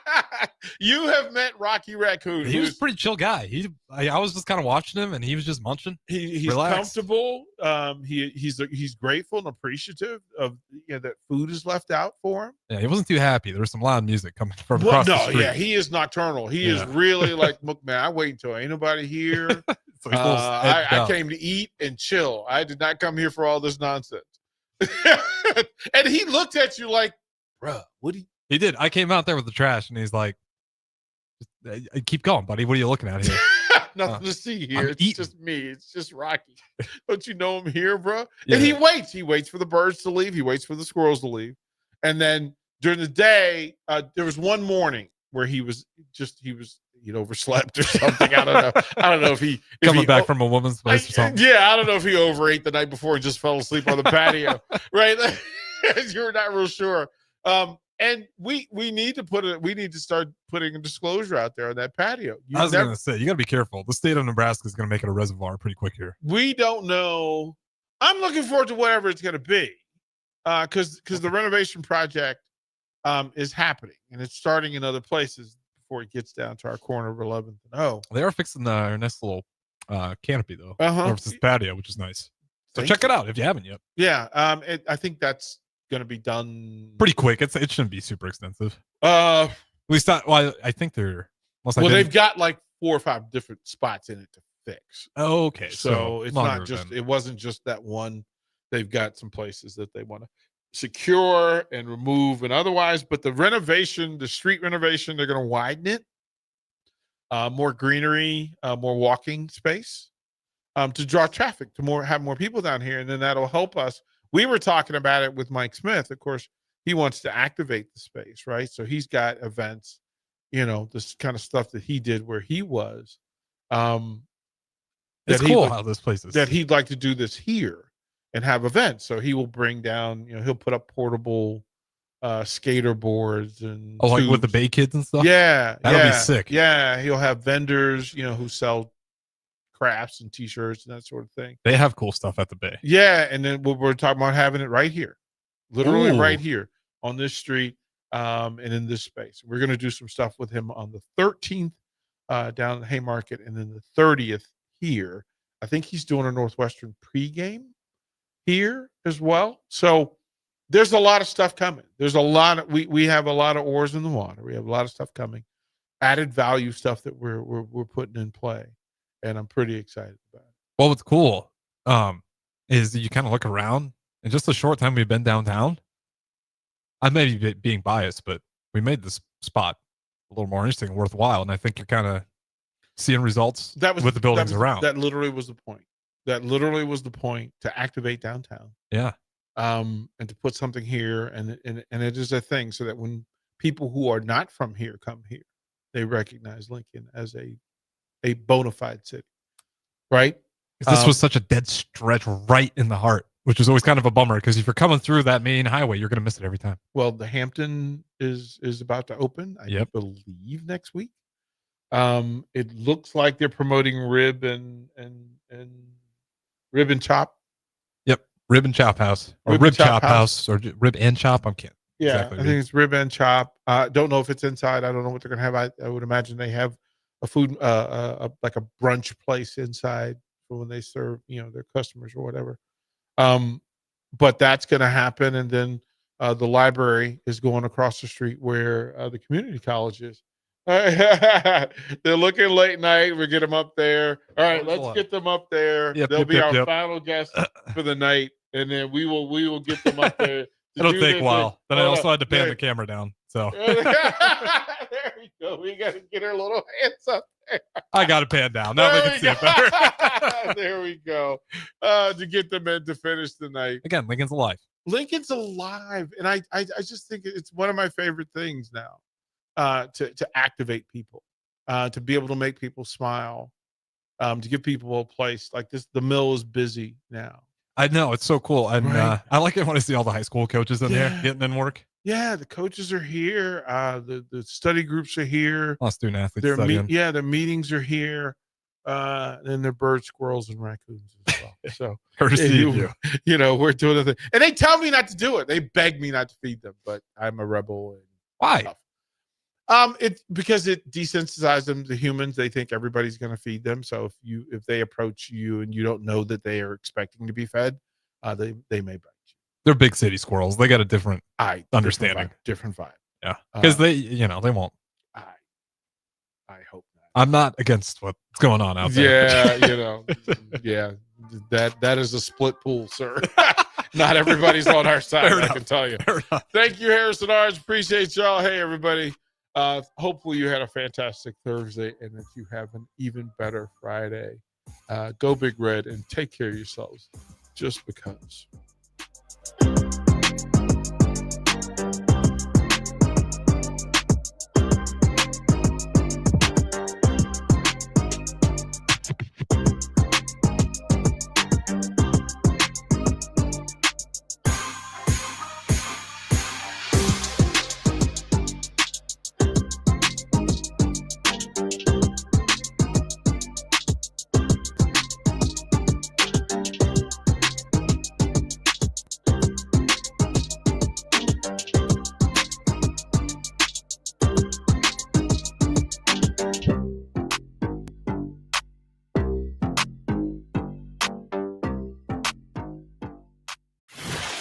You have met Rocky Raccoon. He was a pretty chill guy. I was just kind of watching him, and he was just munching. He's relaxed. comfortable. He's grateful and appreciative of that food is left out for him. Yeah, he wasn't too happy. There was some loud music coming from across the street. Yeah, he is nocturnal. He is really like, look, man, I wait until ain't nobody here. So he's a little edged I out. came to eat and chill. I did not come here for all this nonsense. And he looked at you like, bruh, what do you? He did. I came out there with the trash, and he's like, keep going, buddy. What are you looking at here? Nothing to see here. It's eating. just me. It's just Rocky. Don't you know I'm here, bro? Yeah. And he waits. He waits for the birds to leave. He waits for the squirrels to leave. And then during the day, there was one morning where he'd overslept or something. I don't know if he Coming back from a woman's place or something. Yeah, I don't know if he overate the night before and just fell asleep on the patio, right? You're not real sure. And we need to start putting a disclosure out there on that patio. I was going to say, you got to be careful. The state of Nebraska is going to make it a reservoir pretty quick here. We don't know. I'm looking forward to whatever it's going to be, because the renovation project is happening, and it's starting in other places before it gets down to our corner of 11th and O. They are fixing our nice little canopy, though. Uh-huh. Over this patio, which is nice. So check it out if you haven't yet. Yeah, I think that's going to be done pretty quick. It shouldn't be super extensive. At least not. Well, I think they're. They've got like 4 or 5 different spots in it to fix. Oh, okay. So it's not just. It wasn't just that one. They've got some places that they want to secure and remove and otherwise. But the renovation, the street renovation, they're going to widen it. More greenery, more walking space, to draw traffic, to have more people down here, and then that'll help us. We were talking about it with Mike Smith. Of course, he wants to activate the space, right? So he's got events, this kind of stuff that he did where he was. It's cool how this place is. That he'd like to do this here and have events. So he will bring down, he'll put up portable skater boards and like with the Bay Kids and stuff? Yeah. That'll be sick. Yeah. He'll have vendors, who sell crafts and t-shirts and that sort of thing. They have cool stuff at the Bay. Yeah, and then we're talking about having it right here, literally Ooh. right here on this street, and in this space. We're going to do some stuff with him on the 13th down at Haymarket, and then the 30th here. I think he's doing a Northwestern pregame here as well. So there's a lot of stuff coming. There's a lot of we have a lot of oars in the water. We have a lot of stuff coming, added value stuff that we're putting in play. And I'm pretty excited about it. Well, what's cool is that you kind of look around, in just a short time we've been downtown. I may be being biased, but we made this spot a little more interesting and worthwhile. And I think you're kind of seeing results with the buildings around. That literally was the point. That literally was the point, to activate downtown. Yeah. And to put something here, and it is a thing, so that when people who are not from here come here, they recognize Lincoln as a bona fide city, right? This was such a dead stretch right in the heart, which is always kind of a bummer, because if you're coming through that main highway, you're going to miss it every time. Well, the Hampton is about to open, I believe, next week. It looks like they're promoting rib and chop. Yep, rib and chop house, or rib chop house, or rib and chop. I'm kidding. Yeah, exactly. I think it's rib and chop. Don't know if it's inside. I don't know what they're going to have. I would imagine they have a food, like a brunch place inside for when they serve, their customers or whatever. But that's going to happen. And then the library is going across the street where the community college is. They're looking late night. We get them up there. All right, let's get them up there. They'll be our final guests for the night, and then we will get them up there. It'll take a while. Then I also had to pan the camera down. So there we go. We got to get our little hands up there. I got to pan down. Now they can see it better. There we go. To get them in to finish the night. Again, Lincoln's alive. Lincoln's alive, and I just think it's one of my favorite things now. To activate people, to be able to make people smile, to give people a place like this. The mill is busy now. I know, it's so cool. And Right. I like it when I see all the high school coaches in there getting in work. Yeah, the coaches are here. The study groups are here. A lot of student athletes Their studying. their meetings are here. Then they're birds, squirrels, and raccoons as well. So Courtesy of you. We're doing the thing. And they tell me not to do it. They beg me not to feed them, but I'm a rebel. And Why? stuff. It's because it desensitizes them to humans. They think everybody's going to feed them. So if they approach you and you don't know that they are expecting to be fed, they may bite you. They're big city squirrels. They got a different understanding. Different vibe. Yeah, because they won't. I hope not. I'm not against what's going on out there. Yeah, that is a split pool, sir. Not everybody's on our side. I can tell you. Thank you, Harrison Arns. Appreciate y'all. Hey, everybody. Hopefully you had a fantastic Thursday and that you have an even better Friday. Go Big Red and take care of yourselves just because.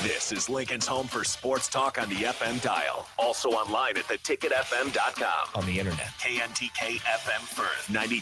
This is Lincoln's home for sports talk on the FM dial. Also online at theticketfm.com. On the internet. KNTK FM Firth, 92.